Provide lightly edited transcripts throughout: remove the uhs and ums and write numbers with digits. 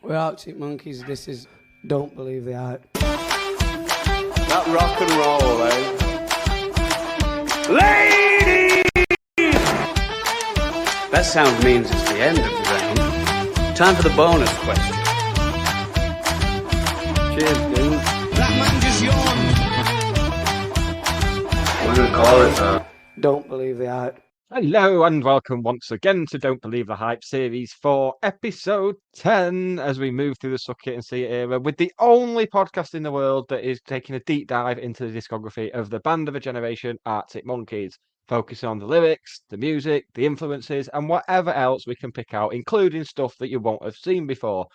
We're Arctic Monkeys. This is Don't Believe the Hype. That rock and roll, eh? Ladies! That sound means it's the end of the round. Time for the bonus question. Cheers, dude. That man just yawned. What do we call it, Don't Believe the Hype. Hello and welcome once again to Don't Believe the Hype Series 4, Episode 10, as we move through the Suck It and See It era with the only podcast in the world that is taking a deep dive into the discography of the band of a generation, Arctic Monkeys, focusing on the lyrics, the music, the influences, and whatever else we can pick out, including stuff that you won't have seen before.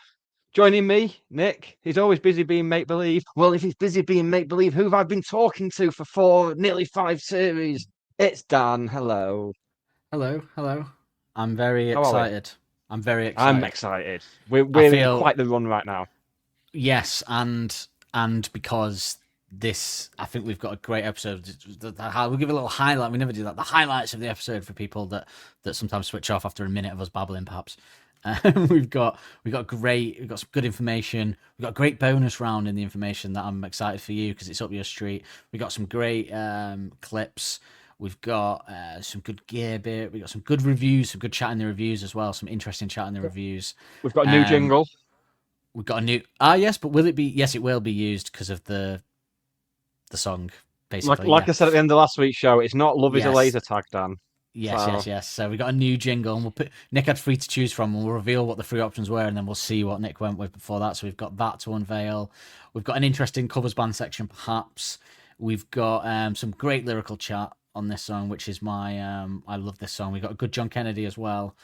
Joining me, Nick, he's always busy being make-believe. Well, if he's busy being make-believe, who have I been talking to for nearly 5 series? It's Dan. Hello. Hello. I'm very excited. I'm very excited. I'm excited. We're in quite the run right now. Yes, and because this, I think we've got a great episode. We'll give a little highlight. We never do that. The highlights of the episode for people that sometimes switch off after a minute of us babbling, perhaps. We've got some good information. We've got a great bonus round in the information that I'm excited for you because it's up your street. We got some great clips. We've got some good gear bit. We've got some good reviews, some good chat in the reviews as well. Some interesting chat in the reviews. We've got a new jingle. We've got a new... yes, but will it be... Yes, it will be used because of the song, basically. Like I said at the end of last week's show, it's not Love is a Laser Tag, Dan. Yes. So we got a new jingle, and we'll put... Nick had 3 to choose from, and we'll reveal what the 3 options were, and then we'll see what Nick went with before that. So we've got that to unveil. We've got an interesting covers band section, perhaps. We've got some great lyrical chat on this song, which is my I love this song. We've got a good John Kennedy as well,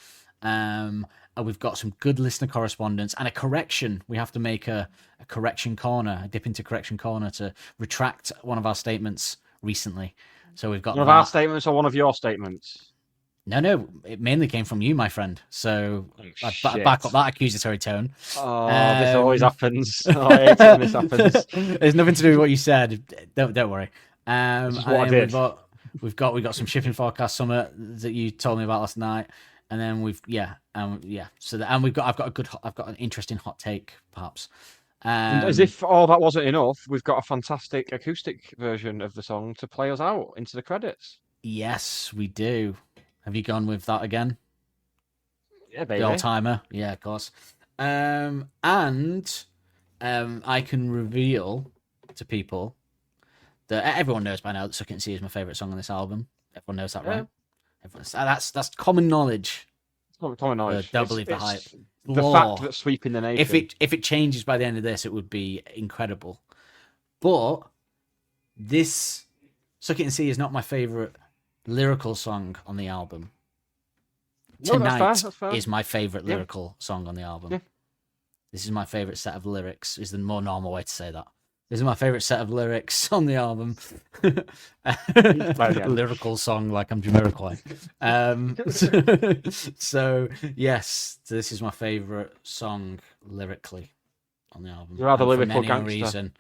and we've got some good listener correspondence and a correction. We have to make a correction corner, a dip into correction corner to retract one of our statements recently. So we've got one of our statements or one of your statements. No, it mainly came from you, my friend. So I back up that accusatory tone. Oh, this always happens. Oh, I hate it when this happens. There's nothing to do with what you said. Don't worry. This is what I did. We've got some shipping forecast summit that you told me about last night, and then I've got an interesting hot take, perhaps. As if all that wasn't enough, we've got a fantastic acoustic version of the song to play us out into the credits. Yes, we do. Have you gone with that again? Yeah, baby. The old timer. Yeah, of course. I can reveal to people that everyone knows by now that Suck It and See is my favourite song on this album. Everyone knows that, right? That's common knowledge. It's common knowledge. Don't believe the hype. The fact that's sweeping the nation. If it changes by the end of this, it would be incredible. But this Suck It and See is not my favourite lyrical song on the album. Tonight is my favourite lyrical song on the album. Yeah. This is my favourite set of lyrics, is the more normal way to say that. This is my favourite set of lyrics on the album. Lyrical song like I'm Jamiroquai. So, yes, this is my favourite song lyrically on the album. You're rather lyrical gangster.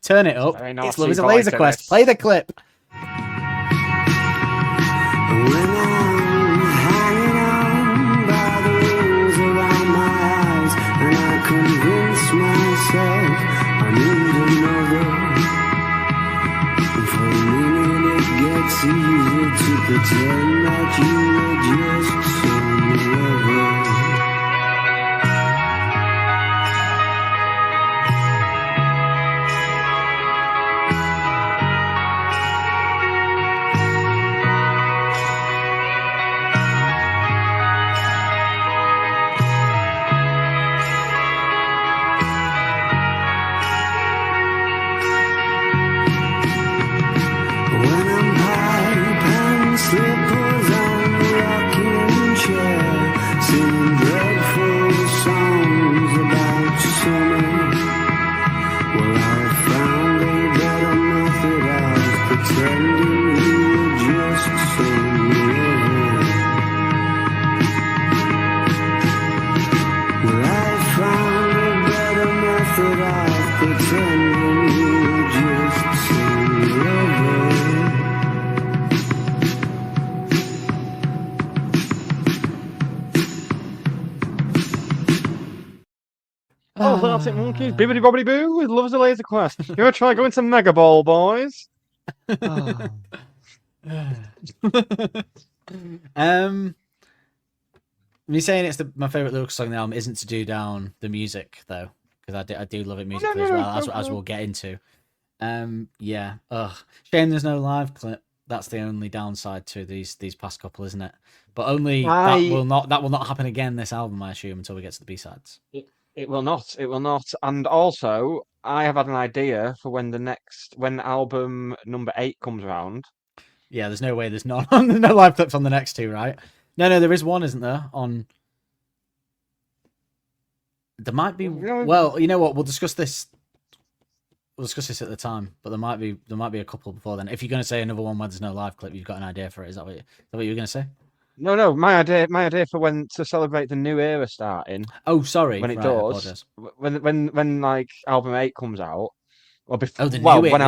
Turn it up. It's Love is a Laserquest. Play the clip. Myself, I need another. For a minute it gets easier to pretend that you were just some lover. Slippers on the rocking chair, singing dreadful songs about summer. Well, I found a better method of pretending you were just some lover. Well, I found a better method of pretending you were just some lover. Oh, that's it, monkeys. Bibbidi bobbidi boo. It loves the Laserquest. You ever try going to Mega Ball, boys? Oh. Me saying it's my favorite lyrical song on the album isn't to do down the music though, because I do love it musically as well, as we'll get into. Yeah. Ugh. Shame there's no live clip. That's the only downside to these past couple, isn't it? But that will not happen again this album, I assume, until we get to the B-sides. It will not. It will not. And also, I have had an idea for when album number 8 comes around. Yeah, there's no way there's no live clips on the next two, right? No, there is one, isn't there? There might be. Well, you know what? We'll discuss this. We'll discuss this at the time, but there might be a couple before then. If you're going to say another one where there's no live clip, you've got an idea for it. Is that what you were going to say? No. My idea for when to celebrate the new era starting. Oh, sorry. When it does, when like album 8 comes out, or before. The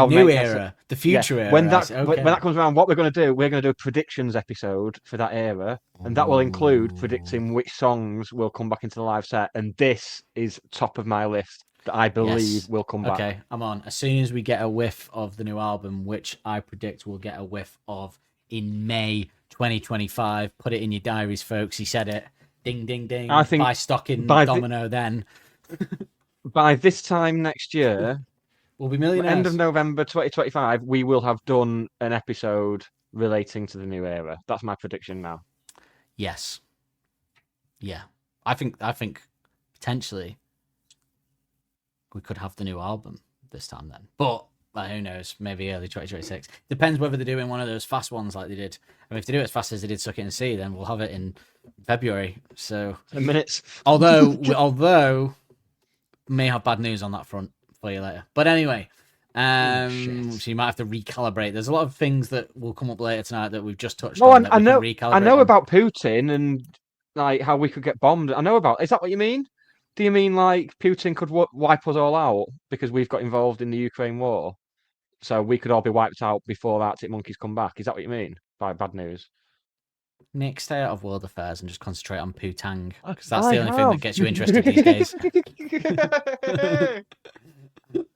new era, the future era. When that comes around, what we're going to do a predictions episode for that era, and that will include predicting which songs will come back into the live set. And this is top of my list that I believe will come back. Okay, I'm on. As soon as we get a whiff of the new album, which I predict we'll get a whiff of in May 2025. Put it in your diaries, folks. He said it. Ding, ding, ding. I think buy stock in Domino then. By this time next year, we'll be millionaires. End of November 2025, we will have done an episode relating to the new era. That's my prediction now. Yes. Yeah. I think potentially we could have the new album this time then. But who knows? Maybe early 2026. Depends whether they're doing one of those fast ones like they did. I mean, if they do it as fast as they did Suck It and See, then we'll have it in February. So 10 minutes. Although may have bad news on that front for you later. But anyway, so you might have to recalibrate. There's a lot of things that will come up later tonight that we've just touched on. I know about Putin and like how we could get bombed. I know about. Is that what you mean? Do you mean like Putin could wipe us all out because we've got involved in the Ukraine war? So we could all be wiped out before Arctic Monkeys come back. Is that what you mean by bad news? Nick, stay out of world affairs and just concentrate on Putang, because that's the only thing that gets you interested these days.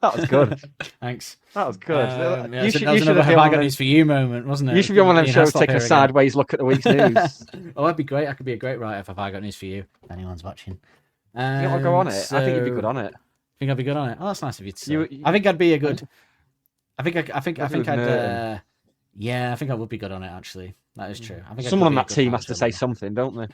That was good. Thanks. That was good. That was another Have I Got News for You moment, wasn't it? You should be on one of them shows, take a sideways look at the week's news. Oh, that'd be great. I could be a great writer for Have I Got News for You, if anyone's watching. You want to go on it? So, I think you'd be good on it. Think I'd be good on it? Oh, that's nice of you to say. I think I'd be a good... I think I'd... yeah, I think I would be good on it, actually. That is true. I think someone on that team has to say something, don't they?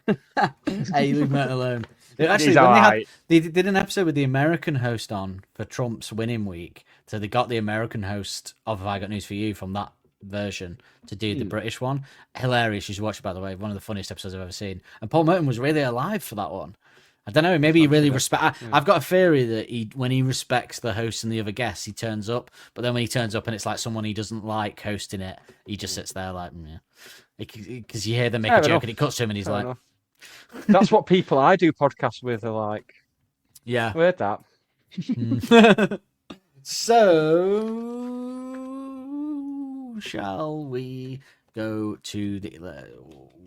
Hey, leave Merton alone. Actually, they did an episode with the American host on for Trump's winning week. So they got the American host of Have I Got News for You from that version to do the British one. Hilarious. You should watch it, by the way. One of the funniest episodes I've ever seen. And Paul Merton was really alive for that one. I don't know. Maybe he really respects. I've got a theory that when he respects the host and the other guests, he turns up. But then when he turns up and it's like someone he doesn't like hosting it, he just sits there like, yeah. Because you hear them make a joke and it cuts to him and he's like, enough. That's what people I do podcasts with are like. Yeah. Heard that. So, shall we go to the...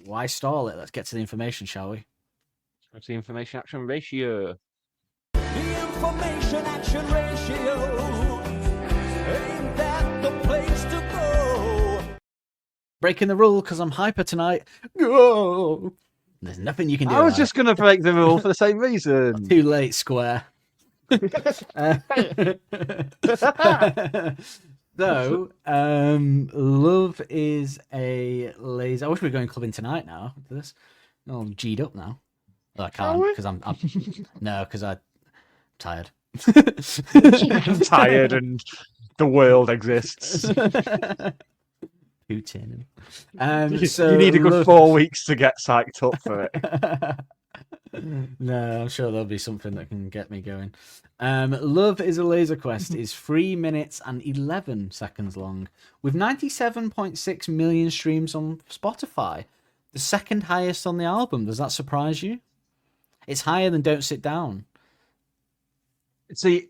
why stall it? Let's get to the information, shall we? What's the information action ratio? The information action ratio. Ain't that the place to go? Breaking the rule because I'm hyper tonight. Go! There's nothing you can do. I was just going to break the rule for the same reason. Too late, Square. So, Love is a laser. I wish we were going clubbing tonight now. After this, I'm G'd up now. Well, I can't because I'm no, because I'm tired. I'm tired and the world exists. Putin. So you need a good 4 weeks to get psyched up for it. No, I'm sure there'll be something that can get me going. Love is a Laserquest is 3 minutes and 11 seconds long, with 97.6 million streams on Spotify, the second highest on the album. Does that surprise you? It's higher than Don't Sit Down. See,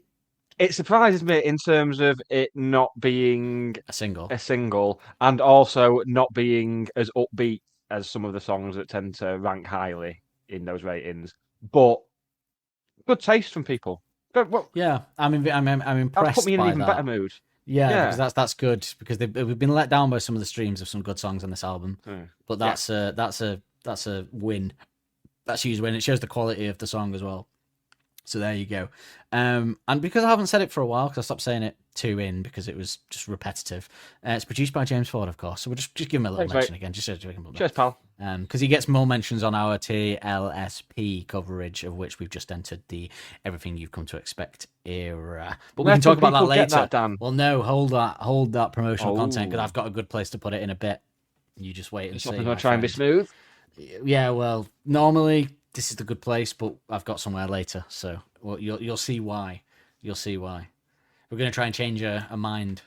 it surprises me in terms of it not being a single, and also not being as upbeat as some of the songs that tend to rank highly in those ratings. But good taste from people. Well, Yeah, I'm that's impressed put me in an by even that. better mood. Yeah, Yeah. because that's good because we've been let down by some of the streams of some good songs on this album, but Yeah. that's a win. That's a huge win. It shows the quality of the song as well. So there you go. And because I haven't said it for a while, because I stopped saying it because it was just repetitive. It's produced by James Ford, of course. So we'll just give him a little Thanks, mention mate. again, just so we can Cheers, pal. because he gets more mentions on our TLSP coverage, of which we've just entered the Everything You've Come to Expect era. But we Where can talk can about that people later. get that, Dan? Well, no, hold that promotional content, because Oh. I've got a good place to put it in a bit. You just wait and It's see. not going to my try and be friend. smooth. Yeah, well, normally this is the good place, but I've got somewhere later, so you'll see why. You'll see why. We're going to try and change a mind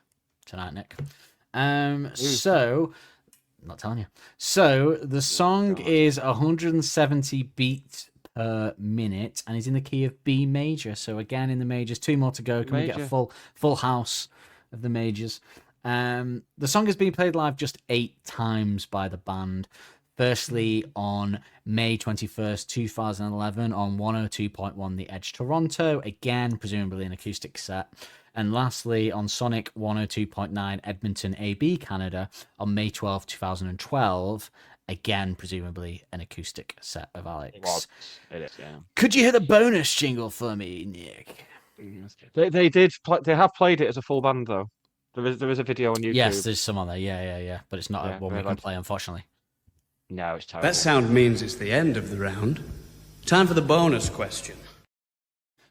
tonight, Nick. So, I'm not telling you. So the song is 170 beats per minute, and is in the key of B major. So again, in the majors, 2 more to go. Can we get a full house of the majors? The song has been played live just 8 times by the band. Firstly, on May 21st, 2011, on 102.1 The Edge Toronto, again, presumably an acoustic set. And lastly, on Sonic 102.9 Edmonton, AB, Canada, on May 12th, 2012, again, presumably an acoustic set of Alex. It is, yeah. Could you hit a bonus jingle for me, Nick? They have played it as a full band, though. There is a video on YouTube. Yes, there's some on there. Yeah. But it's not one we can play, unfortunately. No, it's terrible. That sound means it's the end of the round. Time for the bonus question.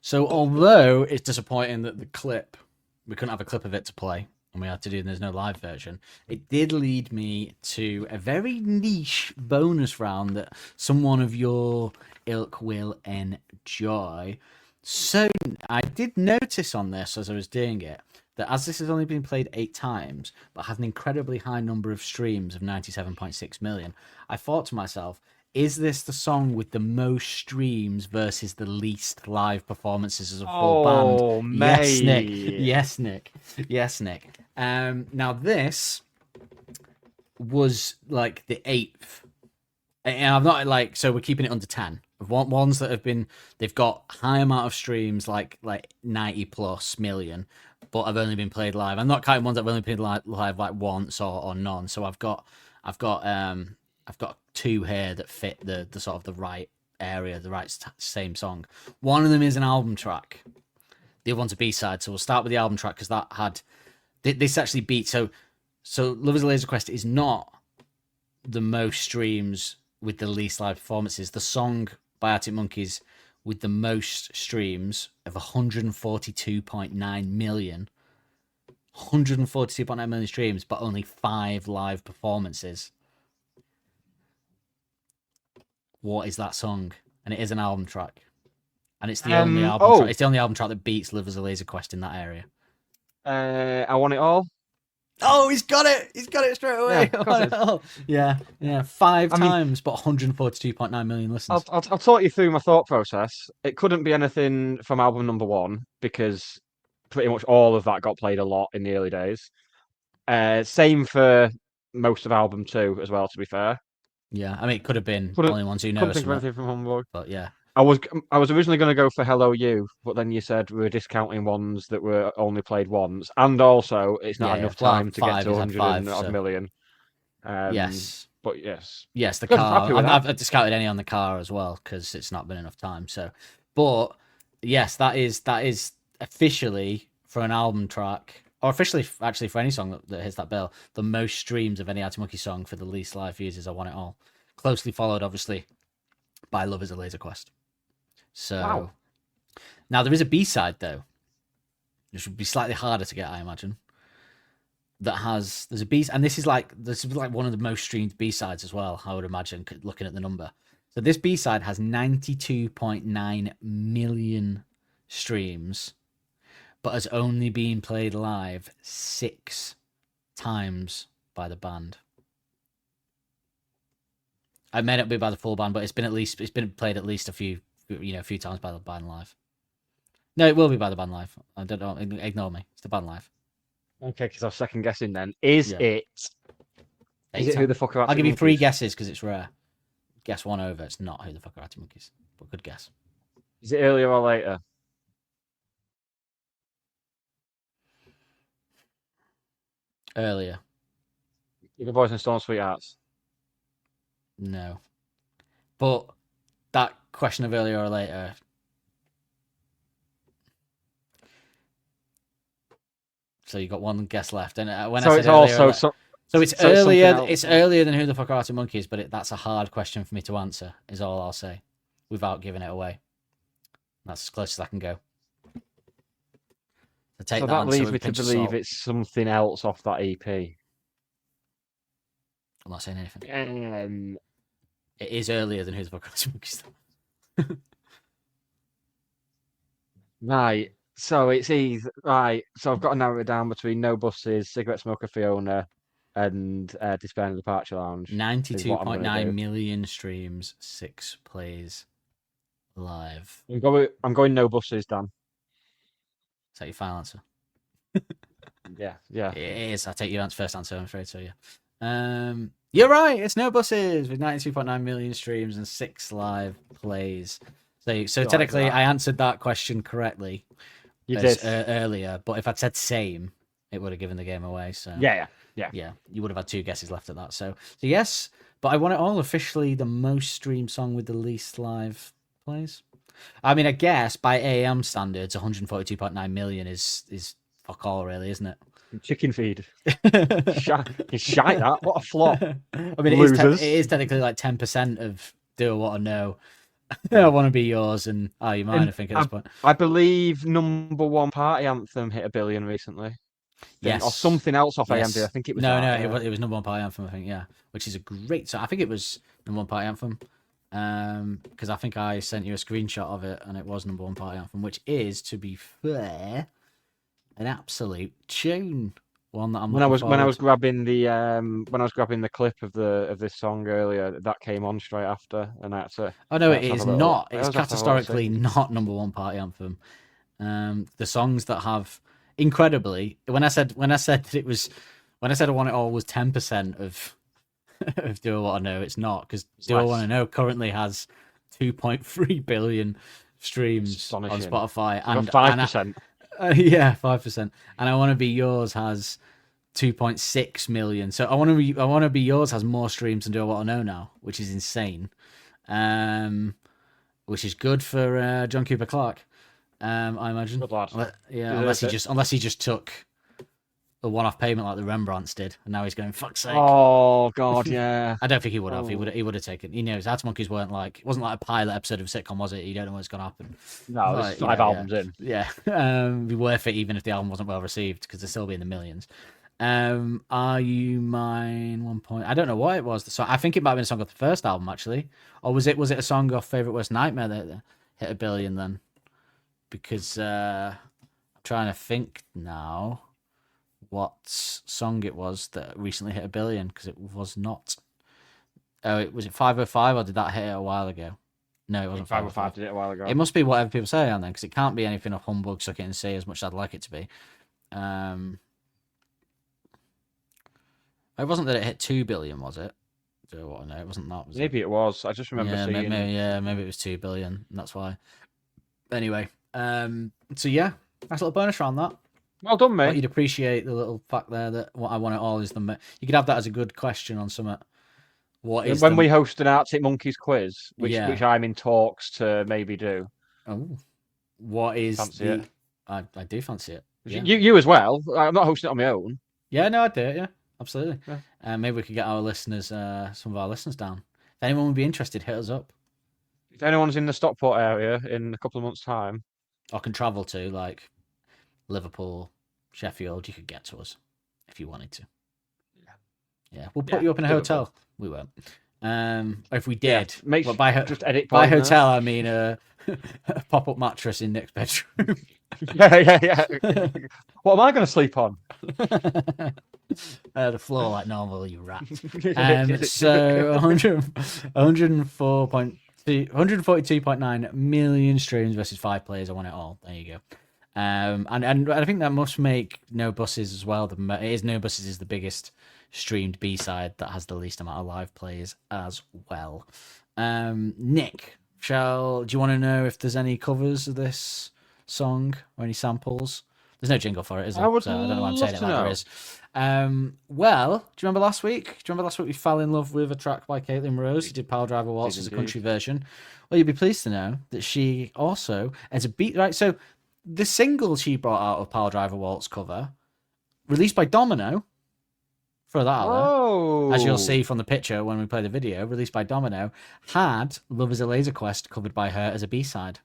So, although it's disappointing that we couldn't have a clip of it to play, and we had to do, and there's no live version, it did lead me to a very niche bonus round that someone of your ilk will enjoy. So, I did notice on this as I was doing it, that as this has only been played 8 times, but has an incredibly high number of streams of 97.6 million, I thought to myself, is this the song with the most streams versus the least live performances as a full band? Oh, mate. Yes, Nick. Now this was like the 8th, and I'm not so we're keeping it under 10. Ones that they've got high amount of streams, like 90 plus million, but have only been played live. I'm not counting ones that have only played live like once or none. So I've got 2 here that fit the sort of the right area, the right same song. One of them is an album track. The other one's a B-side. So we'll start with the album track because that had this actually beat. So Love Is a Laserquest is not the most streams with the least live performances. The song by Arctic Monkeys with the most streams of 142.9 million. 142.9 million streams, but only 5 live performances. What is that song? And it is an album track. And it's the only album track. It's the only album track that beats Live as a Laserquest in that area. I Want It All. Oh, he's got it! He's got it straight away. Yeah, 5 times, but 142.9 million listens. I'll talk you through my thought process. It couldn't be anything from album number 1 because pretty much all of that got played a lot in the early days. Same for most of album 2 as well, to be fair. Yeah, I mean, it could have been Only Ones Who Know. Couldn't think of anything from Homeboy. But yeah. I was originally going to go for Hello You, but then you said we were discounting ones that were only played once, and also it's not enough time to get to 100 million. Yes, but yes, the car. I've discounted any on the car as well because it's not been enough time. So, but yes, that is officially for an album track, or officially actually for any song that hits that bill, the most streams of any Arctic Monkeys song for the least live views is I Want It All, closely followed obviously by Love Is a Laserquest. So wow. Now there is a B-side though, which would be slightly harder to get, I imagine. There's a B, and this is like one of the most streamed B-sides as well, I would imagine, looking at the number. So this B-side has 92.9 million streams, but has only been played live 6 times by the band. I may not be by the full band, but it's been played at least a few times by the band live. No, it will be by the band live. I don't know. Ignore me. It's the band live. Okay, because I was second guessing then. Is it Who the Fuck Are Arctic I'll give you 3 Monkeys? guesses because it's rare. Guess one over. It's not Who the Fuck Are Arctic Monkeys, but good guess. Is it earlier or later? Earlier. Even Boys and Stone Sweethearts. No. But that question of earlier or later. So you got one guess left. And when So I said it's earlier, also so it's so it's something earlier. else. It's earlier than Who the Fuck Are Arctic Monkeys, but that's a hard question for me to answer. Is all I'll say, without giving it away. That's as close as I can go. So So that leads me to believe it's something else off that EP. I'm not saying anything. It is earlier than Who the Fuck Are Arctic Monkeys. Right. So it's either right. So I've got to narrow it down between No Buses, Cigarette Smoker Fiona, and Despair in the Departure Lounge. is what I'm gonna 92.9 do. million streams, 6 plays live. I'm going No Buses, Dan. Is that your final answer? Yeah. It is. I take your first answer, I'm afraid. So yeah. You're right. It's No Buses with 92.9 million streams and 6 live plays. So technically, I answered that question correctly. You did. Earlier, but if I'd said same, it would have given the game away. So Yeah. you would have had 2 guesses left at that. So yes, but I want it all officially the most streamed song with the least live plays. I mean, I guess by AM standards, 142.9 million is fuck all, really, isn't it? Chicken feed. It's shite that. What a flop. I mean, Losers. it is technically like 10% of Do I Want to Know. I Want to Be Yours and Are You Mine, I think, at this point. I believe number one party anthem hit 1 billion recently. Yes. Or something else off Yes. AMD. I think it was No, that, yeah. it was number one party anthem, I think, yeah. Which is a great song. I think it was number one party anthem. Because I think I sent you a screenshot of it and it was number one party anthem, which is, to be fair, an absolute tune. One that I'm when I was grabbing the clip of this song earlier, that came on straight after, and that's it. Oh no, it is not. It's categorically not number one party anthem. The songs that have incredibly when I said that it was when I said I Want It All was 10% of Do I Want to Know, it's not, because Do I Want to Know currently has 2.3 billion streams on Spotify and 5%. Yeah, 5%. And I Want to Be Yours has 2.6 million. So I want to be Yours has more streams than Do I Want to Know now, which is insane. Which is good for John Cooper Clarke. I imagine. Good lad. Yeah, unless he just took a one-off payment like the Rembrandts did, and now he's going, fuck's sake. Oh God, yeah. I don't think he would have. He would have taken. He knows Arctic Monkeys it wasn't like a pilot episode of a sitcom, was it? You don't know what's going to happen. No, there's 5 albums in. Yeah, it'd be worth it even if the album wasn't well received, because they'd still be in the millions. Are You Mine? 1 point. I don't know what it was. So I think it might have been a song off the first album, actually, or was it a song off Favorite Worst Nightmare that hit 1 billion then? Because I'm trying to think now what song it was that recently hit 1 billion, because it was not. Oh, was it 505, or did that hit a while ago? No, it wasn't 505. Did it a while ago. It must be whatever people say on then, because it can't be anything off Humbug, Suck It and See, as much as I'd like it to be. It wasn't that it hit 2 billion, was it? Do I want to know? It wasn't that. Was maybe it was. I just remember seeing. Maybe it was 2 billion. And that's why. Anyway, so yeah, nice little bonus round that. Well done, mate. But you'd appreciate the little fact there that what I Want It All is the. You could have that as a good question on something. What is when we host an Arctic Monkeys quiz, which I'm in talks to maybe do. Oh, what is fancy it? I do fancy it. Yeah. You as well. I'm not hosting it on my own. Yeah, no, I do it. Yeah, absolutely. Yeah. Maybe we could get our listeners, some of our listeners down. If anyone would be interested, hit us up. If anyone's in the Stockport area in a couple of months' time, or can travel to like Liverpool, Sheffield, you could get to us if you wanted to. Yeah, we'll put you up in a hotel. We won't. If we did, just edit. By hotel, I mean a pop-up mattress in Nick's bedroom. Yeah. What am I going to sleep on? The floor like normal, you rat. So 142.9 million streams versus 5 players. I Want It All. There you go. And I think that must make No Buses as well. No Buses is the biggest streamed B-side that has the least amount of live plays as well. Nick, do you want to know if there's any covers of this song or any samples There's no jingle for it, is there? I would So I don't know why I'm saying love it to like there know. is. Well, do you remember last week? Do you remember last week we fell in love with a track by Caitlin Rose, who did Pile Driver Waltz as a country version? Well, you'll be pleased to know that she also, as a beat, right? So the single she brought out of Pile Driver Waltz cover, released by Domino, throw that out there. Oh, As you'll see from the picture when we play the video, released by Domino, had Love is a Laserquest covered by her as a B-side.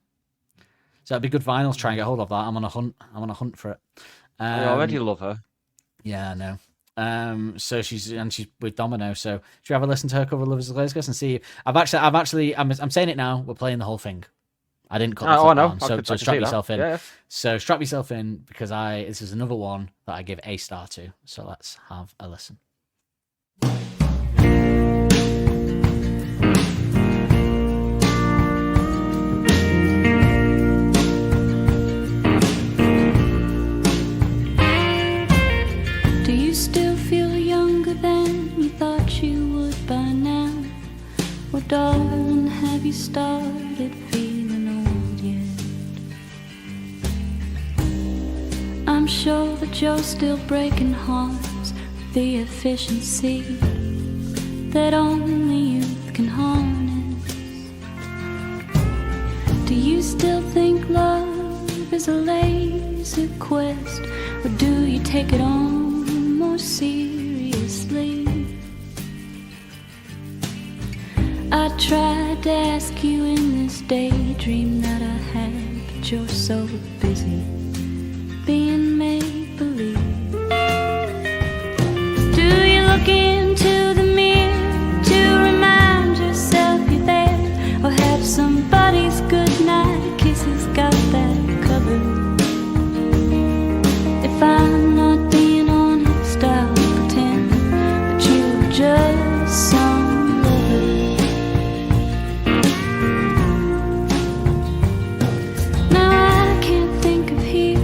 So it'd be good vinyl to try and get hold of that. I'm on a hunt for it. I already love her. Yeah, I know. So she's with Domino. So should you have a listen to her cover Love is a Laserquest and see? I'm saying it now. We're playing the whole thing. I didn't cut the clip down, so strap yourself in. Yeah. So strap yourself in because this is another one that I give a star to. So let's have a listen. Do you still feel younger than you thought you would by now? Or darling, have you started feeling old yet? I'm sure that you're still breaking hearts with the efficiency that only youth can harness. Do you still think love is a lazy quest, or do you take it on more seriously? I tried to ask you in this daydream that I had, but you're so busy being make-believe. Do you look into the mirror to remind yourself you're there, or have somebody's goodnight kisses got that covered? If I'm not being honest, I'll pretend that you're just some lover. Now I can't think of here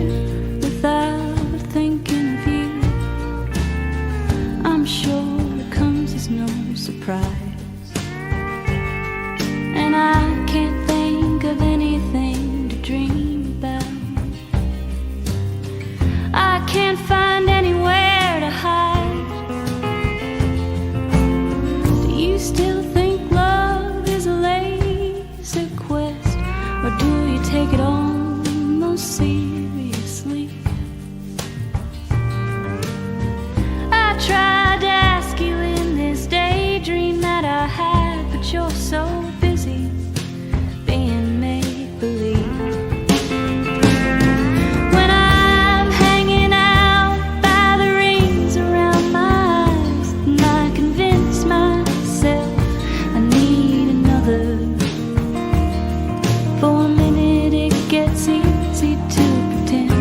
without thinking of you. I'm sure it comes as no surprise, and I can't think of anything to dream about. I can't find anywhere to hide. Do you still think love is a laser quest, or do you take it on most seriously? I tried to ask you in this daydream that I had, but you're so busy being make-believe. When I'm hanging out by the rings around my eyes, and I convince myself I need another. For a minute it gets easy to pretend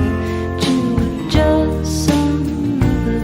you were just some lover.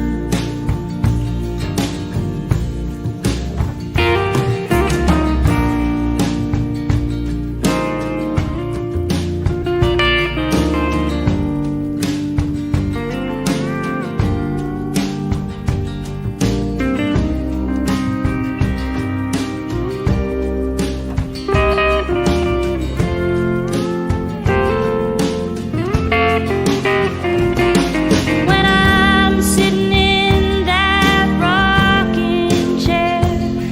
When I'm sitting in that rocking chair,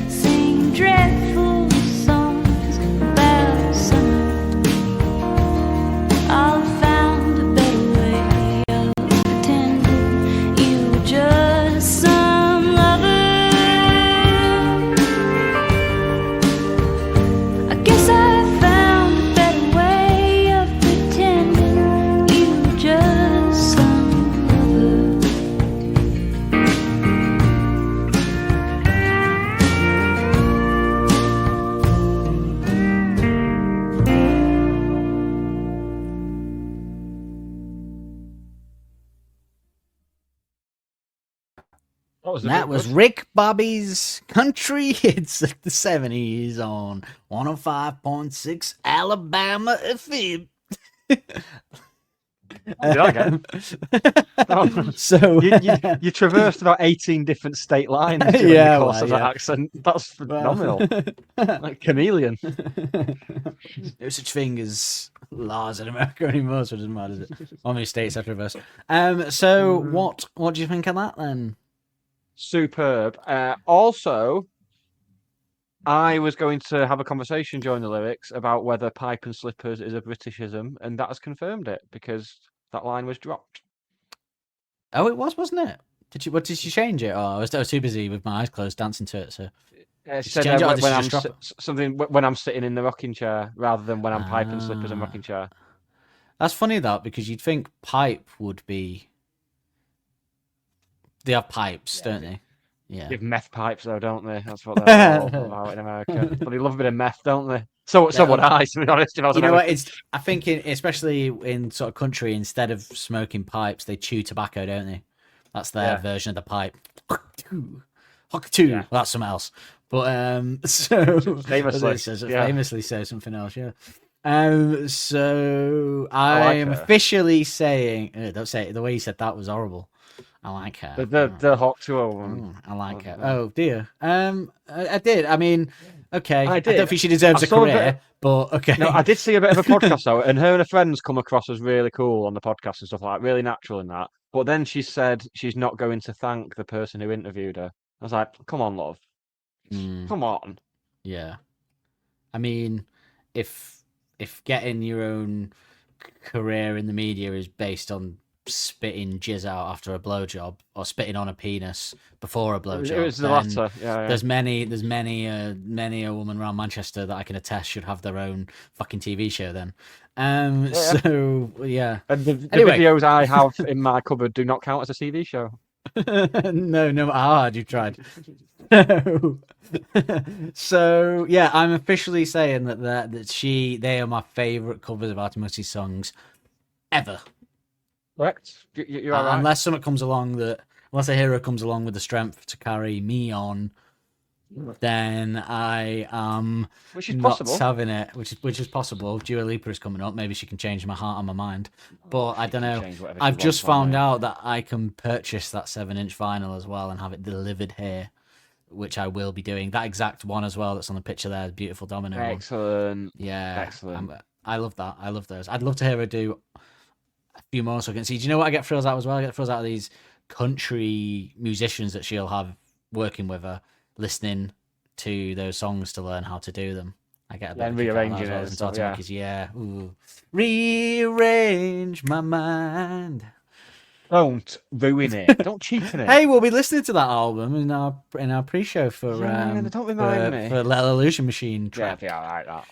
sing dreadful songs about summer, I'll have found a better way of pretending you were just some lover. I guess I found a better way of pretending you were just some lover. That was Rick Bobby's Country Hits of the 70s on 105.6 Alabama FM. again. Oh. So You traversed about 18 different state lines during Yeah, the course well, of that yeah. accent. That's phenomenal. Like chameleon. No such thing as laws in America anymore, so it doesn't matter, does it? How many states have reversed? So what do you think of that then? Superb. Also, I was going to have a conversation during the lyrics about whether pipe and slippers is a Britishism, and that has confirmed it because that line was dropped. Oh, it was, wasn't it? Did she change it? Oh, I was too busy with my eyes closed dancing to it. So It she said change it or did when she I'm just drop it? something when I'm sitting in the rocking chair rather than when I'm piping slippers and rocking chair. That's funny that because you'd think pipe would be. They have pipes, don't they? Yeah. They have meth pipes though, don't they? That's what they're all about in America. But they love a bit of meth, don't they? So would I, to be honest. If I was You know American. what? I think especially in sort of country, instead of smoking pipes, they chew tobacco, don't they? That's their version of the pipe. Yeah. Well, that's something else. But so Famously, famously say something else. Yeah. So I like I'm her. officially saying, don't say it. The way you said that was horrible. I like her. The hot 201. I like her. Oh dear. I did. I mean, okay. I did. don't think she deserves I a saw a career, bit- but okay. No, I did see a bit of a podcast though, and her and her friends come across as really cool on the podcast and stuff like that, really natural in that. But then she said she's not going to thank the person who interviewed her. I was like, come on, love. Come on. Yeah. I mean, if getting your own career in the media is based on spitting jizz out after a blowjob or spitting on a penis before a blowjob, It was the then latter. Yeah. there's many a woman around Manchester that I can attest should have their own fucking TV show then. So yeah. And the Anyway. videos I have in my cupboard do not count as a TV show. No matter how hard you've tried. So yeah, I'm officially saying that they are my favourite covers of Artemis songs ever. Correct? You're all right. Unless a hero comes along with the strength to carry me on, then I am Which is not possible. having it. Which is possible. Dua Lipa is coming up. Maybe she can change my heart and my mind. But I don't know. change whatever she I've just wants on found there. out that I can purchase that 7-inch vinyl as well and have it delivered here, which I will be doing. That exact one as well that's on the picture there, the beautiful domino one. Excellent. Yeah, Excellent. I love that. I love those. I'd love to hear her do a few more so I can see. Do you know what I get thrills out as well? I get thrills out of these country musicians that she'll have working with her, listening to those songs to learn how to do them. I get a bit And of a kick out of that rearranging as well. it and Listen to stuff, Arctic Monkeys, yeah. Ooh. Rearrange my mind. Don't ruin it. Don't cheapen it. Hey, we'll be listening to that album in our pre-show for don't remind me. for Little Illusion Machine Yeah, track. yeah, all right, that.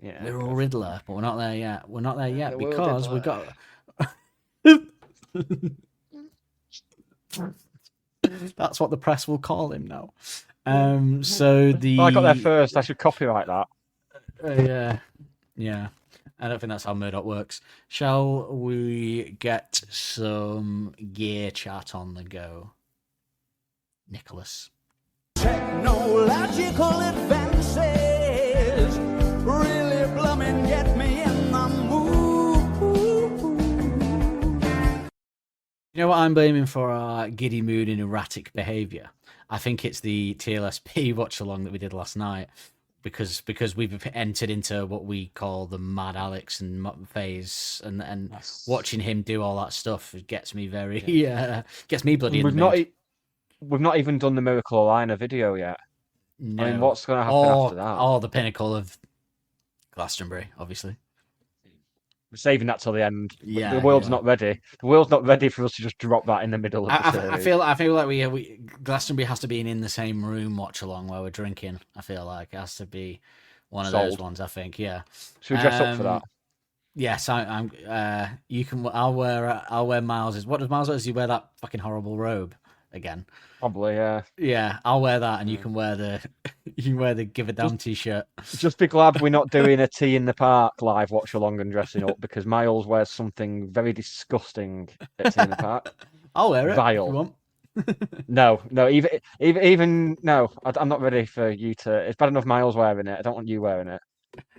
Yeah. Little Riddler, but we're not there yet. We're not there yet Little because we've Riddler. got. That's what the press will call him now. So the. Well, I got there first. I should copyright that. Yeah. I don't think that's how Murdoch works. Shall we get some gear chat on the go, Nicholas? Technological advances really blooming get me in the mood. You know what I'm blaming for our giddy mood and erratic behaviour? I think it's the TLSP watch along that we did last night. Because we've entered into what we call the Mad Alex and phase, and Yes. watching him do all that stuff gets me very gets me bloody in We've the not, mood. we've not even done the Miracle Liner video yet. No. I mean, what's going to happen after that? Or the pinnacle of Glastonbury, obviously. We're saving that till the end. Yeah, The world's yeah. not ready. The world's not ready for us to just drop that in the middle of the I series. feel like we Glastonbury has to be an in the same room watch along while we're drinking. I feel like it has to be one of those Sold. ones. I think, yeah. Should we dress up for that? Yes, I'm. You can. I'll wear Miles's. What does Miles wear? Does he wear that fucking horrible robe again? Probably, yeah. Yeah, I'll wear that, and you can wear the Give a Damn t-shirt. Just be glad we're not doing a tea in the park live watch along and dressing up because Miles wears something very disgusting at tea in the park. I'll wear it. Vile. If you want. No, even no. I'm not ready for you to. It's bad enough Miles wearing it. I don't want you wearing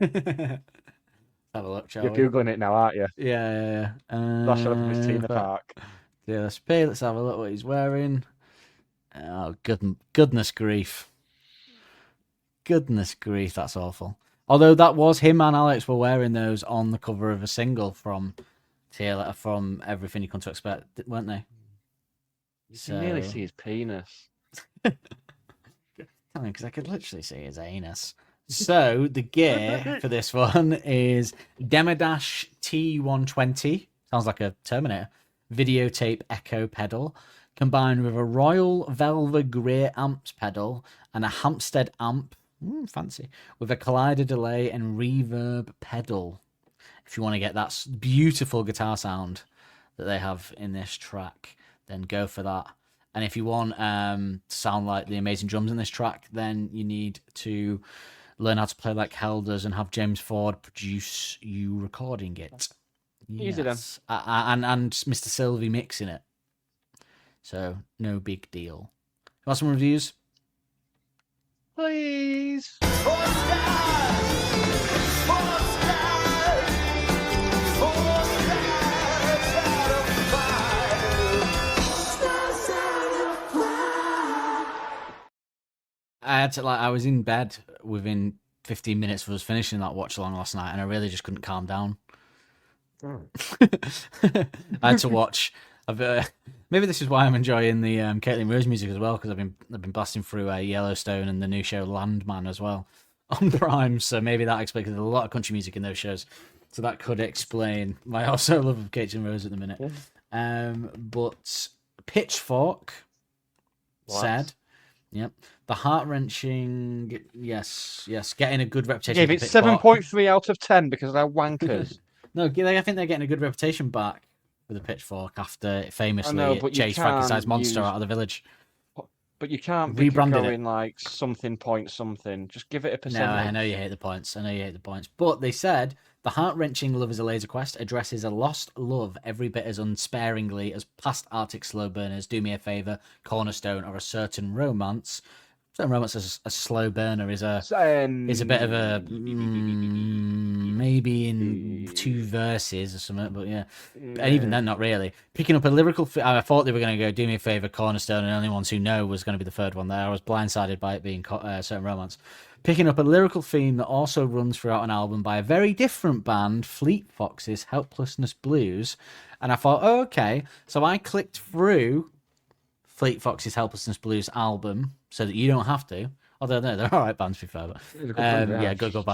it. have a look, shall You're we? googling it now, aren't you? Yeah. That's showing up his Tina But- Park. DLSP, let's have a look what he's wearing. Oh, goodness grief. Goodness grief, that's awful. Although that was him and Alex were wearing those on the cover of a single from from Everything You Come to Expect, weren't they? You can nearly see his penis. Because I could literally see his anus. So the gear for this one is Demodash T120. Sounds like a Terminator. Videotape echo pedal, combined with a Royal Velvet Grey amps pedal and a Hampstead amp, fancy, with a collider delay and reverb pedal. If you want to get that beautiful guitar sound that they have in this track, then go for that. And if you want to sound like the amazing drums in this track, then you need to learn how to play like Helders and have James Ford produce you recording it. Easy then. And Mr. Sylvie mixing it. So, no big deal. Want some reviews? Please. I was in bed within 15 minutes of us finishing that watch along last night, and I really just couldn't calm down. I had to watch. Maybe this is why I'm enjoying the Caitlin Rose music as well, because I've been blasting through Yellowstone and the new show Landman as well on Prime. So maybe that explains. There's a lot of country music in those shows, so that could explain my also love of Caitlin Rose at the minute. But Pitchfork said, "Yep, the heart wrenching, yes, getting a good reputation." Gave it 7.3 out of 10 because they're wankers. No, I think they're getting a good reputation back with the Pitchfork after it famously chased Frankenstein's monster out of the village. But you can't be Rebranded going like something point something. Just give it a percentage. No, I know you hate the points. But they said the heart-wrenching Love is a Laserquest addresses a lost love every bit as unsparingly as past Arctic slow burners, Do Me a Favor, Cornerstone, or A Certain Romance. Certain Romance as a slow burner is a bit of a maybe in 2 verses or something, but yeah. And even then, not really. Picking up a lyrical, I thought they were going to go Do Me a Favor, Cornerstone, and Only Ones Who Know was going to be the third one there. I was blindsided by it being Certain Romance. Picking up a lyrical theme that also runs throughout an album by a very different band, Fleet Foxes' Helplessness Blues. And I thought, oh, okay. So I clicked through Fleet Foxes' Helplessness Blues album so that you don't have to. Although no, they're all right bands, to be fair. But, good band,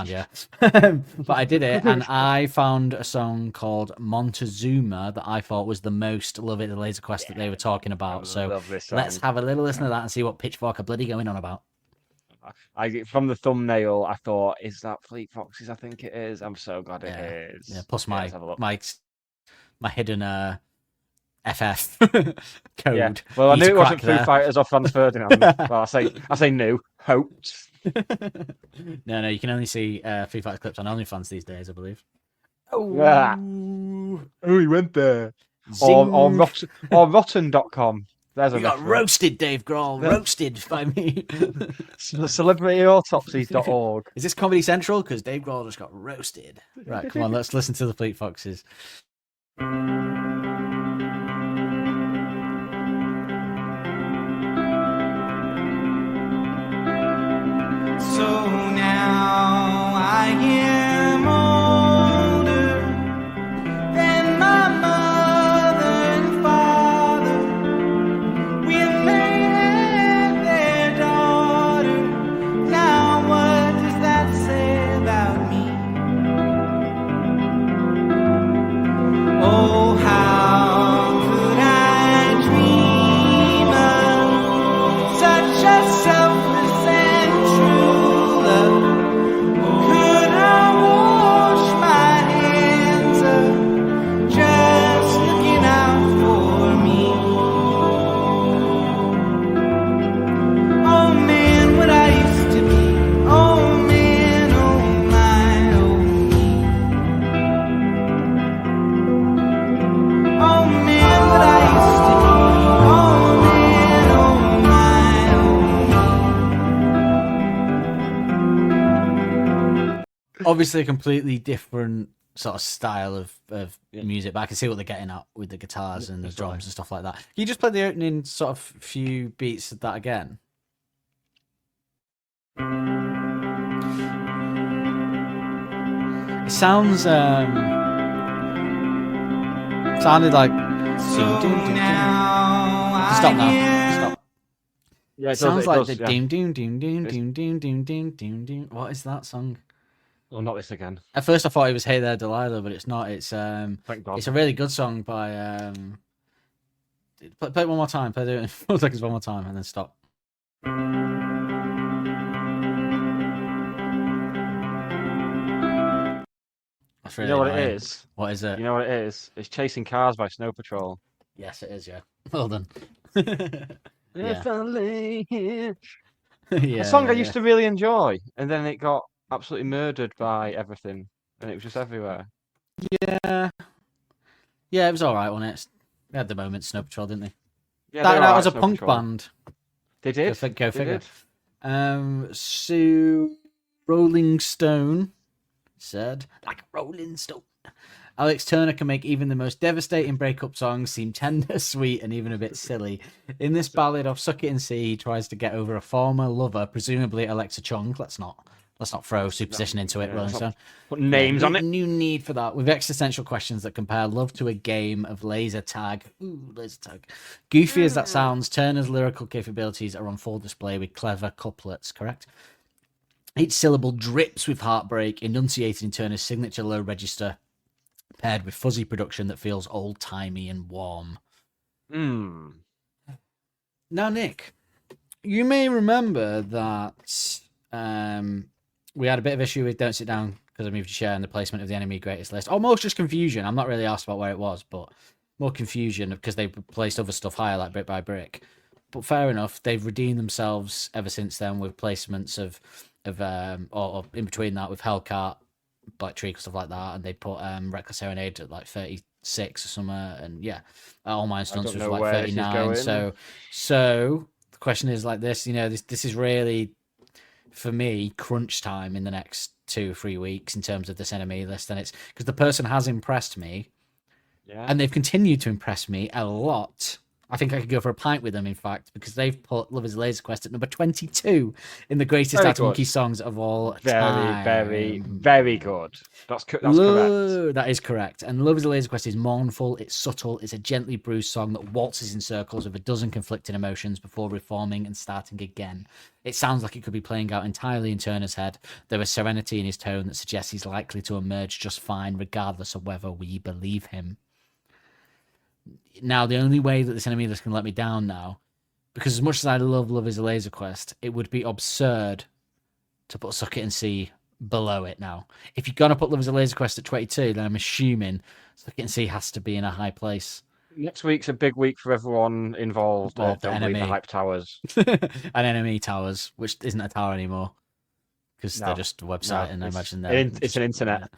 yeah. But I did it, and I found a song called Montezuma that I thought was the most Love It, the Laserquest that they were talking about. So let's have a little listen to that and see what Pitchfork are bloody going on about. From the thumbnail, I thought, is that Fleet Foxes? I think it is. I'm so glad it is. Yeah, plus my hidden FF code. Yeah. Well, I knew it wasn't Foo Fighters or Franz Ferdinand. Well, I say no. Hoped. No, you can only see Foo Fighters clips on OnlyFans these days, I believe. Oh, he went there. Or rotten.com. There's you got roasted, Dave Grohl. Roasted by me. Celebrityautopsies.org. Is this Comedy Central? Because Dave Grohl just got roasted. Right, come on, let's listen to the Fleet Foxes. So now I am older than my mother and father. When they had their daughter, now what does that say about me? Oh, how could I dream of such a selfless and true love? Could I wash my hands up just looking out for me? Oh man, what I used to be. Oh man, oh my, oh me. Oh man, what I used to be. Oh man, oh my, oh me. Obviously, a completely different sort of style of music, but I can see what they're getting at with the guitars and the drums and stuff like that. Can you just play the opening sort of few beats of that again? It sounds sounded like stop now. Stop. Yeah, It sounds like the yeah. doom doom doom doom doom doom doom doom doom doom. What is that song? Oh, not this again. At first I thought it was Hey There Delilah, but it's not. It's Thank God. it's a really good song by play it one more time. Play it in 4 seconds one more time and then stop. That's really You know what annoying. it is? What is it? You know what it is? It's Chasing Cars by Snow Patrol. Yes, it is. Yeah. Well done. If I lay here. Yeah, A song I yeah, used to really enjoy, and then it got absolutely murdered by everything, and it was just everywhere. yeah. Yeah, it was all right, wasn't it? They had the moment, Snow Patrol, didn't they? Yeah, that they were that alright, was a Snow punk Patrol. band. They did. Go They figure. did. So Rolling Stone said, like a Rolling Stone. Alex Turner can make even the most devastating breakup songs seem tender, sweet, and even a bit silly. In this ballad of Suck It and See, he tries to get over a former lover, presumably Alexa Chung. Let's not throw superstition into it, Yeah, Rolling let's Stone. Put names on it. New need for that. With existential questions that compare love to a game of laser tag. Ooh, laser tag. Goofy as that sounds, Turner's lyrical capabilities are on full display with clever couplets, correct? Each syllable drips with heartbreak, enunciated in Turner's signature low register, paired with fuzzy production that feels old-timey and warm. Now, Nick, you may remember that we had a bit of issue with Don't Sit Down because I moved to share and the placement of the enemy greatest list. Almost just confusion. I'm not really asked about where it was, but more confusion because they placed other stuff higher, like brick by brick. But fair enough, they've redeemed themselves ever since then with placements or in between that with Hellcat, Black Tree, stuff like that, and they put Reckless Serenade at like 36 or something, and yeah, All Mine Stunts was like 39. So the question is like this, this is really for me crunch time in the next 2 or 3 weeks in terms of this enemy list, and it's because the person has impressed me, and they've continued to impress me a lot. I think I could go for a pint with them, in fact, because they've put Love is Laserquest at number 22 in the greatest Arctic Monkey songs of all time. Very good. That's correct. That is correct. And Love is Laserquest is mournful, it's subtle, it's a gently bruised song that waltzes in circles of a dozen conflicting emotions before reforming and starting again. It sounds like it could be playing out entirely in Turner's head. There is serenity in his tone that suggests he's likely to emerge just fine, regardless of whether we believe him. Now, the only way that this enemy list can let me down now, because as much as I love Love is a Laserquest, it would be absurd to put Suck It and See below it now. If you're going to put Love is a Laserquest at 22, then I'm assuming Suck It and See has to be in a high place. Next week's a big week for everyone involved. Don't believe the hype towers. And Enemy Towers, which isn't a tower anymore, because they're just a website, and I imagine they're... It's an internet.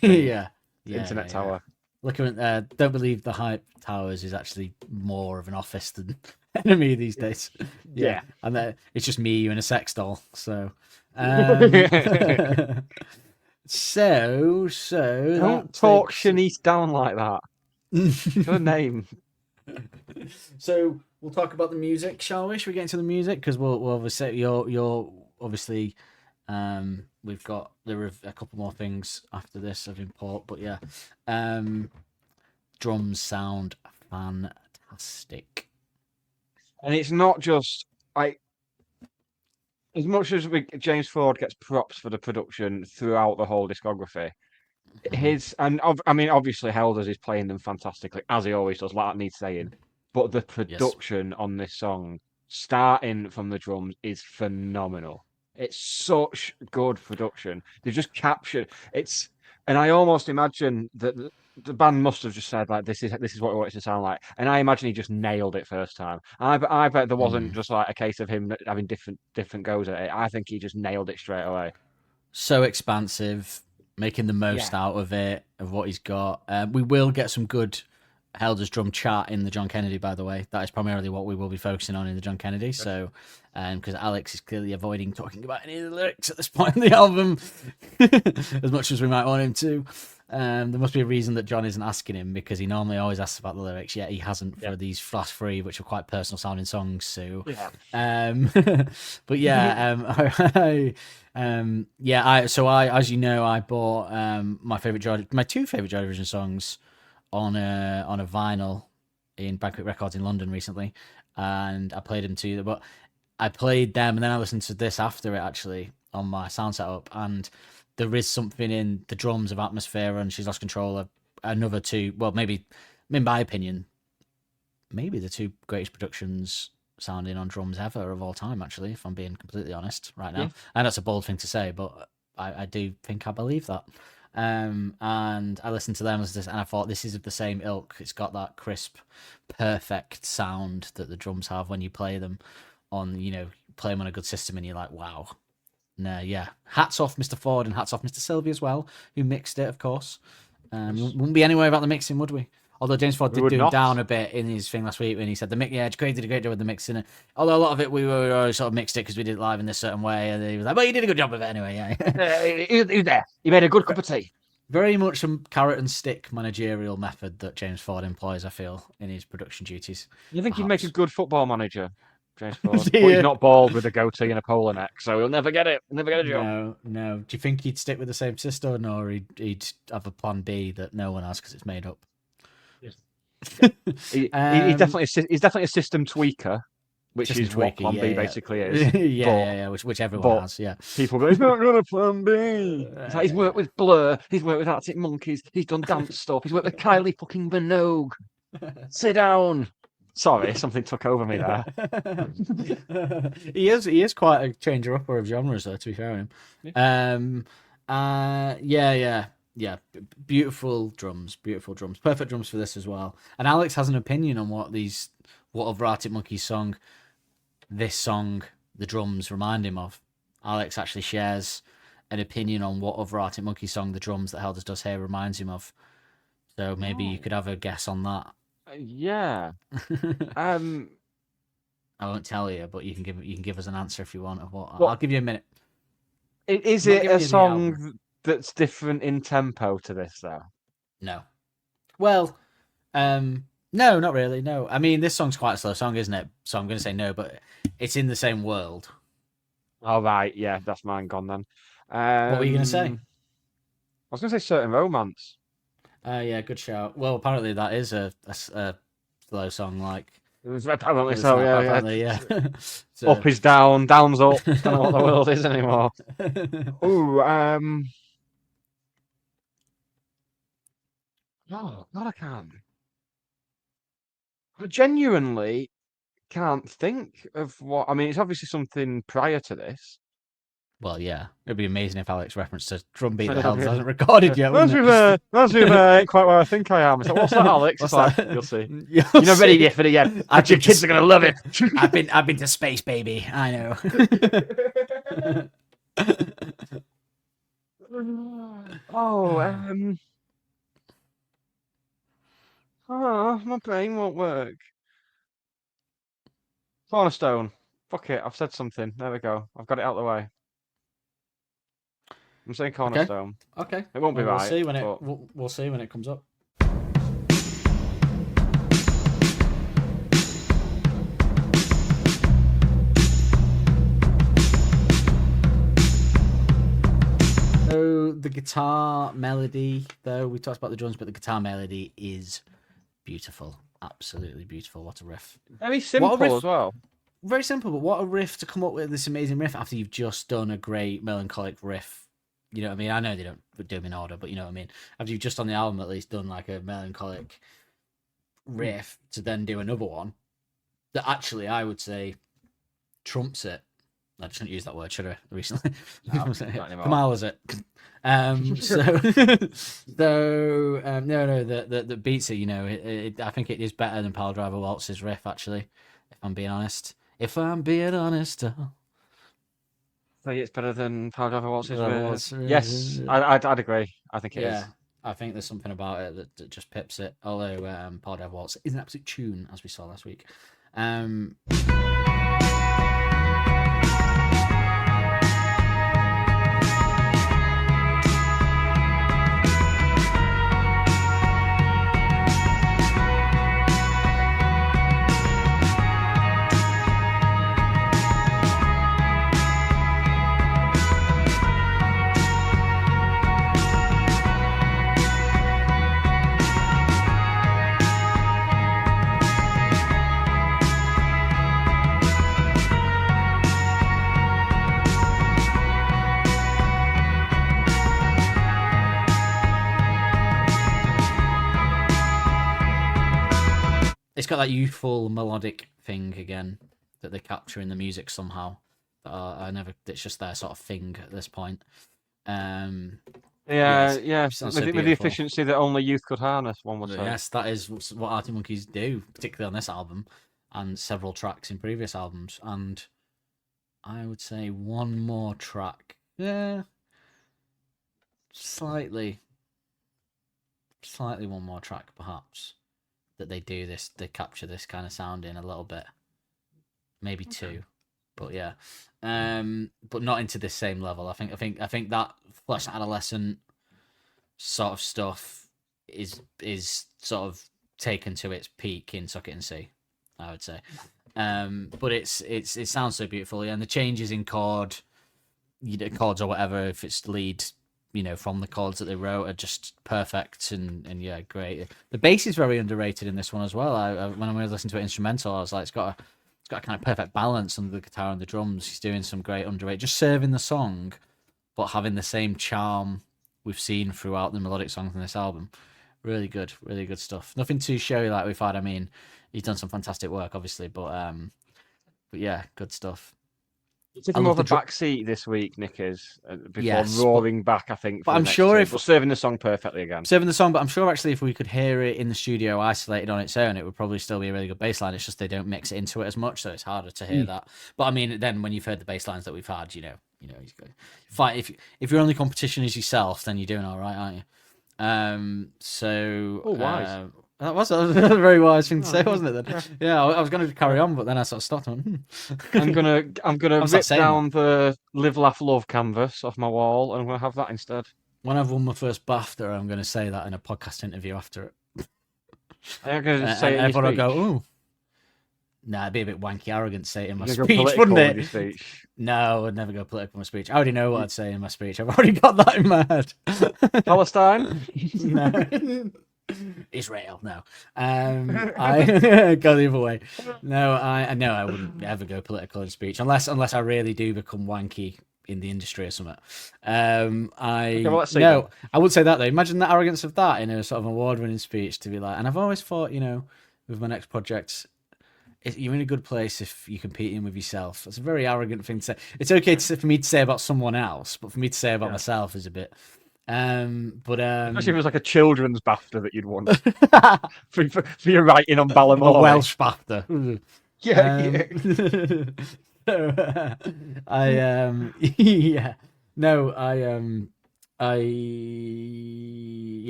yeah. Internet tower. Looking at Don't Believe the Hype Towers is actually more of an office than Enemy these days. Yeah. And it's just me, you, and a sex doll. So, don't talk Shanice down like that. Good name. So we'll talk about the music, shall we? Should we get into the music? Because we'll obviously you're obviously we've got there are a couple more things after this of import, but yeah, drums sound fantastic, and it's not just like as much as James Ford gets props for the production throughout the whole discography. Obviously Helders is playing them fantastically as he always does. Like that needs saying, but the production on this song, starting from the drums, is phenomenal. It's such good production. They've just captured it's, and I almost imagine that the band must have just said like this is what we want it to sound like, and I imagine he just nailed it first time. I bet there wasn't just like a case of him having different goes at it. I think he just nailed it straight away. So expansive, making the most out of it, of what he's got. We will get some good Helder's drum chat in the John Kennedy, by the way. That is primarily what we will be focusing on in the John Kennedy. So, because Alex is clearly avoiding talking about any of the lyrics at this point in the album, as much as we might want him to. There must be a reason that John isn't asking him, because he normally always asks about the lyrics, yet he hasn't for these last three, which are quite personal sounding songs. So, but yeah, as you know, I bought my two favorite Joy Division songs on a vinyl in Banquet Records in London recently, and I played them to you. But I played them, and then I listened to this after it actually on my sound setup, and there is something in the drums of Atmosphere and She's Lost Control, another two, well, maybe, in my opinion, maybe the two greatest productions sounding on drums ever of all time, actually, if I'm being completely honest right now. Yeah. And that's a bold thing to say, but I do think I believe that. And I listened to them as this, and I thought, this is of the same ilk. It's got that crisp, perfect sound that the drums have when you play them on, play them on a good system, and you're like, wow. No, yeah. Hats off Mr. Ford, and hats off Mr. Sylvie as well, who mixed it, of course. Wouldn't be anywhere about the mixing, would we? Although James Ford did do down a bit in his thing last week when he said Craig did a great job with the mixing. Although a lot of it we were sort of mixed it because we did it live in this certain way, and he was like, "Well, you did a good job with it anyway." Yeah, he was there. He made a good cup of tea. Very much some carrot and stick managerial method that James Ford employs, I feel, in his production duties. You think he'd make a good football manager? James Ford. But he's not bald with a goatee and a polo neck, so he'll never get it. Never get a job. No. Do you think he'd stick with the same system, or he'd have a plan B that no one has because it's made up? Yes. He's definitely a system tweaker, which is what Plan B basically is. Which everyone has. Yeah. People go, he's not got a Plan B. It's like he's worked with Blur. He's worked with Arctic Monkeys. He's done dance stuff. He's worked with Kylie fucking Minogue. Sit down. Sorry, something took over me there. He is quite a changer upper of genres, though, to be fair to him. Yeah. Beautiful drums, perfect drums for this as well. And Alex has an opinion on what other Arctic Monkeys song, this song, the drums remind him of. Alex actually shares an opinion on what other Arctic Monkeys song the drums that Helders does here reminds him of. So maybe you could have a guess on that. Yeah. I won't tell you, but you can give us an answer if you want. I'll give you a minute. Is it a song that's different in tempo to this, though? No. Well, no, not really. No, I mean, this song's quite a slow song, isn't it? So I'm going to say no, but it's in the same world. All right, yeah, that's mine gone then. What were you going to say? I was going to say Certain Romance. Yeah, good shout. Well, apparently that is a slow song, like. It was apparently so, yeah. Apparently, yeah. So... Up is down, down's up. Don't know what the world is anymore. Ooh, oh, God, I can't. I genuinely can't think of what. I mean, it's obviously something prior to this. Well, yeah, it'd be amazing if Alex referenced a drum beat that Helders hasn't recorded yet. That's ain't quite where I think I am. It's like, what's that, Alex? It's like, you'll see. You're not ready yet for it yet. Your kids are gonna love it. I've been to space, baby. I know. My brain won't work. Cornerstone. Fuck it, I've said something. There we go. I've got it out of the way. I'm saying Cornerstone. Okay. It won't be right. We'll see when it comes up. So the guitar melody, though, we talked about the drums, but the guitar melody is beautiful. Absolutely beautiful. What a riff. Very simple as well. Very simple, but what a riff to come up with this amazing riff after you've just done a great melancholic riff. You know what I mean? I know they don't do them in order, but you know what I mean? After you've just on the album at least done like a melancholic riff to then do another one that actually I would say trumps it. I shouldn't use that word, should I? Recently, no, not anymore. Kamal was it? No, that beats it. You know, I think it is better than Pile Driver Waltz's riff. Actually, if I'm being honest. So it's better than Pile Driver Waltz's riff. Yes, I'd agree. I think it is. I think there's something about it that just pips it. Although Pile Driver Waltz is an absolute tune, as we saw last week. It's got that youthful melodic thing again that they capture in the music somehow. It's just their sort of thing at this point. Yeah, Yes, yeah. it sounds With, so with the beautiful. efficiency that only youth could harness, one would say. Yes, that is what Arctic Monkeys do, particularly on this album and several tracks in previous albums. And I would say one more track. Yeah. Slightly one more track perhaps that they capture this kind of sound in a little bit. Maybe two. But yeah. But not into this same level. I think that Flesh Adolescent sort of stuff is sort of taken to its peak in Suck It and See, I would say. But it sounds so beautiful, and the changes in chords or whatever, if it's lead, from the chords that they wrote, are just perfect and yeah, great. The bass is very underrated in this one as well. When I was listening to it instrumental, I was like, it's got a kind of perfect balance under the guitar and the drums. He's doing some great underrated, just serving the song, but having the same charm we've seen throughout the melodic songs in this album. Really good stuff. Nothing too showy like we've had. I mean, he's done some fantastic work, obviously, but yeah, good stuff. Took him over the back seat this week, Nick is, before roaring back, I think. But I'm sure but serving the song perfectly again. But I'm sure actually if we could hear it in the studio isolated on its own, it would probably still be a really good bass line. It's just they don't mix it into it as much, so it's harder to hear that. But I mean, then when you've heard the bass lines that we've had, fight. If your only competition is yourself, then you're doing all right, aren't you? Wise. That was a very wise thing to say, wasn't it? Then, yeah, I was going to carry on, but then I sort of stopped. And went, I'm gonna rip down the Live, Laugh, Love canvas off my wall, and I'm gonna have that instead. When I've won my first BAFTA, I'm going to say that in a podcast interview after it. I'm gonna say and it in everyone will your go, speech. "Ooh." Nah, it'd be a bit wanky arrogant to say it in my You're gonna speech, go wouldn't political it? with your speech. No, I'd never go political in my speech. I already know what I'd say in my speech. I've already got that in my head. Palestine? No. Israel, no. I go the other way. No, I wouldn't ever go political in speech unless I really do become wanky in the industry or something. I would say that though. Imagine the arrogance of that in a sort of award-winning speech to be like. And I've always thought, with my next project, you're in a good place if you're competing with yourself. It's a very arrogant thing to say. It's okay for me to say about someone else, but for me to say about myself is a bit. But Especially if it was like a children's BAFTA that you'd won for your writing on Ballamore. A Welsh BAFTA. Yeah. So, I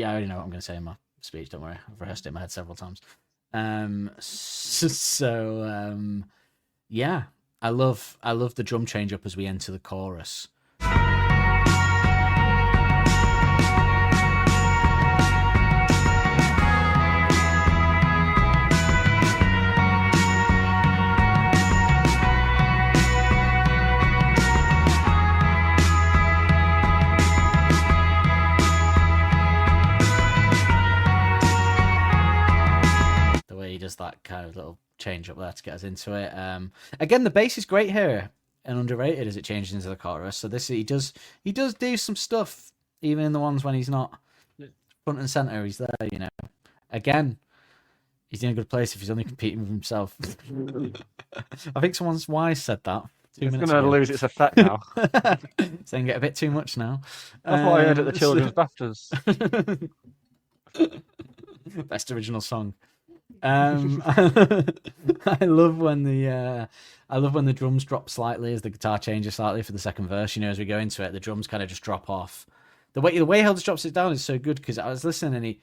already know what I'm going to say in my speech. Don't worry, I've rehearsed it in my head several times. Yeah, I love the drum change up as we enter the chorus. Does that kind of little change up there to get us into it. Again, the bass is great here and underrated as it changes into the chorus. So he does do some stuff even in the ones when he's not front and center. He's there, Again, he's in a good place if he's only competing with himself. I think someone's wise said that. It's going to lose its effect now. Saying get a bit too much now. That's what I heard at the children's BAFTAs. Best original song. I love when the drums drop slightly as the guitar changes slightly for the second verse. As we go into it, the drums kind of just drop off. The way Holt drops it down is so good because I was listening and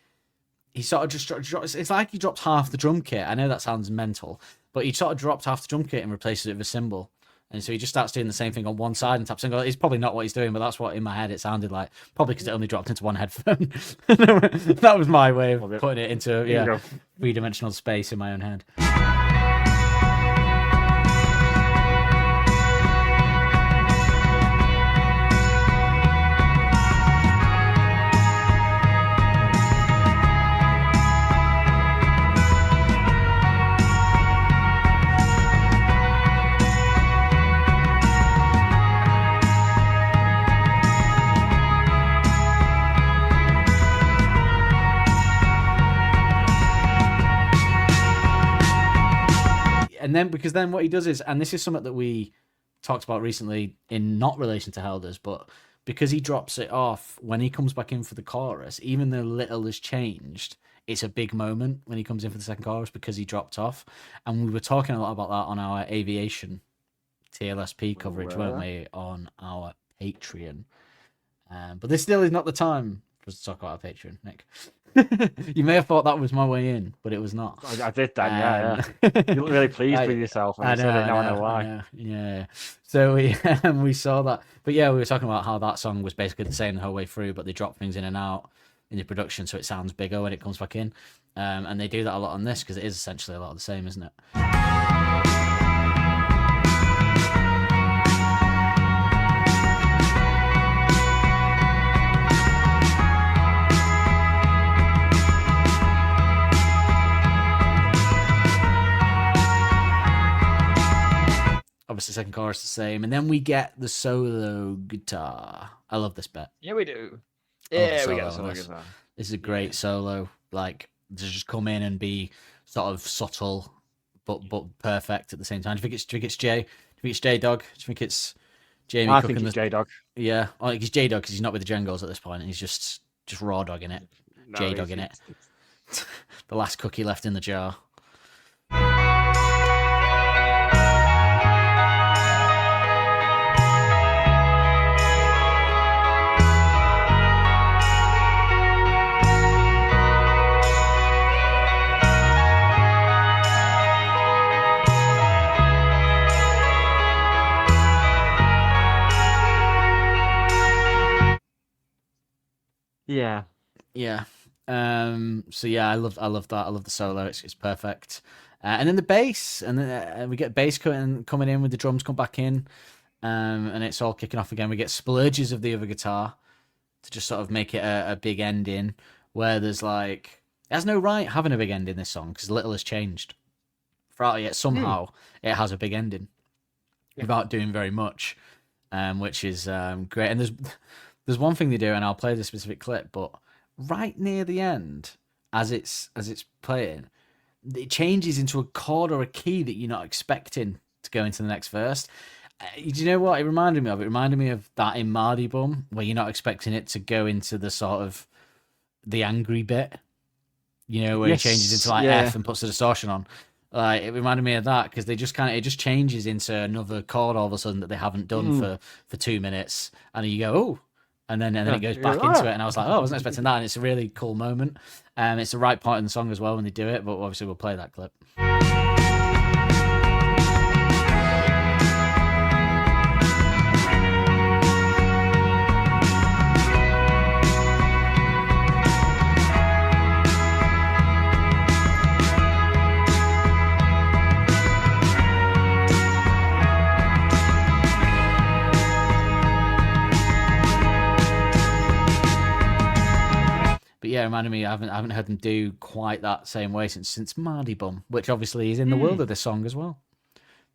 he sort of just drops. It's like he dropped half the drum kit. I know that sounds mental, but he sort of dropped half the drum kit and replaces it with a cymbal. And so he just starts doing the same thing on one side and taps single. It's probably not what he's doing, but that's what in my head it sounded like. Probably because it only dropped into one headphone. That was my way of putting it into three-dimensional space in my own head. then because then what he does is, and this is something that we talked about recently in not relation to Helders, but because he drops it off when he comes back in for the chorus, even though little has changed, it's a big moment when he comes in for the second chorus because he dropped off. And we were talking a lot about that on our aviation TLSP coverage, weren't we, on our Patreon? But this still is not the time for us to talk about our Patreon, Nick. You may have thought that was my way in, but it was not. I did that, yeah. You look really pleased with yourself when you said it. Now I know why. Yeah. So we saw that. But yeah, we were talking about how that song was basically the same the whole way through, but they drop things in and out in the production so it sounds bigger when it comes back in. And they do that a lot on this because it is essentially a lot of the same, isn't it? Obviously, second chorus the same, and then we get the solo guitar. I love this bit. Yeah, we do. Yeah, we get the solo guitar. This is a great solo. Like to just come in and be sort of subtle, but perfect at the same time. Do you think it's Jay? Do you think it's J Dog? Do you think it's Jamie? I think it's J Dog. Yeah, I think it's J Dog because he's not with the Jengos at this point, and he's just raw dogging it. No, J Dog in it. The last cookie left in the jar. Yeah. So yeah, I love that. I love the solo. It's perfect. And then the bass, and then we get bass coming in with the drums come back in, and it's all kicking off again. We get splurges of the other guitar to just sort of make it a big ending where there's like it has no right having a big end in this song because little has changed. Yet somehow it has a big ending without doing very much, which is great. And there's one thing they do, and I'll play the specific clip, but right near the end, as it's playing, it changes into a chord or a key that you're not expecting to go into the next verse. Do you know what it reminded me of? It reminded me of that in Mardy Bum, where you're not expecting it to go into the sort of the angry bit, where it changes into like F and puts the distortion on. Like it reminded me of that because it just changes into another chord all of a sudden that they haven't done for 2 minutes, and you go, oh. And then it goes back into it, and I was like, "Oh, I wasn't expecting that." And it's a really cool moment. It's the right part in the song as well when they do it. But obviously, we'll play that clip. But yeah, it reminded me. I haven't heard them do quite that same way since Mardy Bum, which obviously is in the world of this song as well.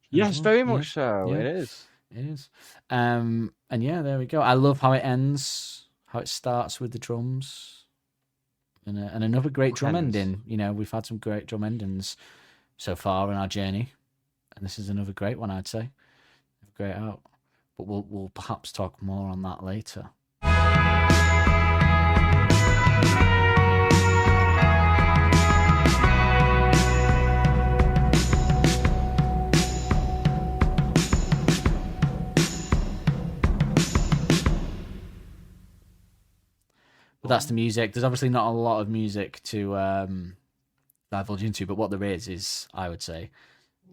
Yes, very much so. Yeah. It is. It is. And yeah, there we go. I love how it ends. How it starts with the drums, and another great drum ending. We've had some great drum endings so far in our journey, and this is another great one, I'd say. Great out. But we'll perhaps talk more on that later. But that's the music. There's obviously not a lot of music to divulge into, but what there is, I would say,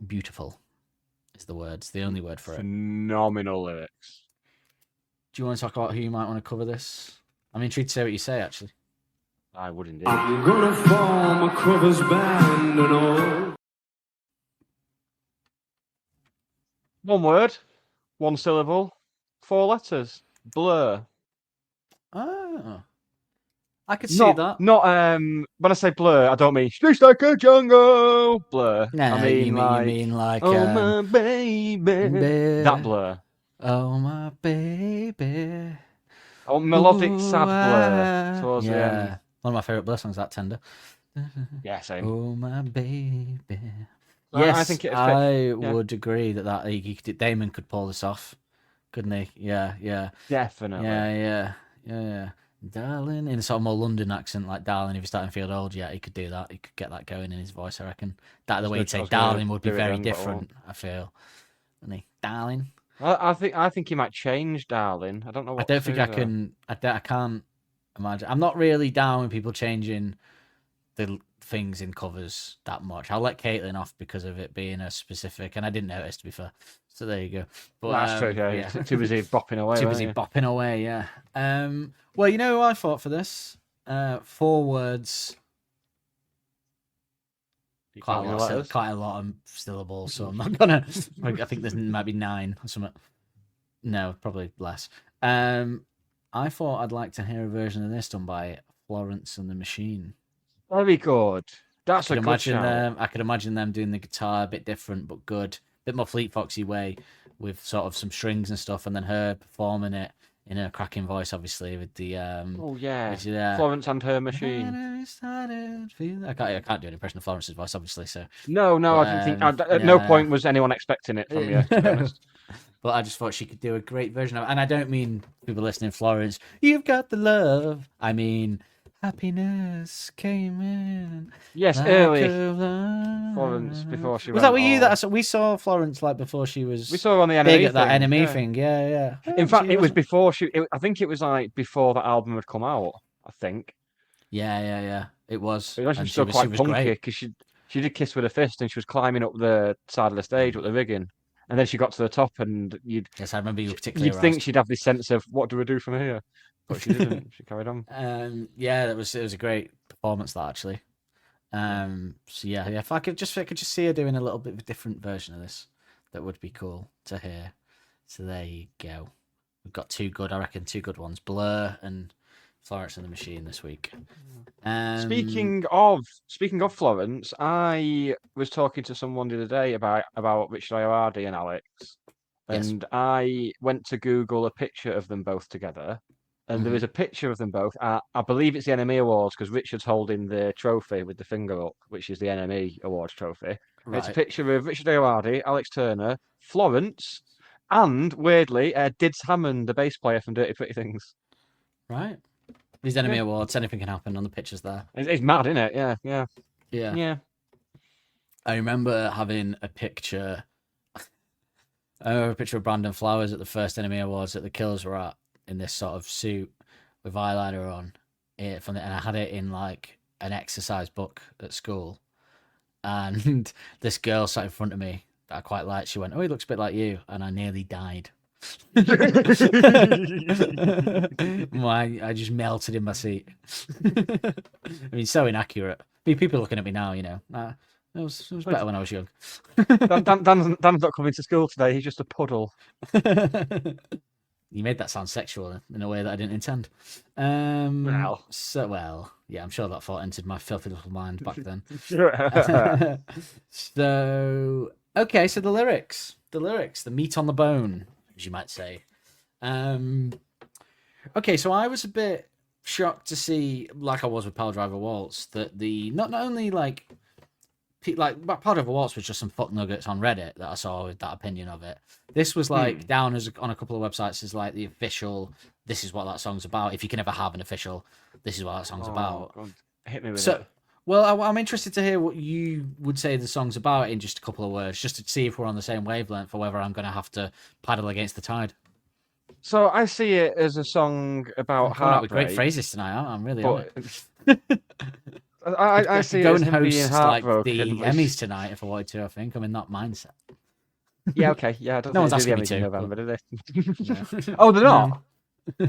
beautiful is the word. It's the only word for it. Phenomenal lyrics. Do you want to talk about who you might want to cover this? I'm intrigued to see what you say, actually. I would indeed. I'm gonna form a covers band and all. One word, one syllable, 4 letters. Blur. Oh. I could see that. Not when I say blur, I don't mean streets like a jungle. Blur. No, I mean, you mean like oh my baby. That Blur. Oh my baby. Oh, melodic sad Blur towards the end. One of my favourite Blur songs, that Tender. Yeah, same. Oh my baby. Yes, I think it'd fit. I Yeah. would agree that Damon could pull this off, couldn't he? Yeah, yeah, Definitely. yeah. Darling, in a sort of more London accent, like Darling. If he's starting to feel old, yeah, he could do that. He could get that going in his voice. I reckon that the way he'd say Darling would be very different. I feel, wouldn't he? Darling. I think he might change, darling. I don't know what. I don't to think do I there. can. I can't imagine. I'm not really down with people changing the things in covers that much. I'll let Caitlin off because of it being a specific, and I didn't notice, to be fair. So there you go. But That's true. Yeah, too busy bopping away. too busy bopping away. Yeah. Well, you know who I thought for this? 4 words. Quite a lot of syllables, so I'm not gonna. I think there might be 9 or something. No, probably less. I thought I'd like to hear a version of this done by Florence and the Machine. Very good. That's a good shout. I could imagine them doing the guitar a bit different but good, bit more Fleet Foxy way with sort of some strings and stuff, and then her performing it in her cracking voice, obviously with the Oh yeah, Florence and her machine. I can't do an impression of Florence's voice, obviously. So No, I didn't think. At no point was anyone expecting it from you, to be honest. But I just thought she could do a great version of it. And I don't mean people listening, Florence, you've got the love. I mean, happiness came in. Yes, like early a love. Florence before she Was went that with you? all- We saw Florence like before she was. We saw her on the big enemy at that thing, enemy yeah. thing. Yeah. In fact, She it was wasn't- before she. I think it was like before that album had come out. I think. Yeah. It was. It was And actually still quite was punky great. because she did Kiss with her fist and she was climbing up the side of the stage with the rigging, and then she got to the top and Yes, I remember you were particularly you'd think aroused. she'd have this sense of what do we do from here, but she didn't. She carried on. Yeah, it was a great performance, that actually. So yeah, if I could just see her doing a little bit of a different version of this, that would be cool to hear. So there you go. We've got 2 good ones, Blur and Florence and the Machine this week. Speaking of Florence, I was talking to someone the other day about Richard Ayoade and Alex, and I went to Google a picture of them both together, and there is a picture of them both. I believe it's the NME Awards because Richard's holding the trophy with the finger up, which is the NME Awards trophy. Right. It's a picture of Richard Ayoade, Alex Turner, Florence, and weirdly, Dids Hammond, the bass player from Dirty Pretty Things. Right. These enemy awards, anything can happen on the pictures there. It's mad, isn't it? Yeah. I remember having a picture. I remember a picture of Brandon Flowers at the first Enemy Awards that the Killers were at in this sort of suit with eyeliner on. And I had it in like an exercise book at school. And this girl sat in front of me that I quite liked. She went, "Oh, he looks a bit like you," and I nearly died. I just melted in my seat. I mean, so inaccurate. People looking at me now, it was better when I was young. Dan's not coming to school today. He's just a puddle. You made that sound sexual in a way that I didn't intend. Well. Yeah, I'm sure that thought entered my filthy little mind back then. Yeah. So the lyrics, the meat on the bone, as you might say. So I was a bit shocked to see, like I was with Pile Driver Waltz, that the not only like Pile Driver Waltz was just some fuck nuggets on Reddit that I saw with that opinion of it. This was like down as on a couple of websites as like the official. This is what that song's about. If you can ever have an official, this is what that song's about. God. Hit me with So, it. well, I'm interested to hear what you would say the song's about in just a couple of words, just to see if we're on the same wavelength or whether I'm going to have to paddle against the tide. So I see it as a song about Coming up with heartbreak. great phrases tonight, aren't I? I'm really on But it. I see Go it as and him being host like the heartbroken. Emmys tonight if I wanted to. I think I'm in that mindset. Yeah, okay. Yeah, I don't No think one's they do asking the me Emmys in to, November, do they? Oh, they're not?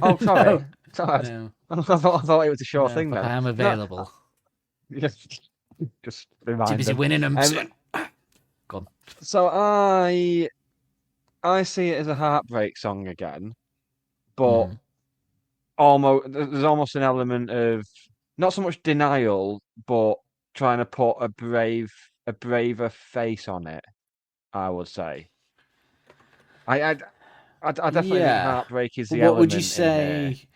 Oh, sorry. No. Sorry. No, I thought it was a sure no, thing but then. I am available. Just remind Too busy them. winning them. Go on. So I see it as a heartbreak song again, but there's almost an element of not so much denial, but trying to put a braver face on it. I would say. I definitely think heartbreak is the But what element would you in say? here.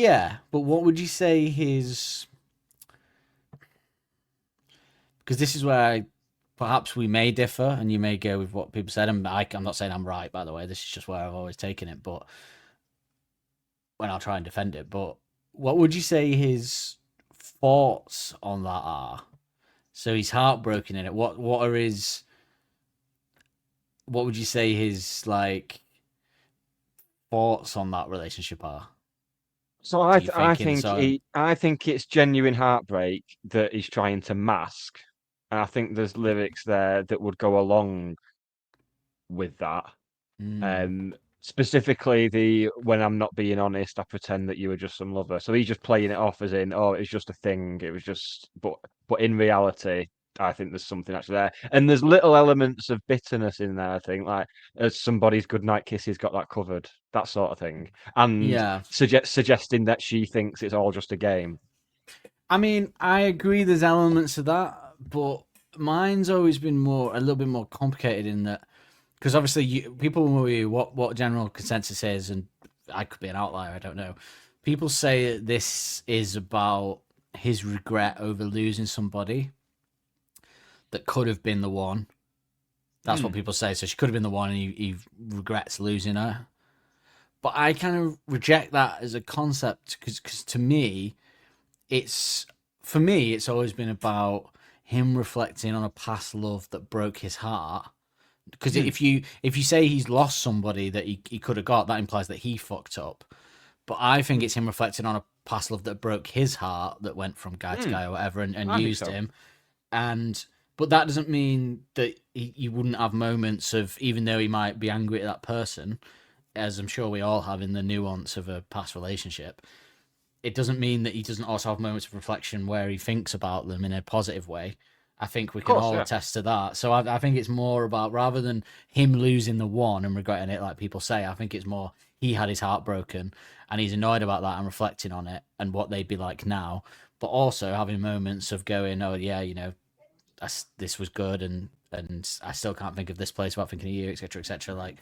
Yeah, but what would you say his? Because this is where perhaps we may differ, and you may go with what people said. And I'm not saying I'm right, by the way. This is just where I've always taken it. But when I'll try and defend it, but what would you say his thoughts on that are? So he's heartbroken in it. What are his? What would you say his like thoughts on that relationship are? So I think it's genuine heartbreak that he's trying to mask. And I think there's lyrics there that would go along with that. Specifically the when I'm not being honest, I pretend that you were just some lover. So he's just playing it off as in, oh, it's just a thing. It was just but in reality, I think there's something actually there. And there's little elements of bitterness in there, I think, like as somebody's goodnight kisses got that covered, that sort of thing. And Yeah. suggesting that she thinks it's all just a game. I mean, I agree there's elements of that, but mine's always been a little bit more complicated in that, because obviously people will worry what general consensus is, and I could be an outlier, I don't know. People say that this is about his regret over losing somebody that could have been the one. That's what people say. So she could have been the one, and he regrets losing her. But I kind of reject that as a concept because to me, it's always been about him reflecting on a past love that broke his heart. Because if you say he's lost somebody that he could have got, that implies that he fucked up. But I think it's him reflecting on a past love that broke his heart, that went from guy to guy or whatever, and used him. But that doesn't mean that he wouldn't have moments of, even though he might be angry at that person, as I'm sure we all have in the nuance of a past relationship, it doesn't mean that he doesn't also have moments of reflection where he thinks about them in a positive way. I think we can all attest to that. So I think it's more about, rather than him losing the one and regretting it like people say, I think it's more he had his heart broken and he's annoyed about that and reflecting on it and what they'd be like now, but also having moments of going, oh yeah, this was good and I still can't think of this place without thinking of you, etc., etc. Like,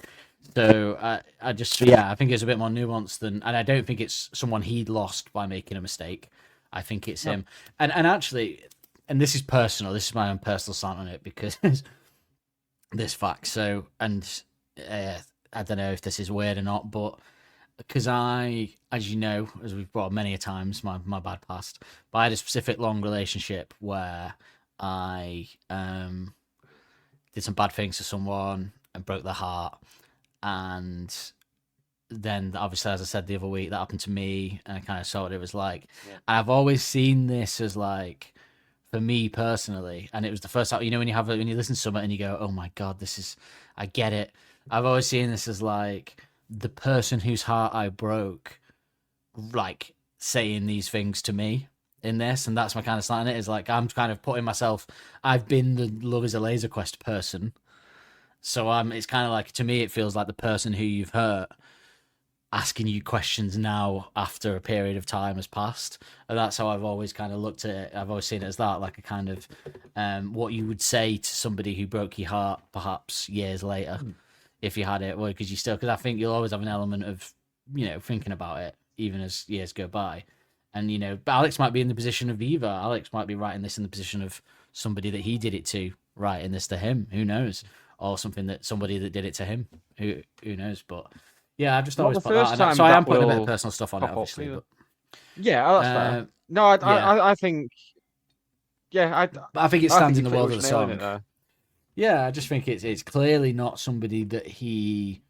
so I think it's a bit more nuanced and I don't think it's someone he'd lost by making a mistake. I think it's him. And actually, and this is personal. This is my own personal slant on it because this fact. So, and I don't know if this is weird or not, but because as you know, as we've brought up many a times, my bad past, but I had a specific long relationship where I did some bad things to someone and broke their heart, and then obviously, as I said the other week, that happened to me, and I kind of saw what it was like. Yeah. And I've always seen this as like, for me personally, and it was the first time, when you listen to something and you go, oh my god, I get it. I've always seen this as like the person whose heart I broke, like saying these things to me in this, and that's my kind of slant in it, is like I'm kind of putting myself, I've been the Love is a Laserquest person, so it's kind of like, to me it feels like the person who you've hurt asking you questions now after a period of time has passed, and that's how I've always kind of looked at it. I've always seen it as that, like a kind of what you would say to somebody who broke your heart perhaps years later, if you had it, well, because I think you'll always have an element of thinking about it even as years go by. And, but Alex might be in the position of either. Alex might be writing this in the position of somebody that he did it to, writing this to him. Who knows? Or somebody that did it to him. Who knows? But yeah, I've just always put that. So I am putting a bit of personal stuff on it, obviously. But yeah, that's fair. No, I think. Yeah, I think it stands in the world of the song. Yeah, I just think it's clearly not somebody that he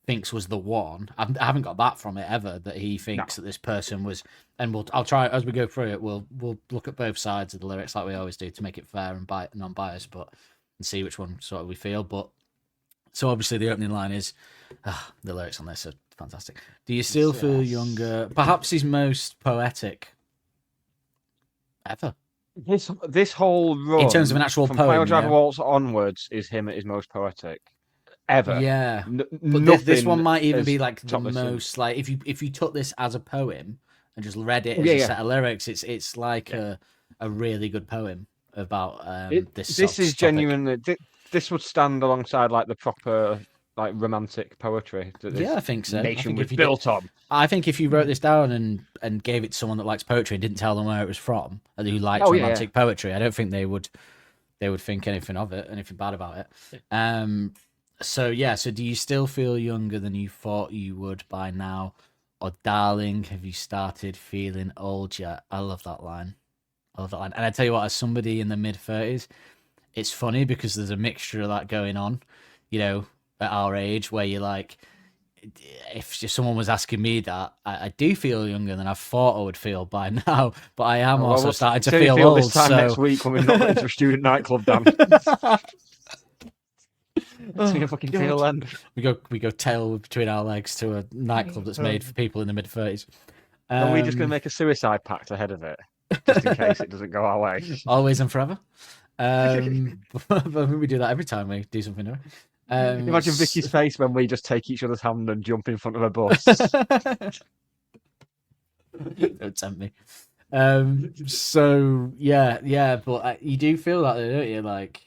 thinks was the one. I haven't got that from it ever, that he thinks that this person was. And I'll try, as we go through it, we'll look at both sides of the lyrics like we always do to make it fair and non-biased, and see which one sort of we feel. But so obviously the opening line is, the lyrics on this are fantastic. Do you still feel younger? Perhaps his most poetic ever. This whole run, in terms of an actual from poem, Pile Driver Waltz onwards, is him at his most poetic ever. Yeah, but this one might even be like the most, like if you took this as a poem and just read it as a set of lyrics, it's like a really good poem about this. This is genuinely. This would stand alongside like the proper like romantic poetry that this I think so. nation was built on. I think if you wrote this down and gave it to someone that likes poetry and didn't tell them where it was from, and who likes romantic poetry, I don't think they would they would think anything of it, anything bad about it. So do you still feel younger than you thought you would by now? Or darling, have you started feeling old yet? I love that line. And I tell you what, as somebody in the mid-30s, it's funny because there's a mixture of that going on, at our age, where you're like, if someone was asking me that, I do feel younger than I thought I would feel by now, but I am also starting to feel old. This time next week when we're not into a student nightclub dance. That's me fucking feel then. We go tail between our legs to a nightclub that's made for people in the mid-30s. Are we just going to make a suicide pact ahead of it, just in case it doesn't go our way? Always and forever. But we do that every time we do something new. Imagine Vicky's face when we just take each other's hand and jump in front of a bus. Don't tempt me. But you do feel that, don't you? Like,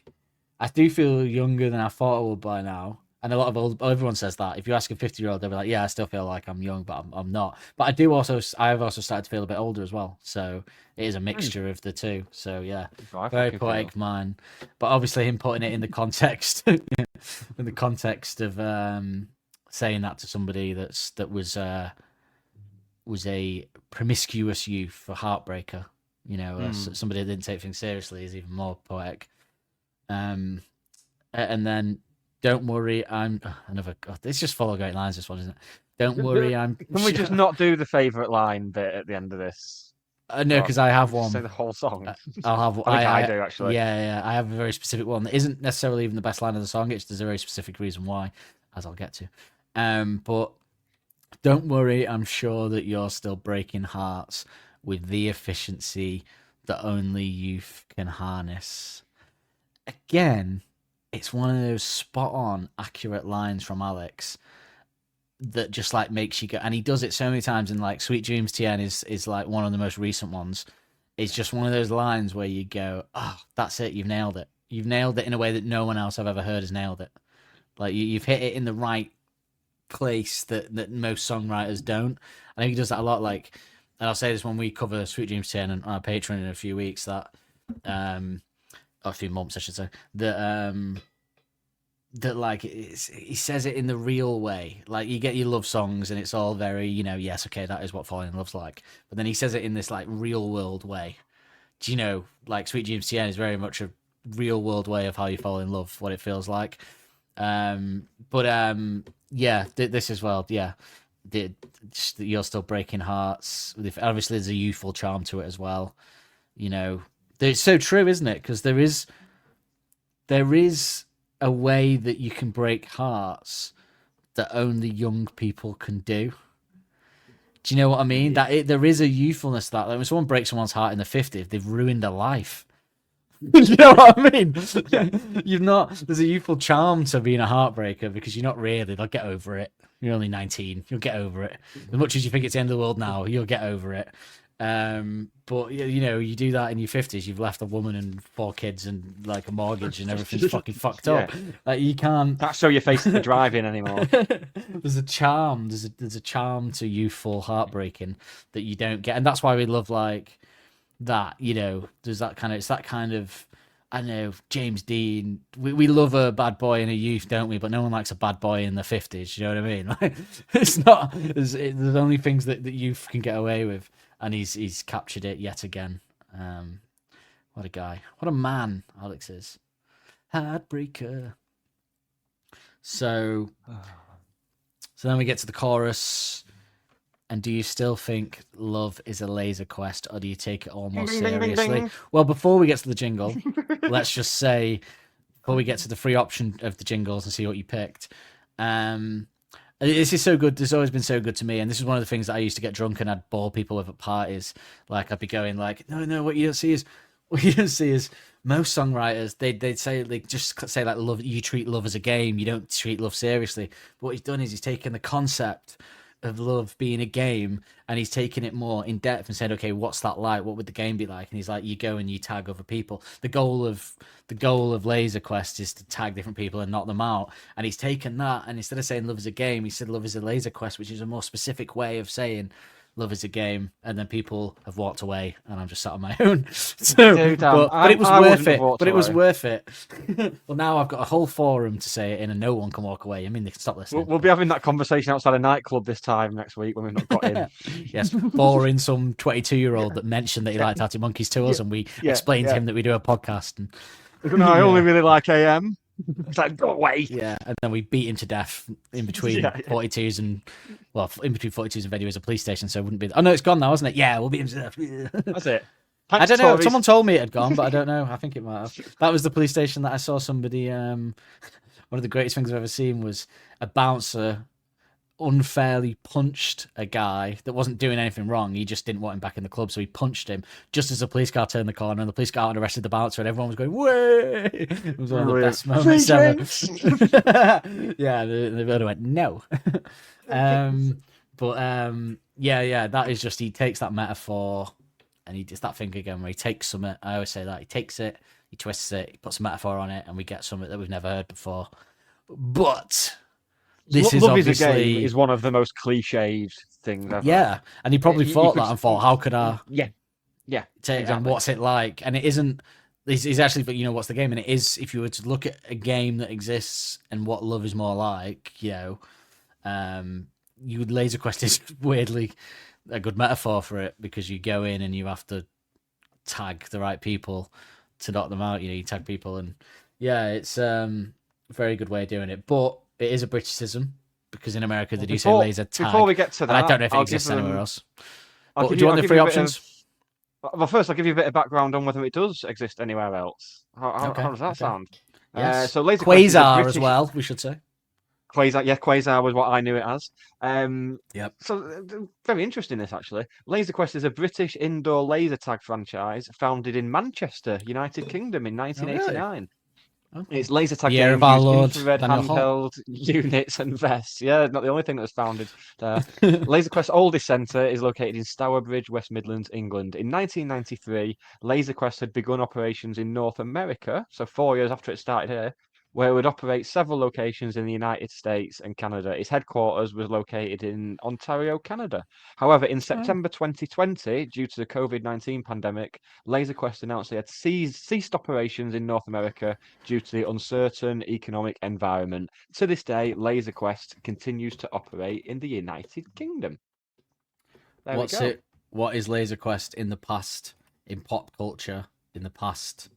I do feel younger than I thought I would by now. And a lot of everyone says that. If you ask a 50-year-old, they'll be like, "Yeah, I still feel like I'm young, but I'm not." But I've also started to feel a bit older as well. So it is a mixture of the two. So yeah, very poetic mind. But obviously, him putting it in the context, in the context of saying that to somebody that was a promiscuous youth, a heartbreaker. Somebody that didn't take things seriously is even more poetic. And then. Don't worry, I'm another. God, it's just follow great lines. This one, isn't it? Don't worry, I'm. Can we just not do the favourite line bit at the end of this? No, because I have one. Say the whole song. I'll have. I do actually. Yeah. I have a very specific one that isn't necessarily even the best line of the song. There's a very specific reason why, as I'll get to. But don't worry, I'm sure that you're still breaking hearts with the efficiency that only youth can harness. Again. It's one of those spot-on, accurate lines from Alex that just like makes you go. And he does it so many times. And like "Sweet Dreams TN" is like one of the most recent ones. It's just one of those lines where you go, "Oh, that's it. You've nailed it. You've nailed it in a way that no one else I've ever heard has nailed it. Like you've hit it in the right place that most songwriters don't." I think he does that a lot. Like, and I'll say this when we cover "Sweet Dreams TN" on our Patreon in a few weeks. That a few months, I should say, that like he says it in the real way. Like you get your love songs and it's all very, yes, okay, that is what falling in love's like. But then he says it in this like real world way. Do like "Sweet Dreams TN" is very much a real world way of how you fall in love, what it feels like. This as well, yeah. You're still breaking hearts. Obviously, there's a youthful charm to it as well. It's so true, isn't it? Because there is a way that you can break hearts that only young people can do. Do you know what I mean? There is a youthfulness to that. Like when someone breaks someone's heart in the 50s, they've ruined their life. You know what I mean? There's a youthful charm to being a heartbreaker because you're not really. They'll get over it. You're only 19. You'll get over it. As much as you think it's the end of the world now, you'll get over it. But you do that in your 50s, you've left a woman and 4 kids and like a mortgage and everything's fucking fucked up. Like you can't. That's so your face isn't driving anymore. There's a charm. There's a charm to youthful heartbreaking that you don't get, and that's why we love like that. There's that kind of. It's that kind of. I know James Dean. We love a bad boy in a youth, don't we? But no one likes a bad boy in the 50s. You know what I mean? Like, it's not. There's only things that youth can get away with. And he's captured it yet again. What a guy. What a man Alex is. Heartbreaker. So then we get to the chorus. And do you still think love is a laser quest, or do you take it all more seriously? Well, before we get to the jingle, let's just say, before we get to the free option of the jingles and see what you picked, this is so good. This has always been so good to me, and this is one of the things that I used to get drunk and I'd bore people with at parties. Like I'd be going like, no, what you don't see is most songwriters they'd say just say like love. You treat love as a game. You don't treat love seriously. But what he's done is he's taken the concept of love being a game and he's taken it more in depth and said, okay, what's that like? What would the game be like? And he's like, you go and you tag other people. The goal of Laserquest is to tag different people and knock them out. And he's taken that, and instead of saying love is a game, he said love is a laser quest, which is a more specific way of saying Love is a game, and then people have walked away, and I'm just sat on my own. So, Dude, but it was I worth wouldn't have it. walked But it was away. worth it. Well, now I've got a whole forum to say it in, and no one can walk away. I mean, they can stop listening. We'll be having that conversation outside a nightclub this time next week when we've not got in. Yes, boring some 22-year-old that mentioned that he liked Arctic Monkeys to us, and we explained to him that we do a podcast. And No, I only really like AM. It's like, go away. yeah, and then we beat him to death in between 42s and in between 42s and Venue is a police station, so it wouldn't be. Oh no, it's gone now, isn't it? Yeah, we'll beat him to death. That's it. I Thanks, don't know. Tories. Someone told me it had gone, but I don't know. I think it might have. That was the police station that I saw somebody. One of the greatest things I've ever seen was a bouncer unfairly punched a guy that wasn't doing anything wrong. He just didn't want him back in the club, so he punched him just as the police car turned the corner, and the police car and arrested the bouncer, and everyone was going, "Way!" It was one of the best moments ever. Yeah, they both went no. Yeah, that is just, he takes that metaphor and he does that thing again where he takes something. I always say that he takes it, he twists it, he puts a metaphor on it, and we get something that we've never heard before. But this is Love obviously is a Game is one of the most cliched things ever. yeah, and he probably You thought could- that and thought, how could I Yeah, take and exactly. what's it like? And it isn't. He's actually, but what's the game? And it is, if you were to look at a game that exists and what love is more like, you would Laserquest is weirdly a good metaphor for it, because you go in and you have to tag the right people to knock them out. You tag people, and it's a very good way of doing it. But it is a Britishism, because in America they do say laser tag. Before we get to that, and I don't know if it I'll exists give anywhere else. I'll But give do you want I'll the give three you a bit options? Well, first, I'll give you a bit of background on whether it does exist anywhere else. How does that sound? Yes. So Laserquest is a Quasar British... as well, we should say. Quasar was what I knew it as. Yep. So very interesting this actually. Laserquest is a British indoor laser tag franchise founded in Manchester, United Kingdom in 1989. Okay. It's laser tag Year games of our used Lord, infrared Daniel Holt. handheld units and vests. Yeah, not the only thing that was founded there. Laserquest's oldest centre is located in Stourbridge, West Midlands, England. In 1993, Laserquest had begun operations in North America, so 4 years after it started here, where it would operate several locations in the United States and Canada. Its headquarters was located in Ontario, Canada. However, in September 2020, due to the COVID-19 pandemic, Laserquest announced they had ceased operations in North America due to the uncertain economic environment. To this day, Laserquest continues to operate in the United Kingdom. There we go. What is Laserquest in the past, in pop culture, in the past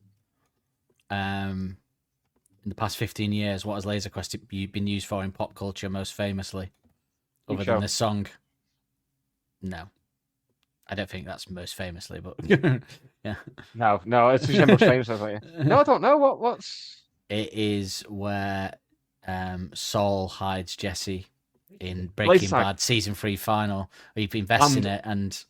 15 years? What has Laserquest been used for in pop culture most famously? Other than this song? No. I don't think that's most famously, but yeah. No, it's most famous. No, I don't know. What's... It is where Saul hides Jesse in Breaking Bad season 3 final. He invests in it, and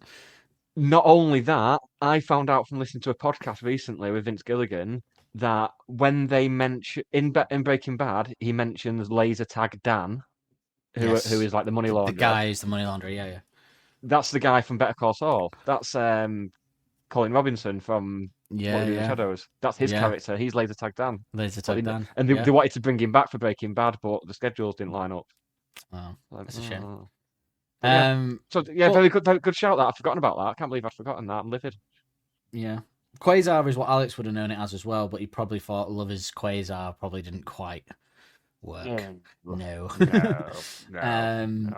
not only that, I found out from listening to a podcast recently with Vince Gilligan that when they mention in Breaking Bad, he mentions laser tag Dan, who is like the money launderer. The guy is the money launderer. Yeah. That's the guy from Better Call Saul. That's Colin Robinson from Shadows. That's his character. He's laser tag Dan. Laser tag Dan. And they wanted to bring him back for Breaking Bad, but the schedules didn't line up. Oh, that's a shame. Very good shout. That I've forgotten about that. I can't believe I've forgotten that. I'm livid. Yeah. Quasar is what Alex would have known it as well, but he probably thought Love is Quasar probably didn't quite work. No. And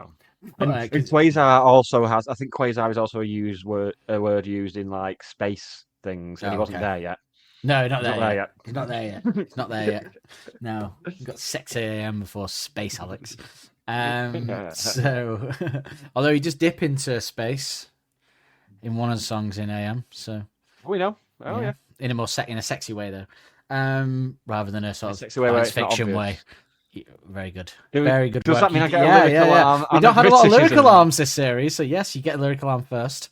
Quasar also has. I think Quasar is also a word used in like space things, and he wasn't there yet. No, not there yet. He's not there yet. He's not there yet. No, we've got 6 a.m. before space, Alex. So, although he just dip into space in one of the songs in AM, so we know. Oh yeah. In a sexy way though, rather than a sort of sexy way science fiction way. Very good. Very good. Does work. that mean I get a lyrical arm? We don't have a lot of lyrical arms this series, so yes, you get a lyrical arm first.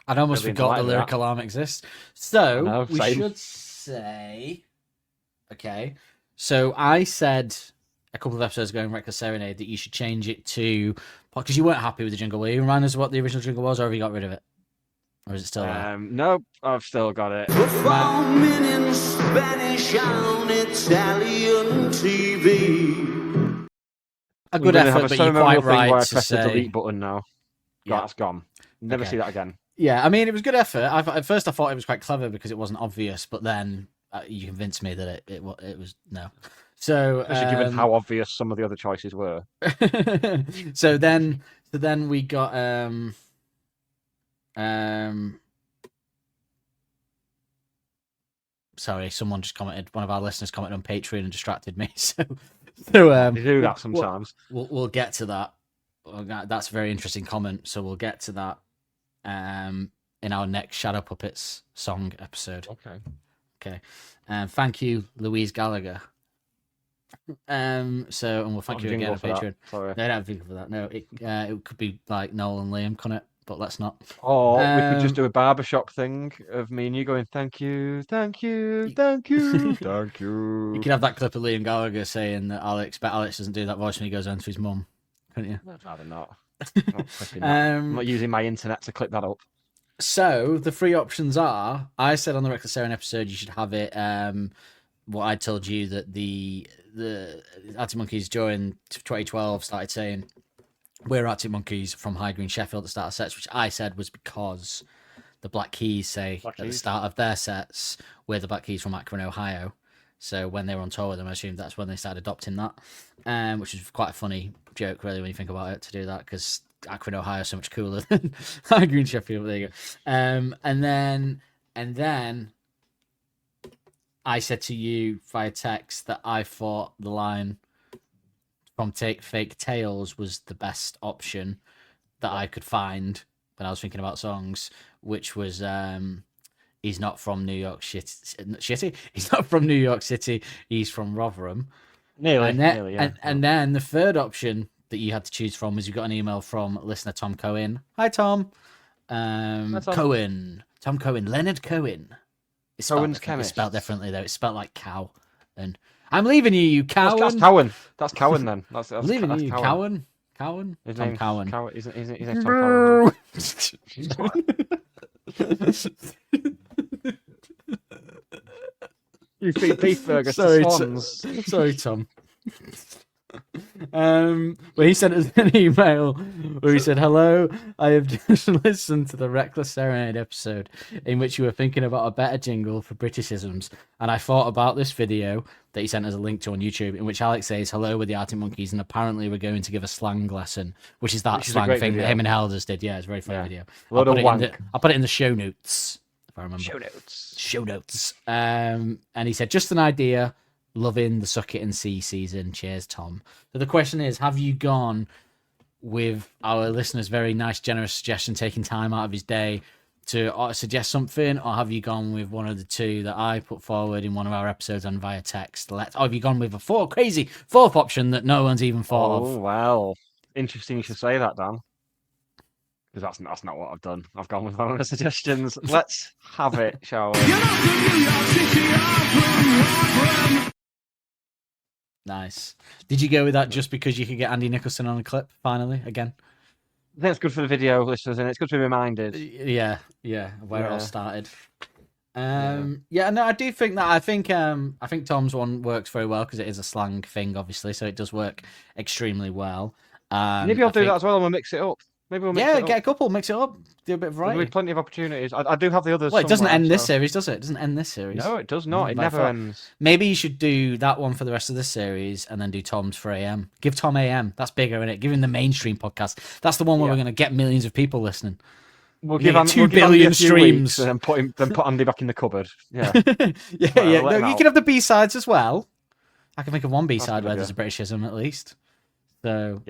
I'd almost forgot the lyrical arm exists. So we should say, okay. So I said a couple of episodes ago in Reckless Serenade that you should change it to, because you weren't happy with the jingle. Will you remind us what the original jingle was, or have you got rid of it? Or is it still there? Nope, I've still got it. Performing in Spanish on Italian TV. A good I'm gonna effort, have a but you're ceremonial quite thing right where I to press the say. delete button now. Yeah. That's gone. Never Okay. see that again. Yeah, I mean, it was good effort. At first, I thought it was quite clever because it wasn't obvious, but then you convinced me that it was no. So, Especially given how obvious some of the other choices were. so then we got sorry, someone just commented. One of our listeners commented on Patreon and distracted me. So They do that sometimes. We'll get to that. That's a very interesting comment. So we'll get to that in our next Shadow Puppets song episode. Okay. Thank you, Louise Gallagher. And we'll thank you again on Patreon. Sorry. No, I don't think for that. No, it could be like Noel and Liam, couldn't it? But let's not. Or we could just do a barbershop thing of me and you going, thank you, thank you, thank you, thank you. You could have that clip of Liam Gallagher saying that Alex doesn't do that voice when he goes home to his mum, couldn't you? I'd rather not. I'm not using my internet to clip that up. So the three options are: I said on the Reckless Aaron episode you should have it. What I told you that the Arctic Monkeys during 2012 started saying we're Arctic Monkeys from High Green Sheffield at the start of sets, which I said was because the Black Keys say at the start of their sets we're the Black Keys from Akron, Ohio. So when they were on tour with them, I assume that's when they started adopting that, which is quite a funny joke, really, when you think about it, to do that, because Akron, Ohio is so much cooler than High Green Sheffield. There you go. And then I said to you via text that I thought the line from Fake Tales was the best option that I could find when I was thinking about songs, which was he's not from New York City. He's not from New York City. He's from Rotherham. Nearly, yeah. And then the third option that you had to choose from was you got an email from listener Tom Cohen. Hi, Tom. Tom Cohen. Leonard Cohen. It's spelled differently, though. It's spelled like cow. And I'm leaving you, Cowan. That's Cowan. That's Cowan, then. That's leaving that's you, Cowan. Cowan. His Tom name's Cowan. His name's Tom Cowan. You feed beef burgers to swans. Sorry, Tom. Where he sent us an email where he said, "Hello, I have just listened to the Reckless Serenade episode in which you were thinking about a better jingle for Britishisms, and I thought about this video that he sent us a link to on YouTube in which Alex says hello with the Arctic Monkeys, and apparently we're going to give a slang lesson, which is that slang thing video that him and Helders did. Yeah, it's a very funny video. I'll put it in the show notes if I remember. Show notes. And he said, just an idea. Loving the Suck It and See season. Cheers, Tom. So the question is, have you gone with our listener's very nice, generous suggestion, taking time out of his day to suggest something, or have you gone with one of the two that I put forward in one of our episodes on via text? Or have you gone with a fourth option that no one's even thought of? Oh, well. Interesting you should say that, Dan. Because that's not what I've done. I've gone with one of the suggestions. Let's have it, shall we? Nice. Did you go with that just because you could get Andy Nicholson on a clip finally again? I think it's good for the video listeners, and it's good to be reminded. Yeah, where it all started. No, I do think that. I think Tom's one works very well because it is a slang thing, obviously, so it does work extremely well. Maybe I'll do that as well, and we'll mix it up. Maybe we'll mix it up. Get a couple, mix it up, do a bit of variety. There'll be plenty of opportunities. I do have the others. Well, it doesn't end this so. series, does it? It doesn't end this series. No, it does not. It never ends. Maybe you should do that one for the rest of this series and then do Tom's for AM. Give Tom AM. That's bigger, isn't it? Give him the mainstream podcast. That's the one where we're going to get millions of people listening. We'll give 2 billion streams. And then put Andy back in the cupboard. Yeah. Yeah. No, you can have the B-sides as well. I can think of one B-side where there's a Britishism at least. So,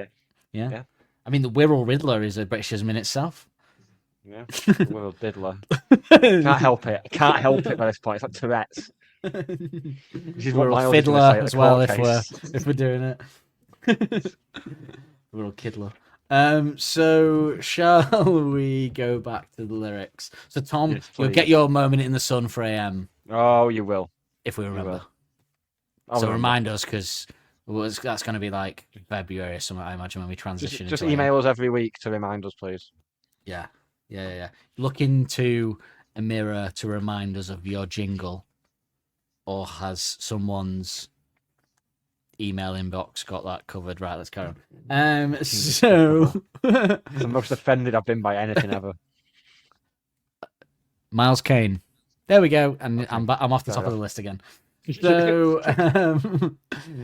yeah. I mean, the Wirral Riddler is a Britishism in itself. Yeah, Wirral Diddler. Can't help it. Can't help it by this point. It's like Tourette's. This is what Wirral Fiddler as well if we're doing it. Wirral Kiddler. So shall we go back to the lyrics? So Tom, yes, you'll get your moment in the sun for AM. Oh, you will. If we remember. So remind us, because that's going to be like February or something, I imagine, when we transition. Just email us every week to remind us, please. Yeah. Yeah. Look into a mirror to remind us of your jingle, or has someone's email inbox got that covered? Right, let's carry on. So It's the most offended I've been by anything ever. Miles Kane. There we go, and Okay, I'm off the fair top of the enough. list again. So,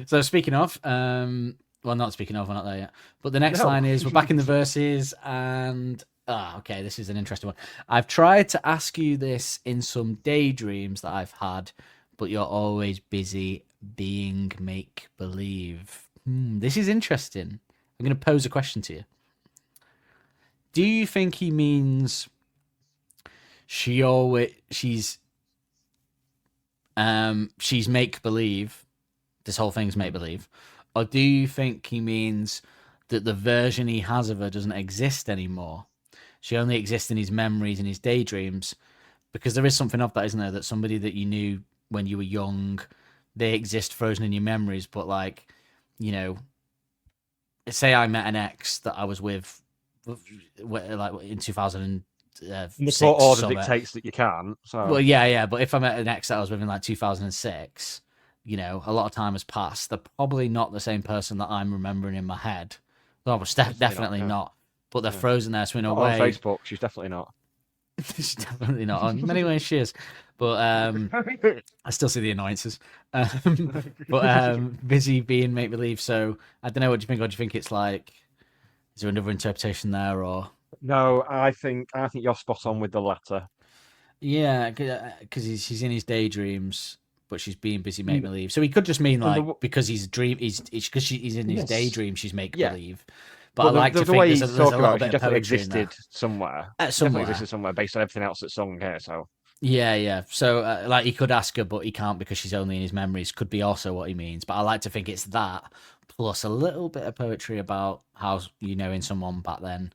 so speaking of, well, not speaking of, we're not there yet. But the next No. line is, we're back in the verses, and okay, this is an interesting one. I've tried to ask you this in some daydreams that I've had, but you're always busy being make believe. This is interesting. I'm going to pose a question to you. Do you think he means she's make believe, this whole thing's make believe, or do you think he means that the version he has of her doesn't exist anymore? She only exists in his memories and his daydreams, because there is something of that, isn't there? That somebody that you knew when you were young, they exist frozen in your memories, but like, you know, say I met an ex that I was with, like in 2006. The court order summer. dictates that you can't. So Well, yeah, but if I met an ex that I was with in like 2006, you know, a lot of time has passed. They're probably not the same person that I'm remembering in my head. Well, definitely not, yeah. not. But they're frozen there, so in a on way, Facebook, she's definitely not. she's definitely not. In many ways, she is. But I still see the annoyances. But busy being make believe. So I don't know. What do you think? Or do you think it's like? Is there another interpretation there, or? No, I think you're spot on with the latter. Yeah, because she's in his daydreams, but she's being busy make believe. So he could just mean like because he's because he's in his Yes. daydream, she's make Yeah. believe. But Well, I like the to think way there's he's a talking little about it, she bit of definitely poetry in there. existed somewhere. Somewhere. Definitely existed somewhere based on everything else that's sung here. So Yeah. So like he could ask her, but he can't because she's only in his memories. Could be also what he means. But I like to think it's that plus a little bit of poetry about how in someone back then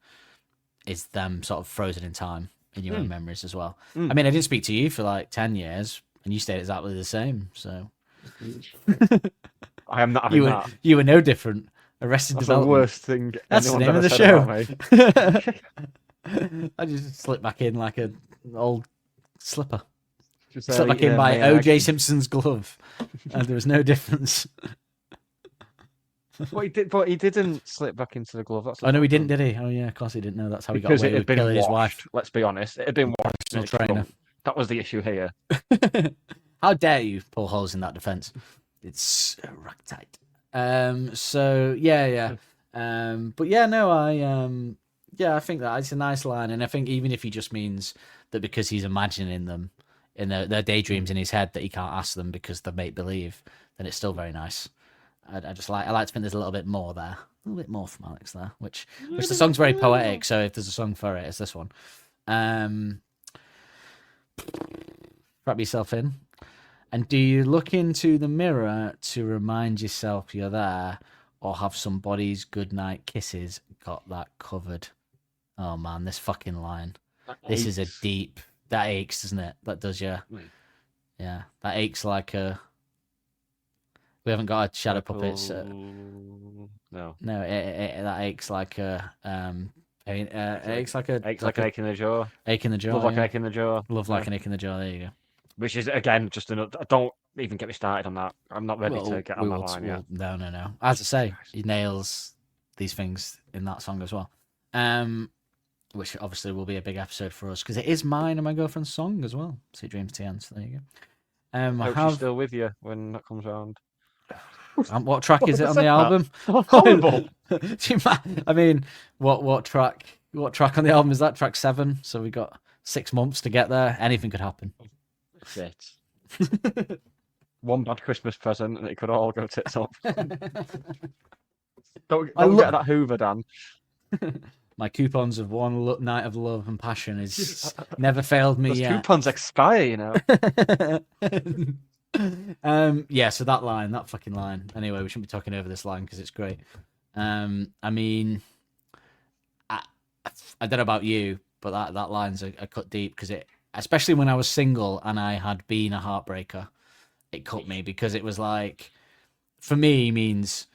is them sort of frozen in time in your own memories as well. I mean, I didn't speak to you for like 10 years and you stayed exactly the same. So I am not having that. you were no different. Arrested That's the Development. worst thing. That's the name of the show. I just slipped back in like an old slipper. Slipped back in by O.J. Simpson's glove. And there was no difference. But he didn't slip back into the glove. That's Oh, no, he didn't, did he? Oh, yeah, of course he didn't know. That's how he got because away it had with been killing his washed. wife. Let's be honest, it had been washed. Personal and trainer. drunk. That was the issue here. How dare you pull holes in that defense? It's rock tight. So yeah. But yeah, no, I think that it's a nice line, and I think even if he just means that because he's imagining them in their daydreams in his head that he can't ask them because they make believe, then it's still very nice. I like to think there's a little bit more there, a little bit more from Alex there, which the song's very poetic. So if there's a song for it, it's this one. Wrap yourself in. And do you look into the mirror to remind yourself you're there, or have somebody's goodnight kisses got that covered? Oh man, this fucking line. This is a deep. That aches, doesn't it? That does, yeah. Yeah, that aches like a. We haven't got a shadow puppets. No. No, that aches like a. Pain. Aches like a. Aches like an ache in the jaw. Ache in the jaw. Love like yeah. an ache in the jaw. Love like an ache in the jaw. There you go. Which is again just another. Don't even get me started on that. I'm not ready to get on that line yet. No. As I say, he nails these things in that song as well. Which obviously will be a big episode for us because it is mine and my girlfriend's song as well. Sweet Dreams TN. So there you go. I hope she's still with you when that comes around. What track is it on the album? Horrible. I mean, what track? What track on the album is that? Track 7. So we got 6 months to get there. Anything could happen. Shit. One bad Christmas present and it could all go tits up. Don't get that Hoover, Dan. My coupons of one night of love and passion is never failed me Those yet. coupons expire, you know. Yeah, so that fucking line. Anyway, we shouldn't be talking over this line because it's great. I mean, I don't know about you, but that line's a cut deep because it, especially when I was single and I had been a heartbreaker, it cut me because it was like, for me, means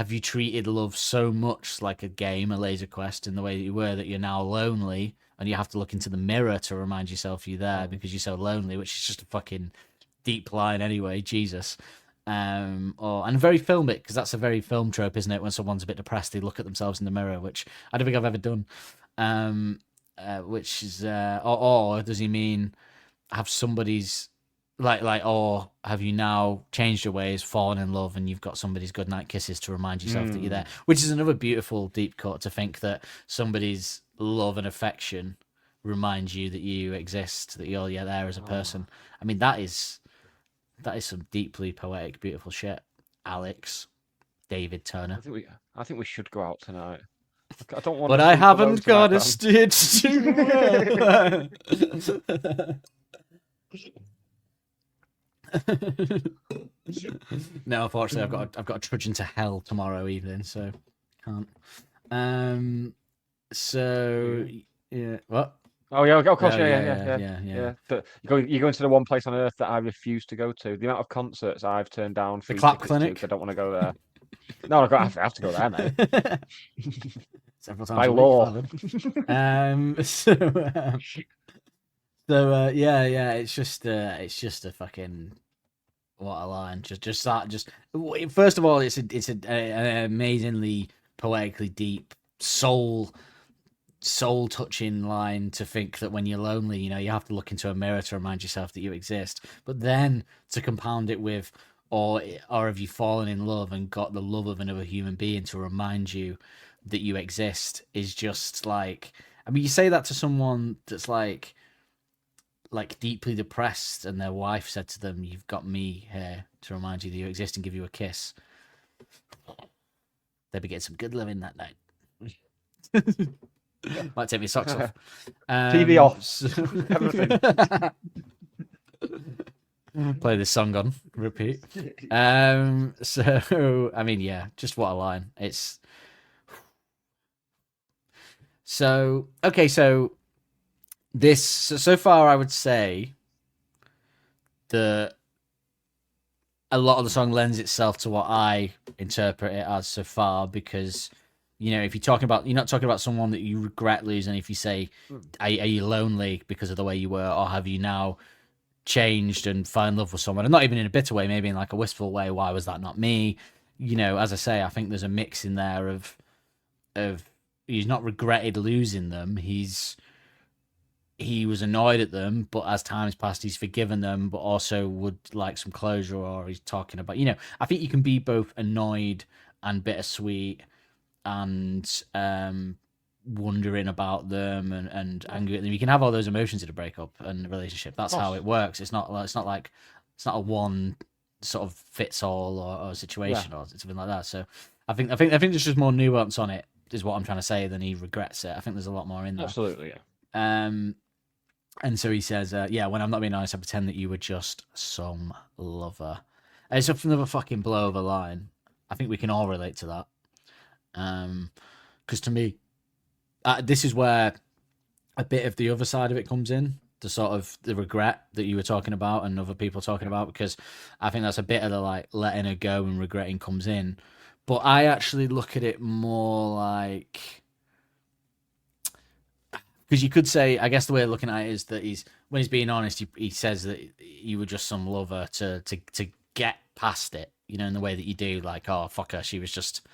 have you treated love so much like a game, a laser quest, in the way that you were, that you're now lonely and you have to look into the mirror to remind yourself you're there because you're so lonely, which is just a fucking deep line anyway. Jesus. And very filmic, because that's a very film trope, isn't it? When someone's a bit depressed, they look at themselves in the mirror, which I don't think I've ever done. Which is, or does he mean have somebody's or have you now changed your ways, fallen in love, and you've got somebody's goodnight kisses to remind yourself that you're there? Which is another beautiful deep cut, to think that somebody's love and affection reminds you that you exist, that you're there as a person. I mean, that is some deeply poetic, beautiful shit. Alex, David Turner. I think we should go out tonight. I don't want. But I haven't got a stitch to wear. No, unfortunately, I've got to trudge into hell tomorrow evening, so can't. So yeah, what? Oh yeah, of course, yeah. You're going to the one place on earth that I refuse to go to. The amount of concerts I've turned down for Clap Clinic. I don't want to go there. No, I have to go there, mate. Several times by a law. Week, so yeah. It's just a fucking, what a line. Just first of all, it's an amazingly poetically deep, soul touching line, to think that when you're lonely, you have to look into a mirror to remind yourself that you exist. But then to compound it with, or have you fallen in love and got the love of another human being to remind you that you exist, is just like, I mean, you say that to someone that's like deeply depressed, and their wife said to them, "You've got me here to remind you that you exist," and give you a kiss. They'll be getting some good loving that night. Might take my socks off. TV off. Everything. Play this song on repeat. So I mean, yeah, just what a line. It's so okay. So this, so far, I would say that a lot of the song lends itself to what I interpret it as so far, because if you're not talking about someone that you regret losing. If you say, are you lonely because of the way you were, or have you now changed and found in love with someone, and not even in a bitter way, maybe in like a wistful way, why was that not me? As I say, I think there's a mix in there of he's not regretted losing them. He was annoyed at them, but as time's passed, he's forgiven them, but also would like some closure, or he's talking about, I think you can be both annoyed and bittersweet and wondering about them and angry at them. You can have all those emotions in a breakup and a relationship. That's how it works. It's not a one sort of fits all or situation or something like that. So I think there's just more nuance on it, is what I'm trying to say, than he regrets it. I think there's a lot more in there. Absolutely, yeah. And so he says, when I'm not being honest, I pretend that you were just some lover. And it's another fucking blow of a line. I think we can all relate to that. Because to me, this is where a bit of the other side of it comes in, the sort of the regret that you were talking about and other people talking about, because I think that's a bit of the like letting her go and regretting comes in. But I actually look at it more like, because you could say, I guess the way of looking at it is that when he's being honest, he says that you were just some lover to get past it, in the way that you do, like, oh, fuck her, she was just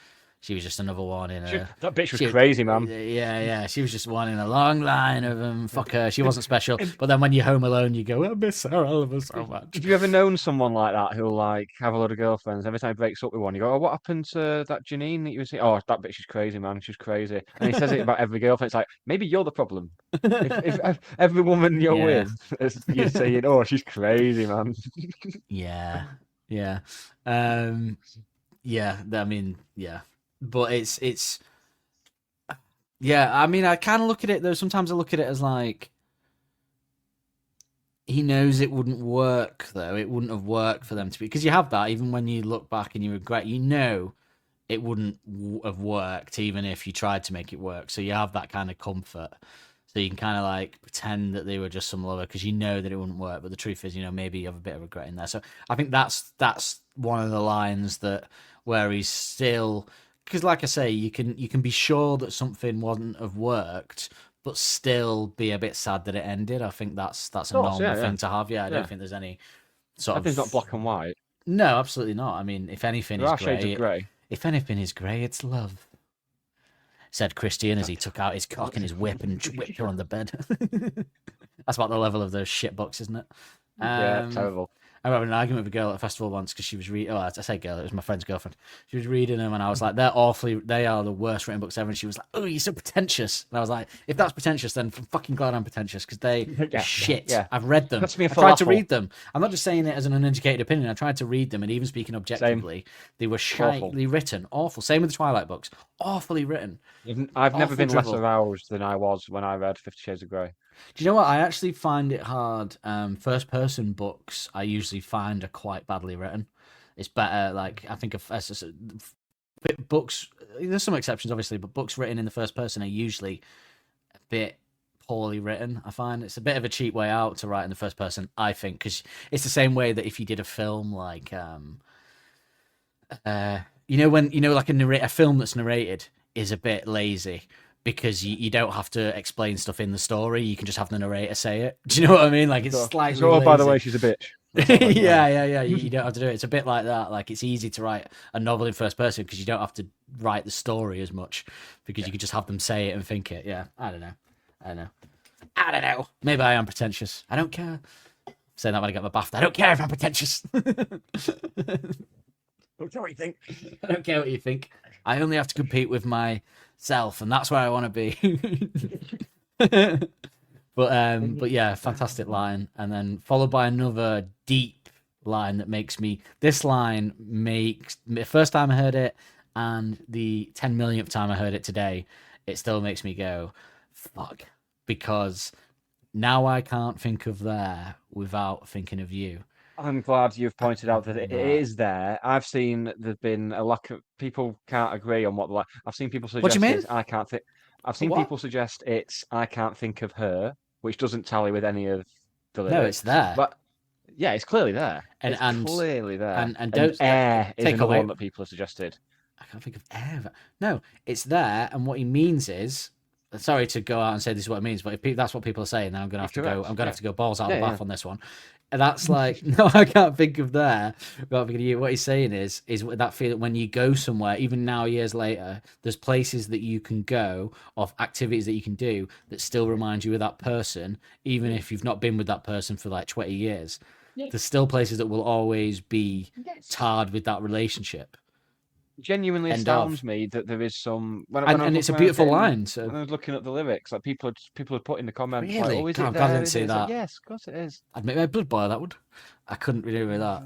another one in a... That bitch was crazy, man. Yeah. She was just one in a long line of them. Fuck her. She wasn't special. But then when you're home alone, you go, I miss her. I love her so much. Have you ever known someone like that who'll like have a lot of girlfriends? Every time he breaks up with one, you go, oh, what happened to that Janine that you were saying? Oh, that bitch is crazy, man. She's crazy. And he says it about every girlfriend. It's like, maybe you're the problem. if every woman you're with, you're saying, oh, she's crazy, man. Yeah. I mean, yeah. But it's I mean, I kind of look at it though. Sometimes I look at it as like, he knows it wouldn't work though. It wouldn't have worked for them to be, because you have that even when you look back and you regret. It wouldn't have worked even if you tried to make it work. So you have that kind of comfort. So you can kind of like pretend that they were just some lover because that it wouldn't work. But the truth is, maybe you have a bit of regret in there. So I think that's one of the lines that where he's still, because like I say, you can be sure that something wouldn't have worked, but still be a bit sad that it ended. I think that's a course, normal yeah, thing to have. Yeah, I yeah. don't think there's any sort Everything's not of black and white. no, absolutely not. I mean, if anything There is are shades of grey, grey. if anything is grey, it's love. Said Christian as he took out his cock and his whip and whipped her on the bed. That's about the level of those shit books, isn't it? Yeah, terrible. I remember an argument with a girl at a festival once because she was reading. Oh, I say girl, it was my friend's girlfriend. She was reading them, and I was like, they are the worst written books ever. And she was like, oh, you're so pretentious. And I was like, if that's pretentious, then I'm fucking glad I'm pretentious because they Yeah, shit. yeah. I've read them. That's me a I tried to falafel. read them. I'm not just saying it as an uneducated opinion. I tried to read them, and even speaking objectively, they were shitely written. Awful. Same with the Twilight books. Awfully written. I've never Awful been drivel. less aroused than I was when I read 50 Shades of Grey. Do you know what? I actually find it hard. First person books, I usually find are quite badly written. It's better, like, I think of books, there's some exceptions, obviously, but books written in the first person are usually a bit poorly written. I find it's a bit of a cheap way out to write in the first person, I think, because it's the same way that if you did a film like, like a film that's narrated is a bit lazy. Because you don't have to explain stuff in the story, you can just have the narrator say it. Do you know what I mean? Like it's slightly. Oh, lazy. by the way, she's a bitch. yeah. You don't have to do it. It's a bit like that. Like it's easy to write a novel in first person because you don't have to write the story as much because you can just have them say it and think it. Yeah, I don't know. Maybe I am pretentious. I don't care. I'm saying that when I get my bath. I don't care if I'm pretentious. Don't care what you think. I don't care what you think. I only have to compete with myself, and that's where I want to be. But yeah, fantastic line, and then followed by another deep line that makes me. This line makes the first time I heard it, and the 10 millionth time I heard it today, it still makes me go, "Fuck," because now I can't think of there without thinking of you. I'm glad you've pointed out that it is there. I've seen there's been a lack of people can't agree on what the I've seen people suggest What do you mean? it's I can't think. I've seen What? people suggest it's I can't think of her, which doesn't tally with any of the lyrics. No, it's there. But yeah, it's clearly there. And clearly there. and don't air is take another away- one that people have suggested. I can't think of ever. No, it's there, and what he means is. Sorry to go out and say this is what it means, but if that's what people are saying, then I'm gonna have to go. I'm gonna have to go balls out of the bath on this one. And that's like no, I can't think of there. But what he's saying is that feeling when you go somewhere, even now years later, there's places that you can go of activities that you can do that still remind you of that person, even if you've not been with that person for like 20 years. There's still places that will always be tarred with that relationship. Genuinely End astounds of. me that there is some. When And it's a beautiful line. So when I was looking at the lyrics, like people had put in the comments, like, Really? "Oh, is God, it I'm there? glad I didn't Is see it?" It's like, that. yes, of course it is. I'd make my blood boil. That would. I couldn't really do with that.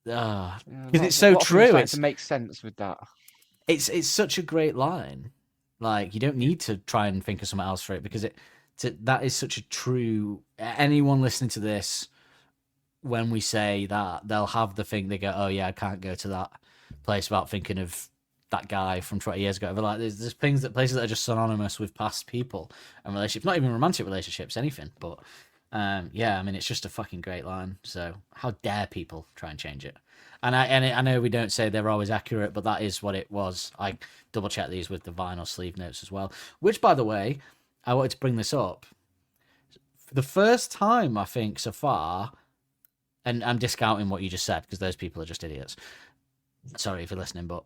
Yeah, Because it's so lot of things true. starting It's to make sense with that. it's such a great line. Like you don't need to try and think of something else for it because that is such a true. Anyone listening to this, when we say that, they'll have the thing. They go, "Oh yeah, I can't go to that place without thinking of that guy from 20 years ago." But like, there's places that are just synonymous with past people and relationships, not even romantic relationships, anything. But yeah, I mean, it's just a fucking great line. So how dare people try and change it? And I know we don't say they're always accurate, but that is what it was. I double checked these with the vinyl sleeve notes as well. Which, by the way, I wanted to bring this up for the first time I think so far. And I'm discounting what you just said because those people are just idiots. Sorry if you're listening, but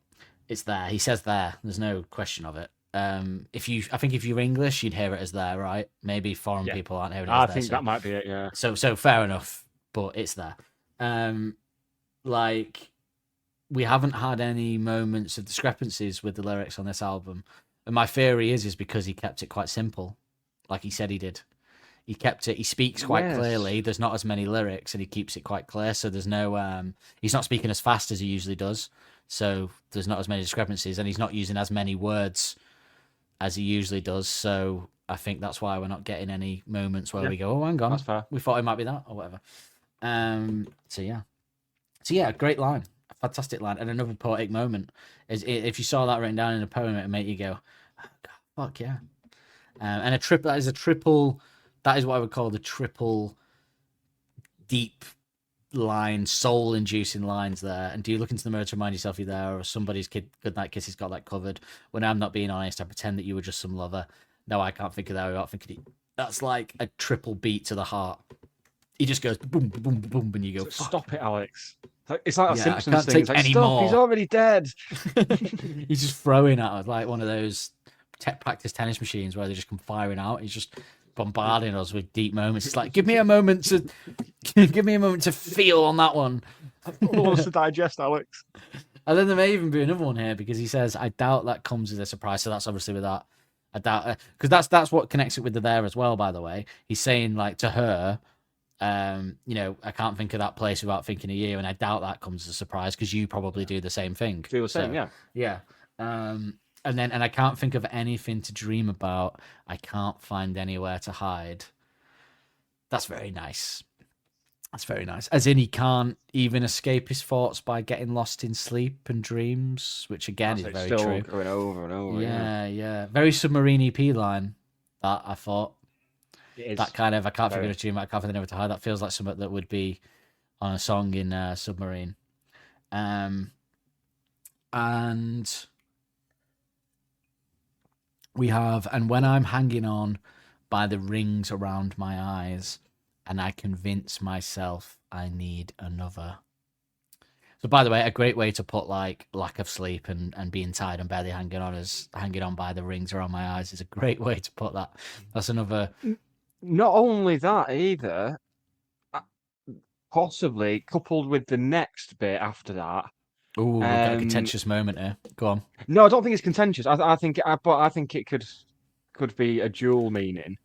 it's there. He says there. There's no question of it. I think if you're English, you'd hear it as there, right? Maybe foreign people aren't hearing it as I there. think So, that might be it. Yeah. so fair enough, but it's there. Like we haven't had any moments of discrepancies with the lyrics on this album, and my theory is because he kept it quite simple, like he said he did. He kept it. He speaks quite Yes. clearly. There's not as many lyrics, and he keeps it quite clear. So there's no. He's not speaking as fast as he usually does. So there's not as many discrepancies, and he's not using as many words as he usually does. So I think that's why we're not getting any moments where we go, "Oh, hang on, That's fair. we thought it might be that or whatever." So yeah, great line, a fantastic line, and another poetic moment. If you saw that written down in a poem, it'd make you go, oh, God, "Fuck yeah!" And that is what I would call the triple deep line, soul-inducing lines there. And do you look into the mirror to remind yourself you're there, or somebody's goodnight kiss has got that covered? When I'm not being honest, I pretend that you were just some lover. No, I can't think of that without thinking it. That's like a triple beat to the heart. He just goes boom, boom, boom, and you go, Stop it, Alex. It's like a Yeah, I Simpsons can't thing. take It's like, any stop, more. he's already dead. He's just throwing at us like one of those practice tennis machines where they just come firing out. He's just bombarding us with deep moments. It's like, give me a moment to feel on that one. Who wants to digest, Alex? And then there may even be another one here because he says, I doubt that comes as a surprise. So that's obviously with that. I doubt, because that's what connects it with the there as well, by the way. He's saying, like, to her, you know, I can't think of that place without thinking of you, and I doubt that comes as a surprise because you probably do the same thing. Feel the same, yeah. Yeah. And I can't think of anything to dream about. I can't find anywhere to hide. That's very nice. That's very nice. As in, he can't even escape his thoughts by getting lost in sleep and dreams, which again is very still true. Going over and over. Yeah. Very submarine EP line. That I thought. It is. That kind of I can't figure a tune. I can't find anywhere to hide. That feels like something that would be on a song in Submarine. And we have, and when I'm hanging on by the rings around my eyes, and I convince myself I need another. So, by the way, a great way to put like lack of sleep and being tired and barely hanging on as hanging on by the rings around my eyes is a great way to put that. That's another. Not only that either, possibly coupled with the next bit after that. Ooh, we've got a contentious moment here. Go on. No, I don't think it's contentious. I think it could be a dual meaning,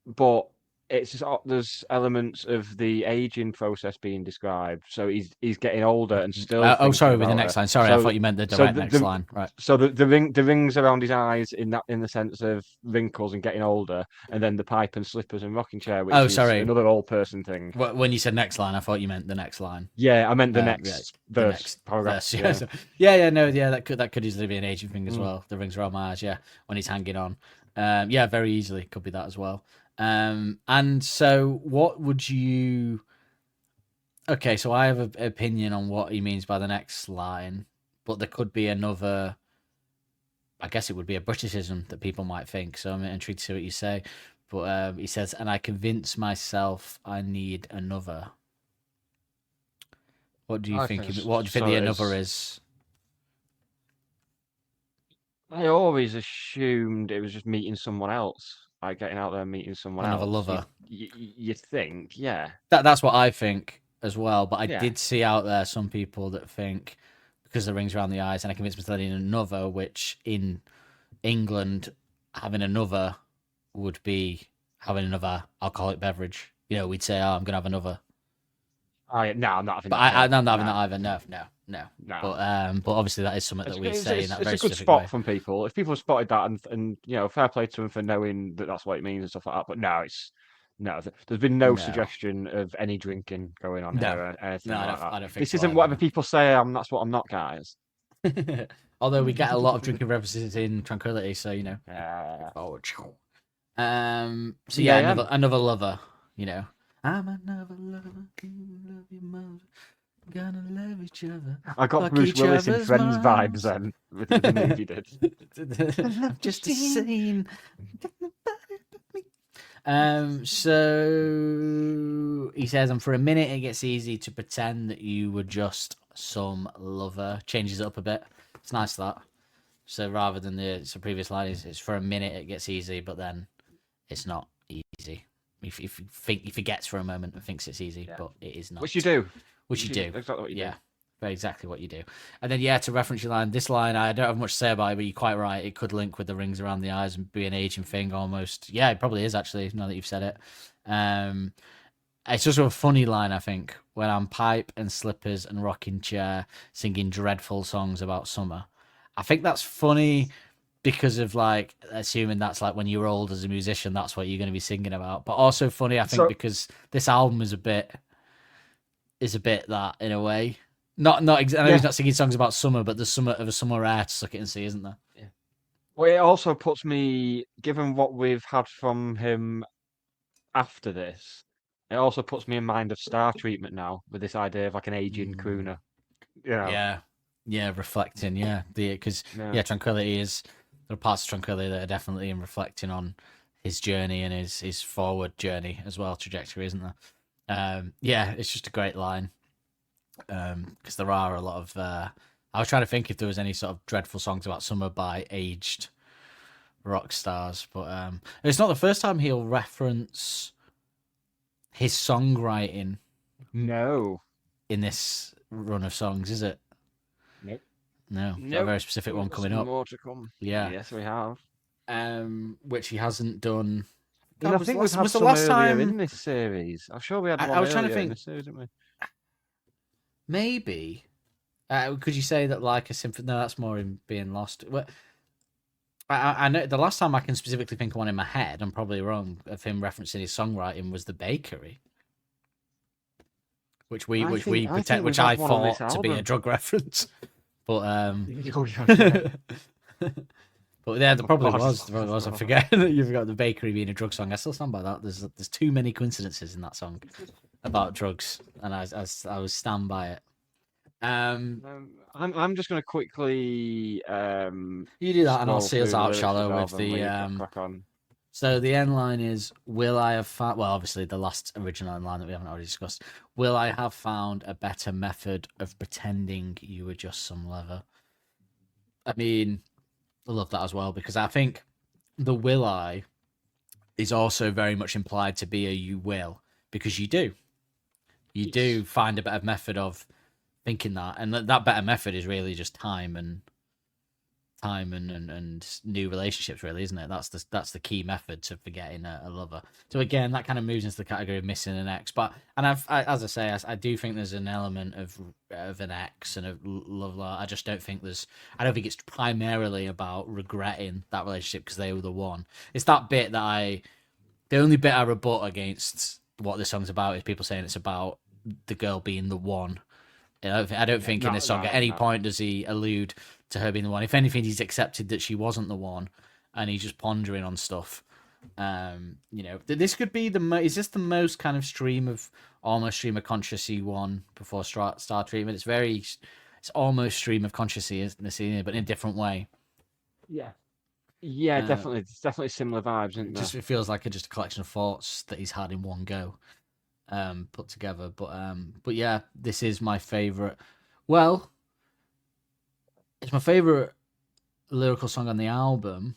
but it's just there's elements of the aging process being described. So he's getting older and still. Sorry, with the next line. Sorry, I thought you meant the direct next line. Right. So the rings around his eyes in the sense of wrinkles and getting older, and then the pipe and slippers and rocking chair, which is another old person thing. When you said next line, I thought you meant the next line. Yeah, I meant the next verse, paragraph. That could easily be an aging thing as well. The rings around my eyes. Yeah, when he's hanging on. Very easily could be that as well. And so what would you... Okay, so I have an opinion on what he means by the next line, but there could be another... I guess it would be a Britishism that people might think, so I'm intrigued to see what you say. But he says, and I convince myself I need another. What do you think? What do you think the another is? I always assumed it was just meeting someone else. Like getting out there and meeting someone else. Another lover. You think, yeah. That's what I think as well. But I did see out there some people that think because the rings around the eyes, and I convinced myself I need another, which in England, having another would be having another alcoholic beverage. You know, we'd say, "Oh, I'm gonna have another." No, I'm not having that. I'm not having that either. No. But obviously that is something that we say in that very specific way. It's a good spot from people. If people have spotted that and you know, fair play to them for knowing that that's what it means and stuff like that. But no, there's been no suggestion of any drinking going on here or anything like that. I don't think this so isn't either. whatever people say. That's what I'm not, guys. Although we get a lot of drinking references in Tranquility, so you know. So another lover. You know, I'm another lover. Love your mother. Gonna love each other. I got Bruce Willis in Friends vibes then with the movie did. I'm just a scene. So he says, and for a minute it gets easy to pretend that you were just some lover. Changes it up a bit. It's nice that. So rather than the previous line, it's for a minute it gets easy, but then it's not easy. If he forgets for a moment and thinks it's easy, but it is not. Which you do. Which you do. Exactly what you do. Very exactly what you do. And then, to reference your line, this line, I don't have much to say about it, but you're quite right. It could link with the rings around the eyes and be an aging thing almost. Yeah, it probably is, actually, now that you've said it. It's just a funny line, I think, when I'm pipe and slippers and rocking chair singing dreadful songs about summer. I think that's funny because of, like, assuming that's, like, when you're old as a musician, that's what you're going to be singing about. But also funny, I think, because this album is a bit that, in a way. I know he's not singing songs about summer, but there's some of a summer air to suck it and see, isn't there? Yeah. Well, it also puts me, given what we've had from him after this, It also puts me in mind of Star Treatment now with this idea of like an aging crooner. You know, Yeah, reflecting, because Yeah. Tranquility is, there are parts of Tranquility that are definitely in reflecting on his journey and his forward journey as well, trajectory, isn't there? It's just a great line. Because there are a lot of I was trying to think if there was any sort of dreadful songs about summer by aged rock stars, but it's not the first time he'll reference his songwriting No. in this run of songs, is it? Nope. No, got a Nope. very specific one We've got coming some up. more to come. Yeah. Yes, we have. Which he hasn't done. And I think we've had was the some last earlier time in this series. I'm sure we had I one was trying to earlier in think. this series, didn't we? Maybe. Could you say that like a symphony? No, that's more in Being Lost. Well, I know the last time I can specifically think of one in my head, I'm probably wrong, of him referencing his songwriting was The Bakery, which I I think we've thought had one on this to be a album. drug reference, but Oh, yeah. but yeah, there probably God. was. There was. I forget that you forgot The Bakery being a drug song. I still stand by that. There's too many coincidences in that song about drugs, and I was stand by it. I'm just going to quickly You do that, and I'll scroll see us through the out lyrics of shallow the with album while you the crack on. So the end line is, will I have found, well, obviously the last original end line that we haven't already discussed, will I have found a better method of pretending you were just some lover? I mean, I love that as well, because I think the will I is also very much implied to be a you will, because you do. You do find a better method of thinking that, and that better method is really just time and new relationships, really, isn't it? That's the key method to forgetting a lover. So again, that kind of moves into the category of missing an ex. But as I say, I do think there's an element of an ex and a love. I just don't think I don't think it's primarily about regretting that relationship because they were the one. It's that bit that the only bit I rebut against what this song's about is people saying it's about the girl being the one. I don't think in this song at any point does he allude to her being the one. If anything, he's accepted that she wasn't the one, and he's just pondering on stuff. This could be is this the most kind of almost stream of consciously one before Star Treatment? It's almost stream of consciousness, but in a different way. Yeah, definitely. It's definitely similar vibes, isn't there? It feels like just a collection of thoughts that he's had in one go. Put together, but yeah, this is my favorite. Well, it's my favorite lyrical song on the album.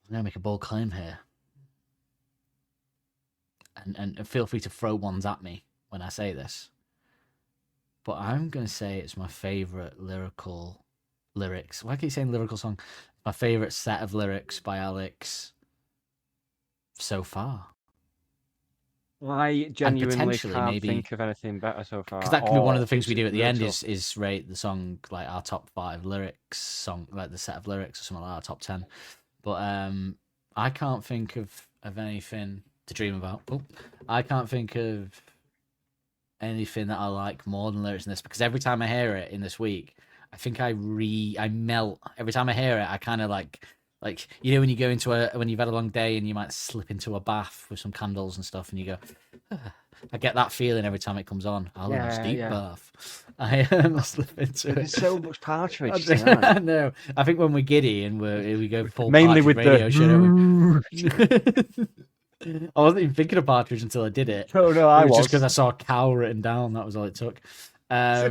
I'm gonna make a bold claim here, and feel free to throw ones at me when I say this. But I'm gonna say it's my favorite lyrics. Why keep you saying lyrical song? My favorite set of lyrics by Alex so far. I genuinely can't think of anything better so far. Because that can be one of the things we do at the end is rate the song, like our top 5 lyrics, like the set of lyrics or something like that, our top 10. But I can't think of anything to dream about. Oh, I can't think of anything that I like more than lyrics in this, because every time I hear it in this week, I think I melt. Every time I hear it, I kind of like when you go into when you've had a long day and you might slip into a bath with some candles and stuff, and you go, I get that feeling every time it comes on. I'll have a deep bath. I slip into it. There's so much partridge. I know. I think when we're giddy and we go full mainly Partridge with radio the show. I wasn't even thinking of Partridge until I did it. Oh no, I was just because I saw cow written down. That was all it took. I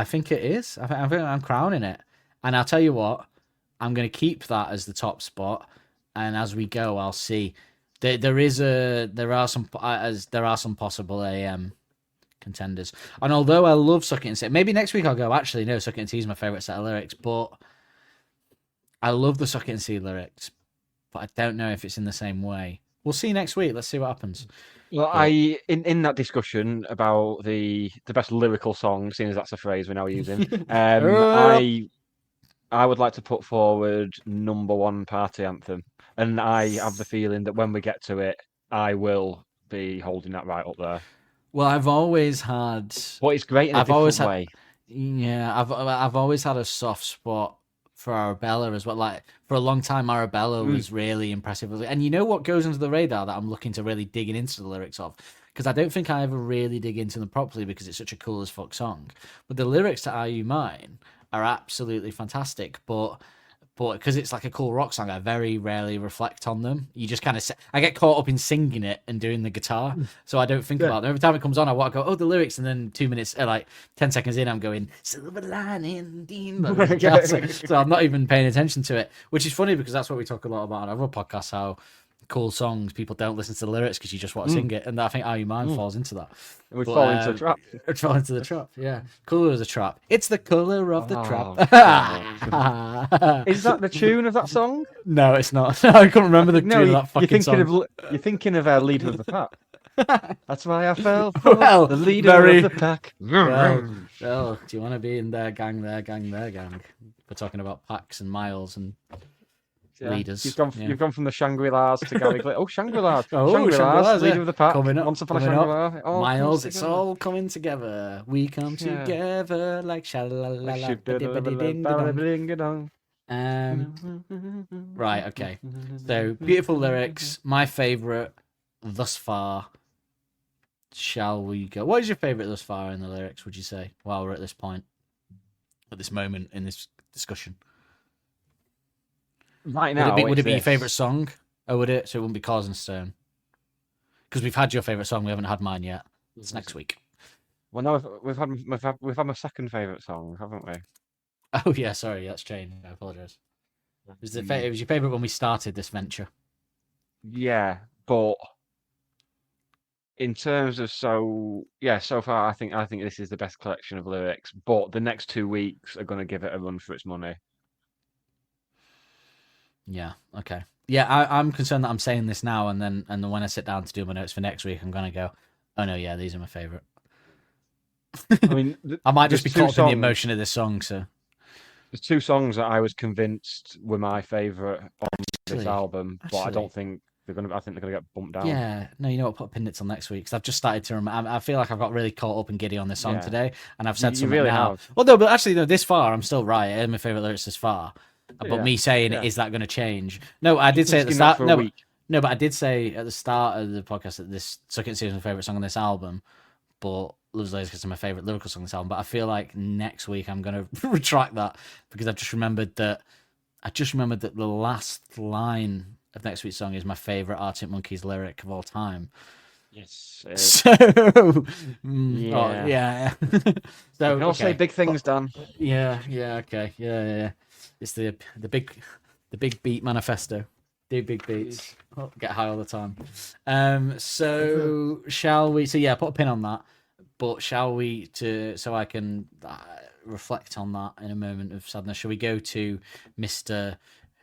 think it is. I think I'm crowning it, and I'll tell you what, I'm going to keep that as the top spot, and as we go, I'll see. There are some possible AM contenders, and although I love Suck It and See, maybe next week I'll go, actually no, Suck It and See is my favorite set of lyrics, but I love the Suck It and See lyrics, but I don't know if it's in the same way. We'll see next week. Let's see what happens. Well, in that discussion about the best lyrical song, seeing as that's a phrase we're now using, I would like to put forward number 1 Party Anthem, and I have the feeling that when we get to it, I will be holding that right up there. Well, I've always had. But it's great in a different way. Yeah, I've always had a soft spot for Arabella as well. Like for a long time, Arabella was really impressive. And you know what goes under the radar that I'm looking to really digging into the lyrics of? Because I don't think I ever really dig into them properly because it's such a cool as fuck song. But the lyrics to Are You Mine are absolutely fantastic. But because it's like a cool rock song, I very rarely reflect on them. You just kind of, I get caught up in singing it and doing the guitar, so I don't think about them. Every time it comes on, I want to go, oh, the lyrics, and then 2 minutes, like 10 seconds in, I'm going, silver lining, so I'm not even paying attention to it, which is funny because that's what we talk a lot about on other podcasts, how cool songs, people don't listen to the lyrics because you just want to sing it, and I think Are You Mine falls into that. We fall into the trap. Fall into the trap, yeah. Colour as a trap. It's the colour of the trap. Is that the tune of that song? No, it's not. I can't remember the tune of that fucking song. You're thinking of our leader of the pack. That's why I fell for the leader of the pack. Well, do you want to be in their gang, their gang, their gang? We're talking about packs and miles and leaders. You've gone from the Shangri-Las to Gary Glitter. Oh, Shangri-Las. Shangri-Las, leader of the pack. Coming up, Once upon a Shangri-La. Miles, it's all coming together. We come together like sha-la-la-la. Right, okay. So, beautiful lyrics. My favourite thus far. Shall we go? What is your favourite thus far in the lyrics, would you say, while we're at this point? At this moment in this discussion? Right now, would it be your favourite song? Or would it? So it wouldn't be Cars and Stone. Because we've had your favourite song, we haven't had mine yet. It's next week. Well, no, we've had my second favourite song, haven't we? Oh yeah, sorry, that's changed. I apologise. It was your favourite when we started this venture. Yeah, but in terms of so far, I think this is the best collection of lyrics. But the next 2 weeks are going to give it a run for its money. Yeah. Okay. Yeah, I'm concerned that I'm saying this now, and then when I sit down to do my notes for next week, I'm gonna go, oh no, yeah, these are my favourite. I mean, I might just be caught up in the emotion of this song. So there's 2 songs that I was convinced were my favourite on this album, but I don't think they're gonna. I think they're gonna get bumped down. Yeah. No, you know what? Put a pin it till next week because I've just started to remember. I feel like I've got really caught up and giddy on this song today, and I've said something really now. Have. Well, no, but actually, no. This far, I'm still right. It is my favourite lyrics this far. But me saying, is that going to change? No, I did say at the start. No, but I did say at the start of the podcast that this Suck It is my favourite song on this album. But Love's Laserquest is my favourite lyrical song on this album. But I feel like next week I'm going to retract that because I've just remembered that. The last line of next week's song is my favourite Arctic Monkeys lyric of all time. Yes. So yeah. So you can all say big things, Dan. Yeah. Okay. Yeah. It's the big beat manifesto. Do big beats. Get high all the time. So shall we? So yeah, put a pin on that. But shall we? So I can reflect on that in a moment of sadness. Shall we go to Mr.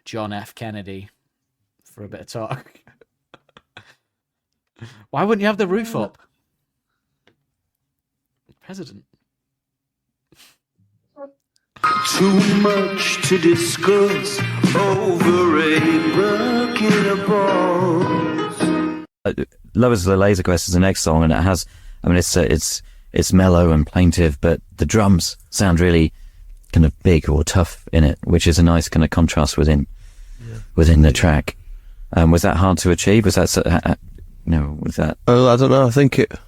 John F. Kennedy for a bit of talk? Why wouldn't you have the roof up? President. Too much to discuss over a bucket of balls. Lover's the Laserquest is the next song, and it has. I mean, it's mellow and plaintive, but the drums sound really kind of big or tough in it, which is a nice kind of contrast within the track. Was that hard to achieve? Was that was that? Oh, I don't know. I think that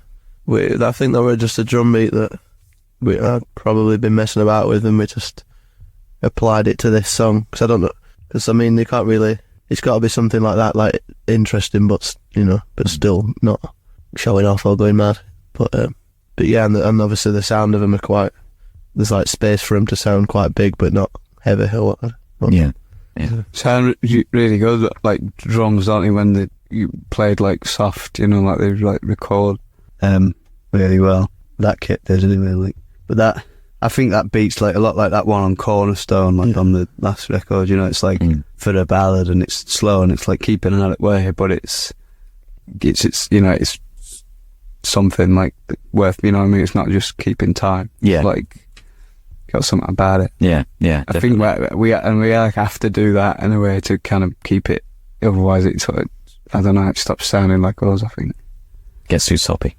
were just a drum beat that I'd probably been messing about with, and we just applied it to this song. Because I don't know. Because I mean, they can't really. It's got to be something like that, like interesting, but still not showing off or going mad. But yeah, and obviously the sound of them are quite. There's like space for them to sound quite big, but not heavy or whatever. Yeah. Sound really good, like drums, don't they? When you played like soft, like they like record really well. That kit did anyway. Like, but that I think that beats like a lot like that one on Cornerstone, like on the last record. It's like for a ballad, and it's slow, and it's like keeping an out way, but it's something like worth. You know what I mean? It's not just keeping time. Yeah, like. Got something about it. Yeah. I think we like have to do that in a way to kind of keep it. Otherwise, it sort of, I don't know, it stops sounding like us. I think gets too soppy.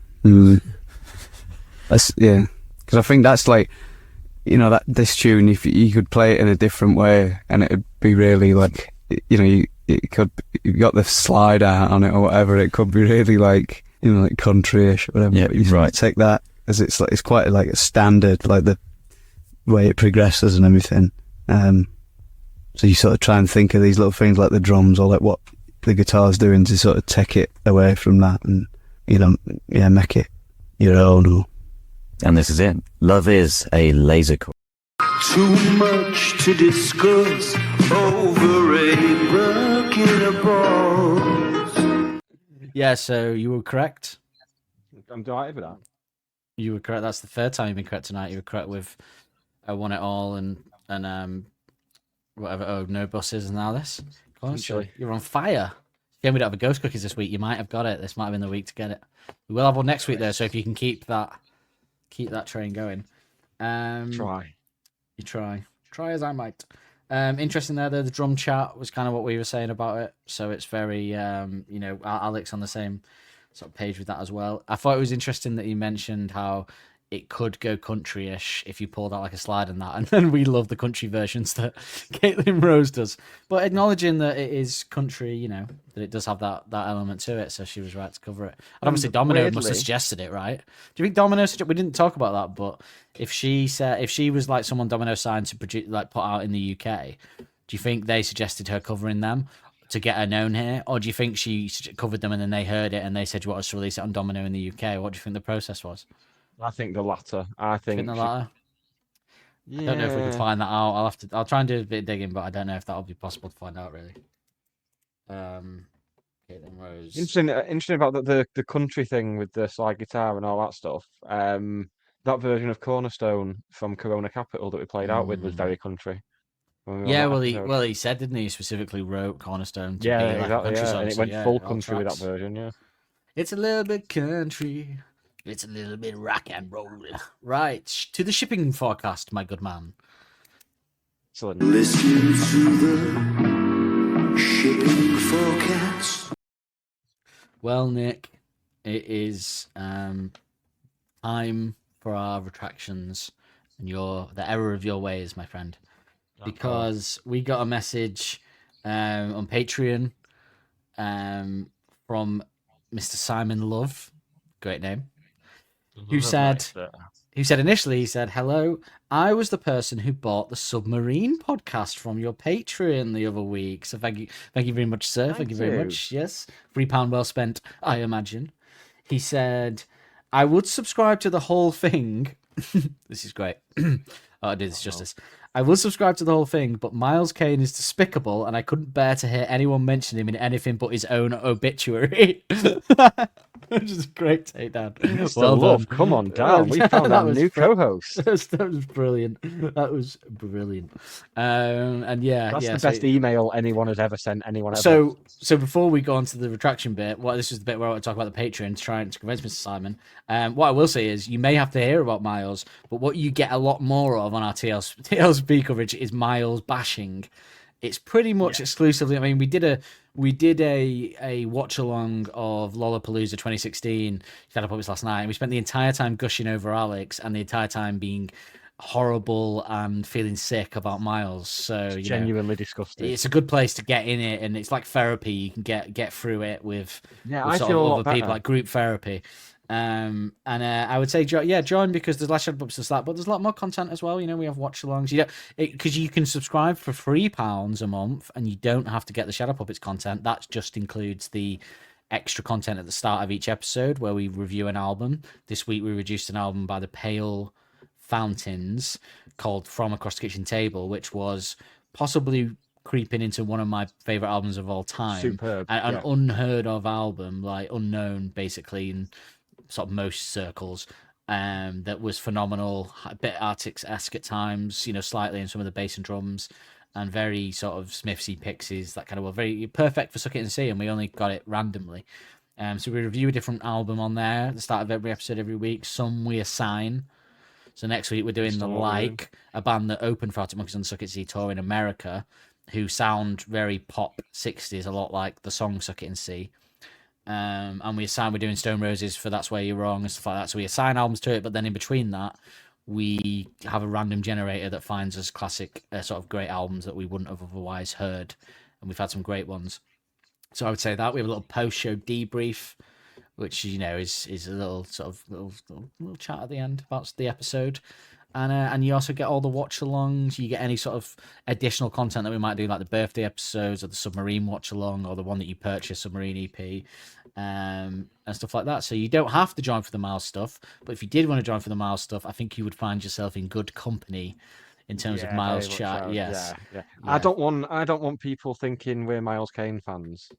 That's because I think that's like, that this tune, if you could play it in a different way, and it'd be really like, it could, you got the slide out on it or whatever, it could be really like, like countryish or whatever. Yeah, but you right. take that as it's quite like a standard, like the way it progresses and everything. So you sort of try and think of these little things like the drums or like what the guitar's doing to sort of take it away from that, and make it your own. And this is it. Love is a Laserquest. Too much to discuss over a broken balls. Yeah, so you were correct. I'm delighted with that. You were correct. That's the third time you've been correct tonight. You were correct with I Want It All and whatever. Oh, No Buses and now this. Eventually. You're on fire. Yeah, we don't have a ghost cookies this week. You might have got it. This might have been the week to get it. We will have one next week though. So if you can keep that train going, Try. You try as I might. Interesting there though. The drum chat was kind of what we were saying about it. So it's very Alex on the same sort of page with that as well. I thought it was interesting that you mentioned how it could go country-ish if you pulled out like a slide and that, and then we love the country versions that Caitlin Rose does. But acknowledging that it is country, that it does have that element to it, so she was right to cover it. And obviously Domino must have suggested it, right? Do you think Domino we didn't talk about that, but if she was like someone Domino signed to produce, like put out in the UK, do you think they suggested her covering them to get her known here, or do you think she covered them and then they heard it and they said, "You want us to release it on Domino in the UK?" What do you think the process was? I think the latter. I think the latter. Yeah. I don't know if we can find that out. I'll try and do a bit of digging, but I don't know if that'll be possible to find out really. Caitlin Rose. Interesting about the country thing with the slide guitar and all that stuff. That version of Cornerstone from Corona Capital that we played out with was very country. Yeah, he said, didn't he? He specifically wrote Cornerstone to be like exactly, a country song. and it so went full all country with tracks. that version, yeah. It's a little bit country. It's a little bit rock and roll. Right, to the shipping forecast, my good man. Excellent. Listen to the shipping forecast. Well, Nick, it is time for our retractions and the error of your ways, my friend. Because we got a message on Patreon from Mr. Simon Love, great name, who said initially, hello, I was the person who bought the Submarine podcast from your Patreon the other week. So thank you very much, sir. Thank you very much. Yes, £3 well spent, I imagine. He said, I would subscribe to the whole thing. This is great. I did this justice. I will subscribe to the whole thing, but Miles Kane is despicable, and I couldn't bear to hear anyone mention him in anything but his own obituary. Which is a great takedown. Well done. Come on down. We found our new co-host. That was brilliant. And yeah, that's the best email anyone has ever sent anyone ever. So before we go on to the retraction bit, this is the bit where I want to talk about the Patreon to try and convince Mr. Simon. What I will say is you may have to hear about Miles, but what you get a lot more of on our TLSP coverage is Miles bashing. It's pretty much exclusively. I mean, we did a watch along of Lollapalooza 2016. Shadow Puppets last night, and we spent the entire time gushing over Alex, and the entire time being horrible and feeling sick about Miles. So genuinely disgusting. It's a good place to get in it, and it's like therapy. You can get through it with I feel other people, like group therapy. And I would say join, because there's less Shadow Puppets and that, but there's a lot more content as well. We have watch alongs. Because you can subscribe for £3 a month, and you don't have to get the Shadow Puppets content. That just includes the extra content at the start of each episode where we review an album. This week we reduced an album by the Pale Fountains called From Across the Kitchen Table, which was possibly creeping into one of my favorite albums of all time. Superb. An unheard of album, like unknown basically in sort of most circles, that was phenomenal, a bit Arctic-esque at times, slightly in some of the bass and drums, and very sort of Smithsy Pixies, that kind of, very perfect for Suck It and See, and we only got it randomly. So we review a different album on there at the start of every episode every week. Some we assign. So next week we're doing a band that opened for Arctic Monkeys on the Suck It and See tour in America, who sound very pop 60s, a lot like the song Suck It and See. And we're doing Stone Roses for That's Where You're Wrong and stuff like that. So we assign albums to it, but then in between that, we have a random generator that finds us classic, sort of great albums that we wouldn't have otherwise heard, and we've had some great ones. So I would say that we have a little post-show debrief, which is a little sort of little chat at the end about the episode, and you also get all the watch-alongs. You get any sort of additional content that we might do, like the birthday episodes or the submarine watch-along or the one that you purchase, submarine EP, and stuff like that. So you don't have to join for the Miles stuff, but if you did want to join for the Miles stuff, I think you would find yourself in good company in terms of Miles very much chat. so. Yes. Yeah. Yeah. I don't want people thinking we're Miles Kane fans.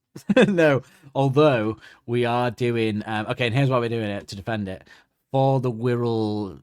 No, although we are doing okay, and here's why we're doing it to defend it. For the Wirral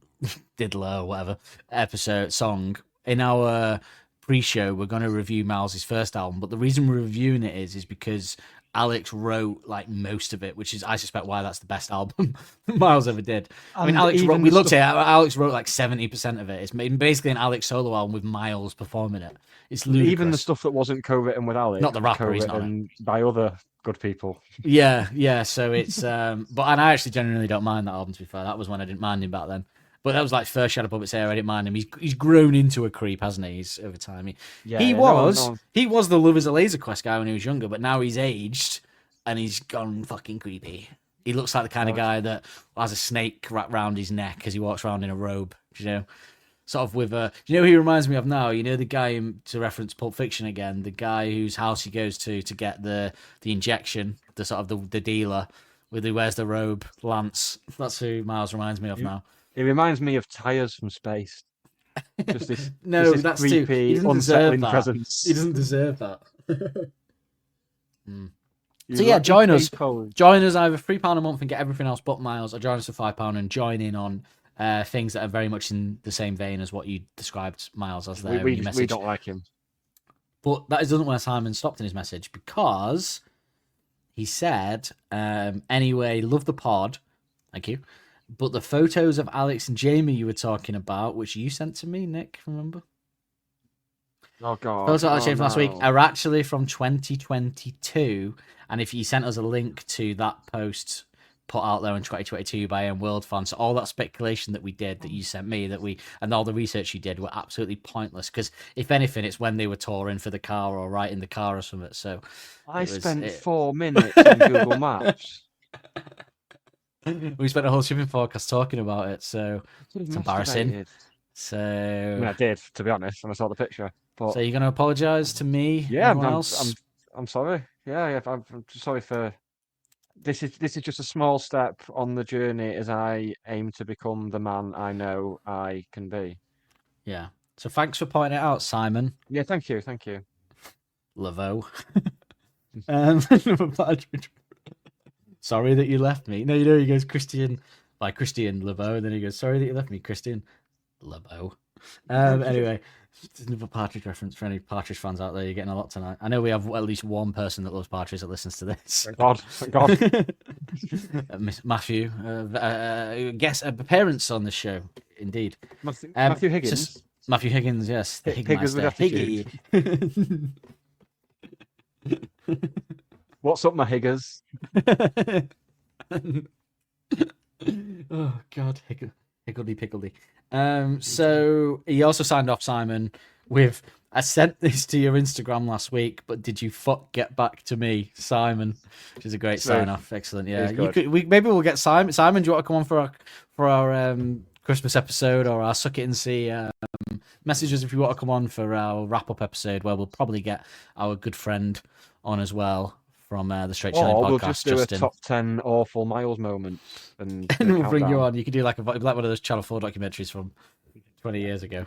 Diddler or whatever episode song in our pre-show, we're going to review Miles's first album, but the reason we're reviewing it is because Alex wrote like most of it, which is, I suspect, why that's the best album Miles ever did. I mean, And Alex even wrote, we the looked stuff- at it, Alex wrote like 70% of it. It's basically an Alex solo album with Miles performing it. It's ludicrous. Even the stuff that wasn't co-written with Alex, Not the rapper, he's not co-written by other good people. Yeah. So it's and I actually genuinely don't mind that album. To be fair, that was when I didn't mind him back then. But that was like first Shadow Puppets era. I didn't mind him. He's grown into a creep, hasn't he? He's over time. He was the Love Is a Laserquest guy when he was younger, but now he's aged and he's gone fucking creepy. He looks like the kind of guy that has a snake wrapped round his neck as he walks around in a robe. Sort of with a. Who he reminds me of now? The guy to reference Pulp Fiction again. The guy whose house he goes to get the injection. The sort of the dealer with who wears the robe, Lance. That's who Miles reminds me of now. It reminds me of Tires from Space. Just this, No, just this that's too. He creepy, doesn't unsettling deserve that. presence. He doesn't deserve that. You So yeah, got join the us. people. Join us either £3 a month and get everything else but Miles, or join us for £5 and join in on things that are very much in the same vein as what you described Miles as there in your We message. don't like him. But that isn't where Simon stopped in his message, because he said, anyway, love the pod. Thank you. But the photos of Alex and Jamie you were talking about, which you sent to me, Nick, remember? Oh God! Photos of Alex and Jamie from last week no. are actually from 2022. And if you sent us a link to that post put out there in 2022 by World Fan, so all that speculation that we did, that you sent me, and all the research you did were absolutely pointless. Because if anything, it's when they were touring for the car or right in the car or something. So I spent 4 minutes on Google Maps. we spent a whole shipping podcast talking about it, so it's embarrassing. Masturbated. So, I mean, I did, to be honest, when I saw the picture. But so you're going to apologise to me? yeah, everyone else? I'm sorry. Yeah, I'm sorry for. This is just a small step on the journey as I aim to become the man I know I can be. Yeah. So thanks for pointing it out, Simon Yeah, thank you. Laveau. Sorry that you left me. No, he goes Christian Laveau, and then he goes, sorry that you left me, Christian Laveau. Anyway, another Partridge reference for any Partridge fans out there. You're getting a lot tonight. I know we have at least one person that loves Partridge that listens to this. Thank God. Miss Matthew, guest appearance on the show, indeed. Matthew Higgins. Matthew Higgins, yes, the Higgins with Higgy. What's up, my Higgers? Oh God, higgledy-piggledy. So he also signed off, Simon, with, I sent this to your Instagram last week, but did you get back to me, Simon? Which is a great sign off. Excellent. Yeah, maybe we'll get Simon. Simon, do you want to come on for our Christmas episode or our Suck It and See messages if you want to come on for our wrap up episode, where we'll probably get our good friend on as well from the Straight Chilling podcast. We'll just do Justin. a top 10 awful Miles moments, and we'll bring you on. You could do like one of those Channel 4 documentaries from 20 years ago.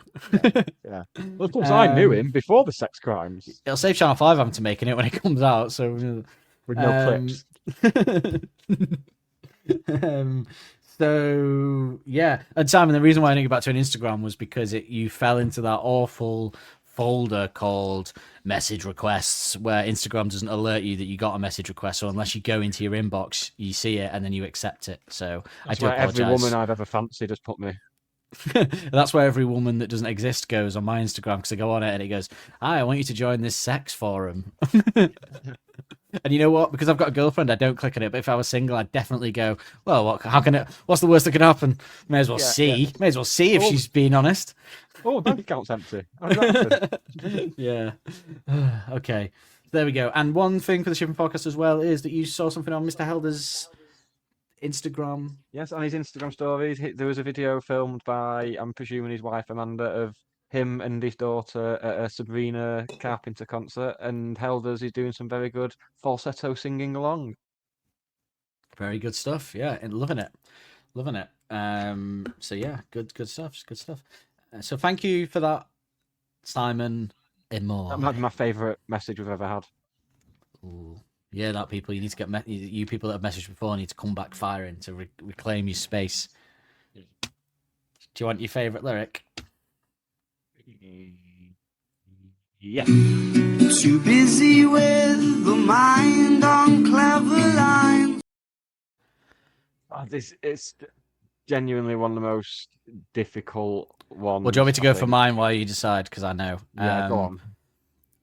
Yeah. Well, of course, I knew him before the sex crimes. It'll save Channel 5 having to making it when it comes out. So With no clips. So yeah, and Simon, the reason why I didn't get back to an Instagram was because you fell into that awful folder called message requests, where Instagram doesn't alert you that you got a message request, so unless you go into your inbox, you see it and then you accept it. So That's I do where apologize. every woman I've ever fancied has put me. That's where every woman that doesn't exist goes on my Instagram, because I go on it and it goes, "Hi, I want you to join this sex forum." And you know what? Because I've got a girlfriend, I don't click on it. But if I was single, I'd definitely go, well, how can it? What's the worst that could happen? May as well Yeah, see. May as well see if Oh. she's being honest. Oh, bank account's empty. How did that happen? Yeah. Okay. There we go. And one thing for the shipping podcast as well is that you saw something on Mr. Helder's Instagram. Yes, on his Instagram stories, there was a video filmed by, I'm presuming his wife Amanda, of him and his daughter at a Sabrina Carpenter concert, and Helders is doing some very good falsetto singing along. Very good stuff. Yeah, and loving it. Loving it. So yeah, good stuff. Good stuff. So thank you for that, Simon Immoor. That might be my favourite message we've ever had. Ooh. Yeah, that people, you need to get you people that have messaged before need to come back firing to reclaim your space. Do you want your favourite lyric? Yeah. Too busy with the mind on clever lines. This is genuinely one of the most difficult ones. Well, do you want me to go I for think. mine while you decide? Because I know. Yeah, go on.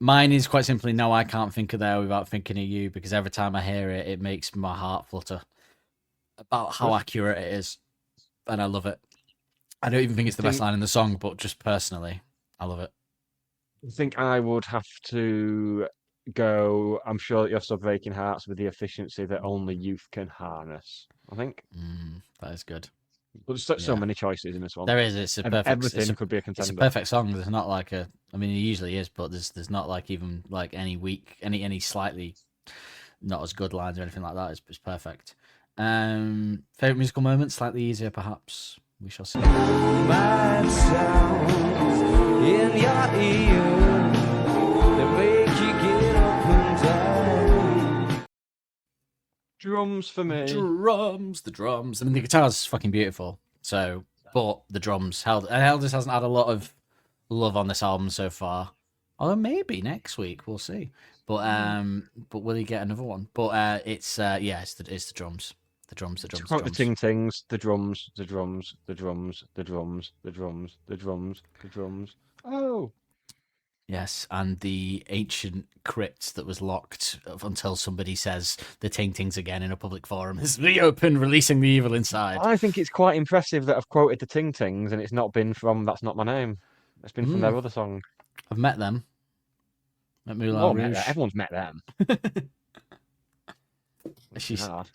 Mine is quite simply, no, I can't think of there without thinking of you, because every time I hear it, it makes my heart flutter about how accurate it is. And I love it. I don't even think it's the best line in the song, but just personally, I love it. I think I would have to go, I'm sure that you're still breaking hearts with the efficiency that only youth can harness. I think. That is good. But there's so many choices in this one. There is. It's a perfect. Everything could be a It's contender. a perfect song. There's not like a. I mean, it usually is, but there's not like even like any weak, any slightly not as good lines or anything like that. It's perfect. Favorite musical moment, slightly easier perhaps. We shall see. Bad sounds in your ear that make you get up and down. Drums for me. The drums. I mean, the guitar's fucking beautiful. So, but the drums, Helders hasn't had a lot of love on this album so far. Although maybe next week we'll see. But will he get another one? But it's the drums. The drums. To quote the ting tings, the drums. Oh. Yes, and the ancient crypt that was locked until somebody says the ting tings again in a public forum is reopened, releasing the evil inside. I think it's quite impressive that I've quoted the ting tings and it's not been from That's Not My Name. It's been from their other song. I've met them. At Moulin Oh, Rouge. everyone's met them. She's hard.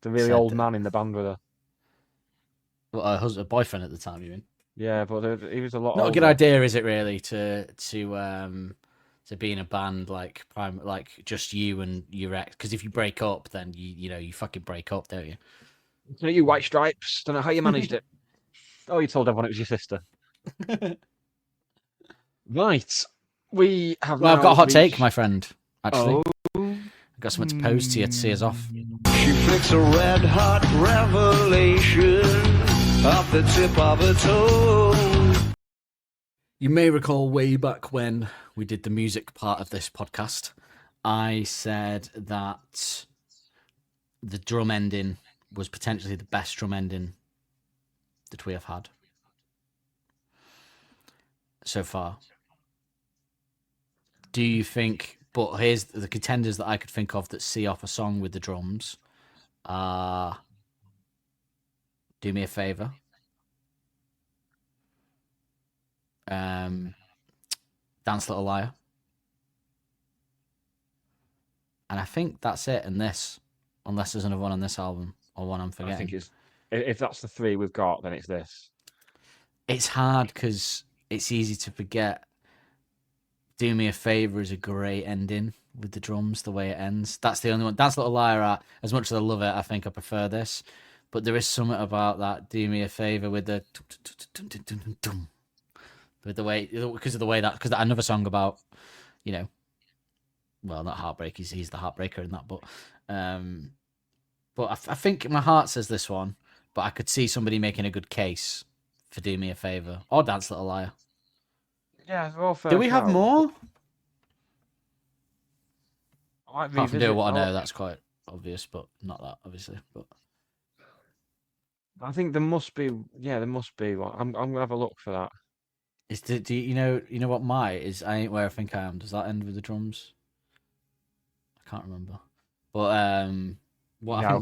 The really old man in the band with her. Well, her boyfriend at the time, you mean? Yeah, but he was a lot. Not older. a good idea, is it? Really, to be in a band like just you and your ex. Because if you break up, then you fucking break up, don't you? So you White Stripes. Don't know how you managed it. Oh, you told everyone it was your sister. Right. We have. Well, I've got a hot take, reached- my friend. Actually, Oh. I've got something to pose to you to see us off. She flicks a red hot revelation off the tip of her toe. You may recall way back when we did the music part of this podcast, I said that the drum ending was potentially the best drum ending that we have had so far. Do you think, but here's the contenders that I could think of that see off a song with the drums. Do Me a Favor. Dance Little Liar. And I think that's it in this, unless there's another one on this album or one I'm forgetting. I think it's if that's the three we've got, then it's this. It's hard because it's easy to forget. Do Me a Favor is a great ending with the drums, the way it ends. That's the only one. Dance Little Liar, as much as I love it, I think I prefer this. But there is something about that Do Me a Favor with the with the way, because of the way because that another song about, well, not heartbreak. He's the heartbreaker in that, but I think my heart says this one, but I could see somebody making a good case for Do Me a Favor or Dance Little Liar. Yeah, they're all fair. Do we have more? I Apart from Do What I Know, that's quite obvious, but not that obviously. But I think there must be. Yeah, there must be one. I'm gonna have a look for that. do you know what my is? I Ain't Where I Think I Am. Does that end with the drums? I can't remember. But well, Yeah,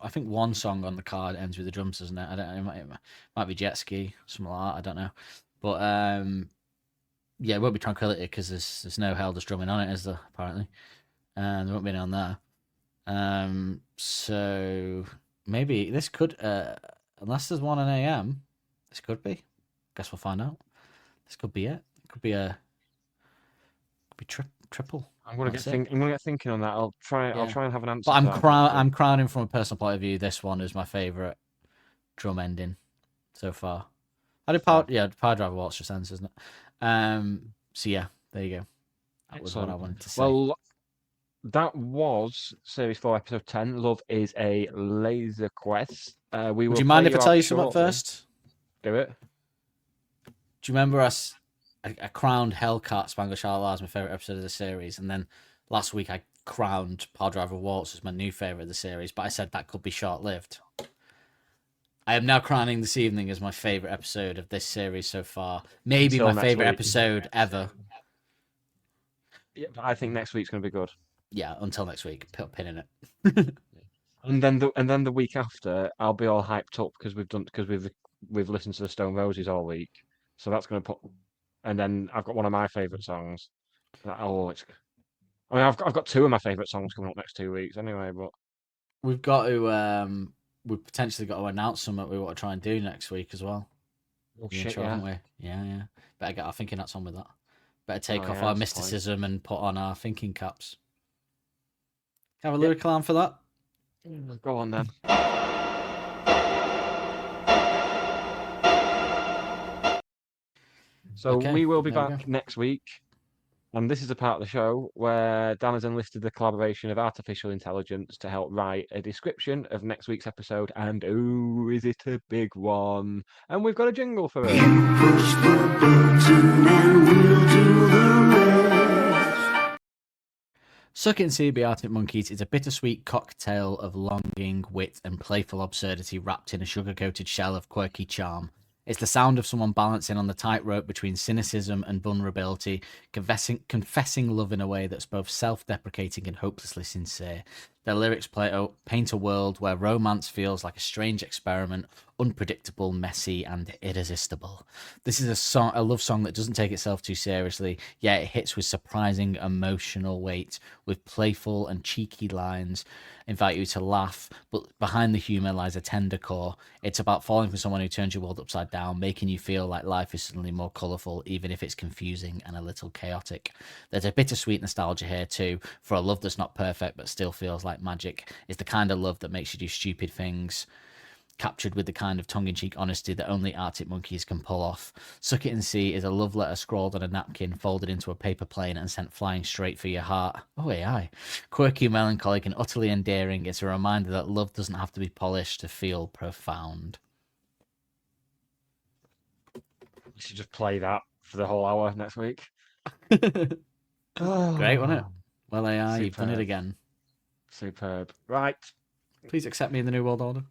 I think one song on the card ends with the drums, doesn't it? I don't know. It might be Jet Ski, something like that. I don't know. But yeah, it won't be Tranquility because there's no Helder's drumming on it, is there? Apparently, and there won't be any on there. So maybe this could, unless there's one on AM, this could be. Guess we'll find out. This could be it. It could be triple. I'm gonna get thinking on that. I'll try and have an answer. But to that. I'm crowning from a personal point of view. This one is my favourite drum ending so far. I did Power Driver Waltz just ends, isn't it? So yeah, there you go. That was what I wanted to say. Well, that was Series 4, Episode 10. Love is a Laser Quest. Would you mind if I tell you something first? Do it. Do you remember I crowned Hellcat Spangled Charlotte as my favourite episode of the series, and then last week I crowned Power Driver Waltz as my new favourite of the series, but I said that could be short-lived. I am now crowning this evening as my favourite episode of this series so far. Maybe my favourite episode ever. Yeah, but I think next week's going to be good. Yeah, until next week. Put a pin in it. And then the week after, I'll be all hyped up because we've listened to the Stone Roses all week. So that's going to put. And then I've got one of my favourite songs. I've got two of my favourite songs coming up next 2 weeks anyway. But we've potentially got to announce something we want to try and do next week as well. Oh shit, intro, yeah. Haven't we? Yeah. Better get our thinking hats on with that. Better take off our mysticism and put on our thinking caps. Have a lyric line for that? Go on then. So we will be back next week, and this is a part of the show where Dan has enlisted the collaboration of artificial intelligence to help write a description of next week's episode, and is it a big one? And we've got a jingle for it. Push the button and we'll do the rest. Suck It and See It Be Arctic Monkeys is a bittersweet cocktail of longing, wit, and playful absurdity wrapped in a sugar-coated shell of quirky charm. It's the sound of someone balancing on the tightrope between cynicism and vulnerability, confessing love in a way that's both self-deprecating and hopelessly sincere. Their lyrics paint a world where romance feels like a strange experiment, unpredictable, messy, and irresistible. This is a love song that doesn't take itself too seriously, yet it hits with surprising emotional weight, with playful and cheeky lines invite you to laugh, but behind the humour lies a tender core. It's about falling for someone who turns your world upside down, making you feel like life is suddenly more colourful, even if it's confusing and a little chaotic. There's a bittersweet nostalgia here too, for a love that's not perfect but still feels like magic. It's the kind of love that makes you do stupid things, captured with the kind of tongue-in-cheek honesty that only Arctic Monkeys can pull off. Suck It and See is a love letter scrawled on a napkin, folded into a paper plane and sent flying straight for your heart. Oh, AI. Quirky, melancholic and utterly endearing, it's a reminder that love doesn't have to be polished to feel profound. You should just play that for the whole hour next week. Great, wasn't it? Well, AI, you've done it again. Superb. Right. Please accept me in the New World Order.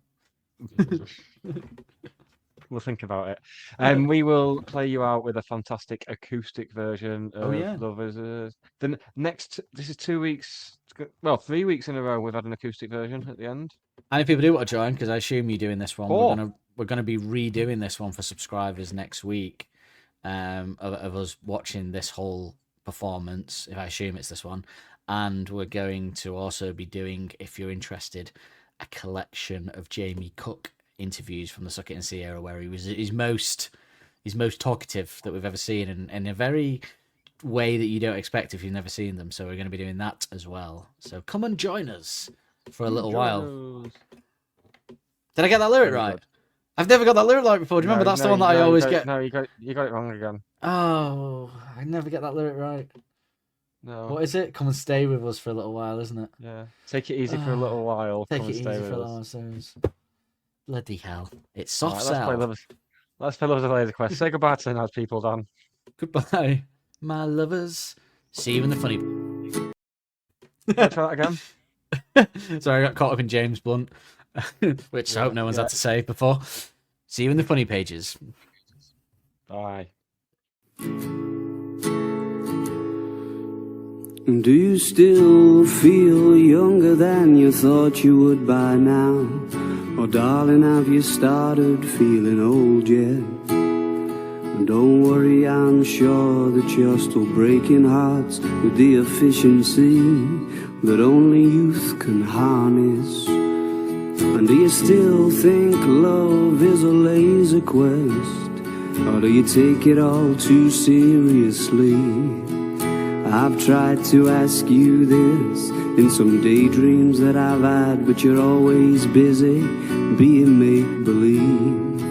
We'll think about it. And we will play you out with a fantastic acoustic version of Lovers. This is 2 weeks, 3 weeks in a row we've had an acoustic version at the end. And if people do want to join, because I assume you're doing this one, we're gonna be redoing this one for subscribers next week, of us watching this whole performance, if I assume it's this one. And we're going to also be doing, if you're interested, a collection of Jamie Cook interviews from the Suck It and See era, where he was his most talkative that we've ever seen, and in a very way that you don't expect if you've never seen them. So we're going to be doing that as well. So come and join us for a little while. Did I get that lyric right? I've never got that lyric right before. Do you remember that's the one that I always get? No, you got it wrong again. Oh, I never get that lyric right. No. What is it? Come and stay with us for a little while, isn't it? Yeah. Take it easy for a little while. Take Come it and stay easy with for a us. little while. Bloody hell. It's soft Right, sell. Let's play Lovers of Laserquest. Say goodbye to the nice people, Dan. Goodbye, my lovers. See you in the funny. Can I try that again? Sorry, I got caught up in James Blunt, which I hope no one's had to say before. See you in the funny pages. Bye. Do you still feel younger than you thought you would by now? Oh darling, have you started feeling old yet? Don't worry, I'm sure that you're still breaking hearts with the efficiency that only youth can harness. And do you still think love is a laser quest? Or do you take it all too seriously? I've tried to ask you this in some daydreams that I've had, but you're always busy being make-believe.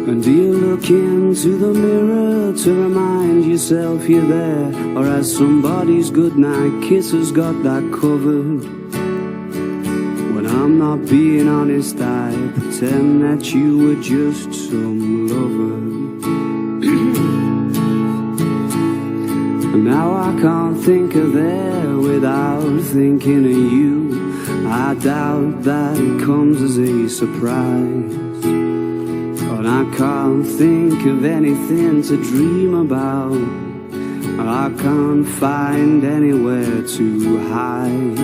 And do you look into the mirror to remind yourself you're there? Or has somebody's goodnight kisses got that covered? When I'm not being honest, I pretend that you were just some lover. And now I can't think of there without thinking of you. I doubt that it comes as a surprise. And I can't think of anything to dream about. I can't find anywhere to hide.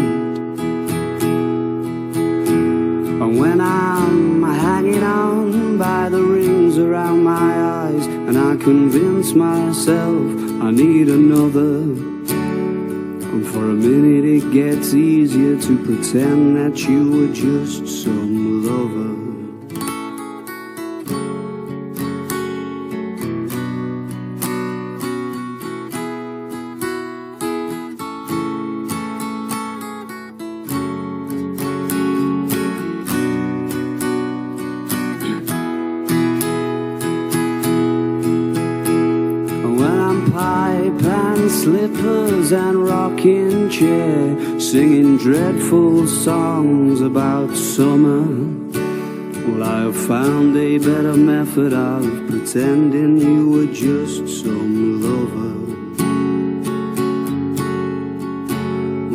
And when I'm hanging on by the rings around my eyes, and I convince myself I need another, and for a minute it gets easier to pretend that you were just some lover. Slippers and rocking chair, singing dreadful songs about summer. Well, I have found a better method of pretending you were just some lover.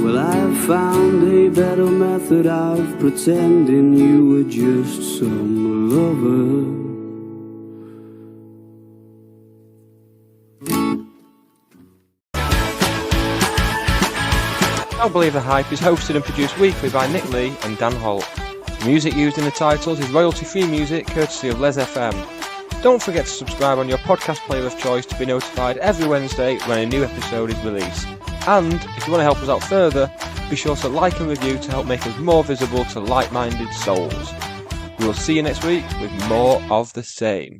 Well, I have found a better method of pretending you were just some lover. Don't Believe the Hype is hosted and produced weekly by Nick Lee and Dan Holt. The music used in the titles is royalty-free music courtesy of Les FM. Don't forget to subscribe on your podcast player of choice to be notified every Wednesday when a new episode is released. And if you want to help us out further, be sure to like and review to help make us more visible to like-minded souls. We will see you next week with more of the same.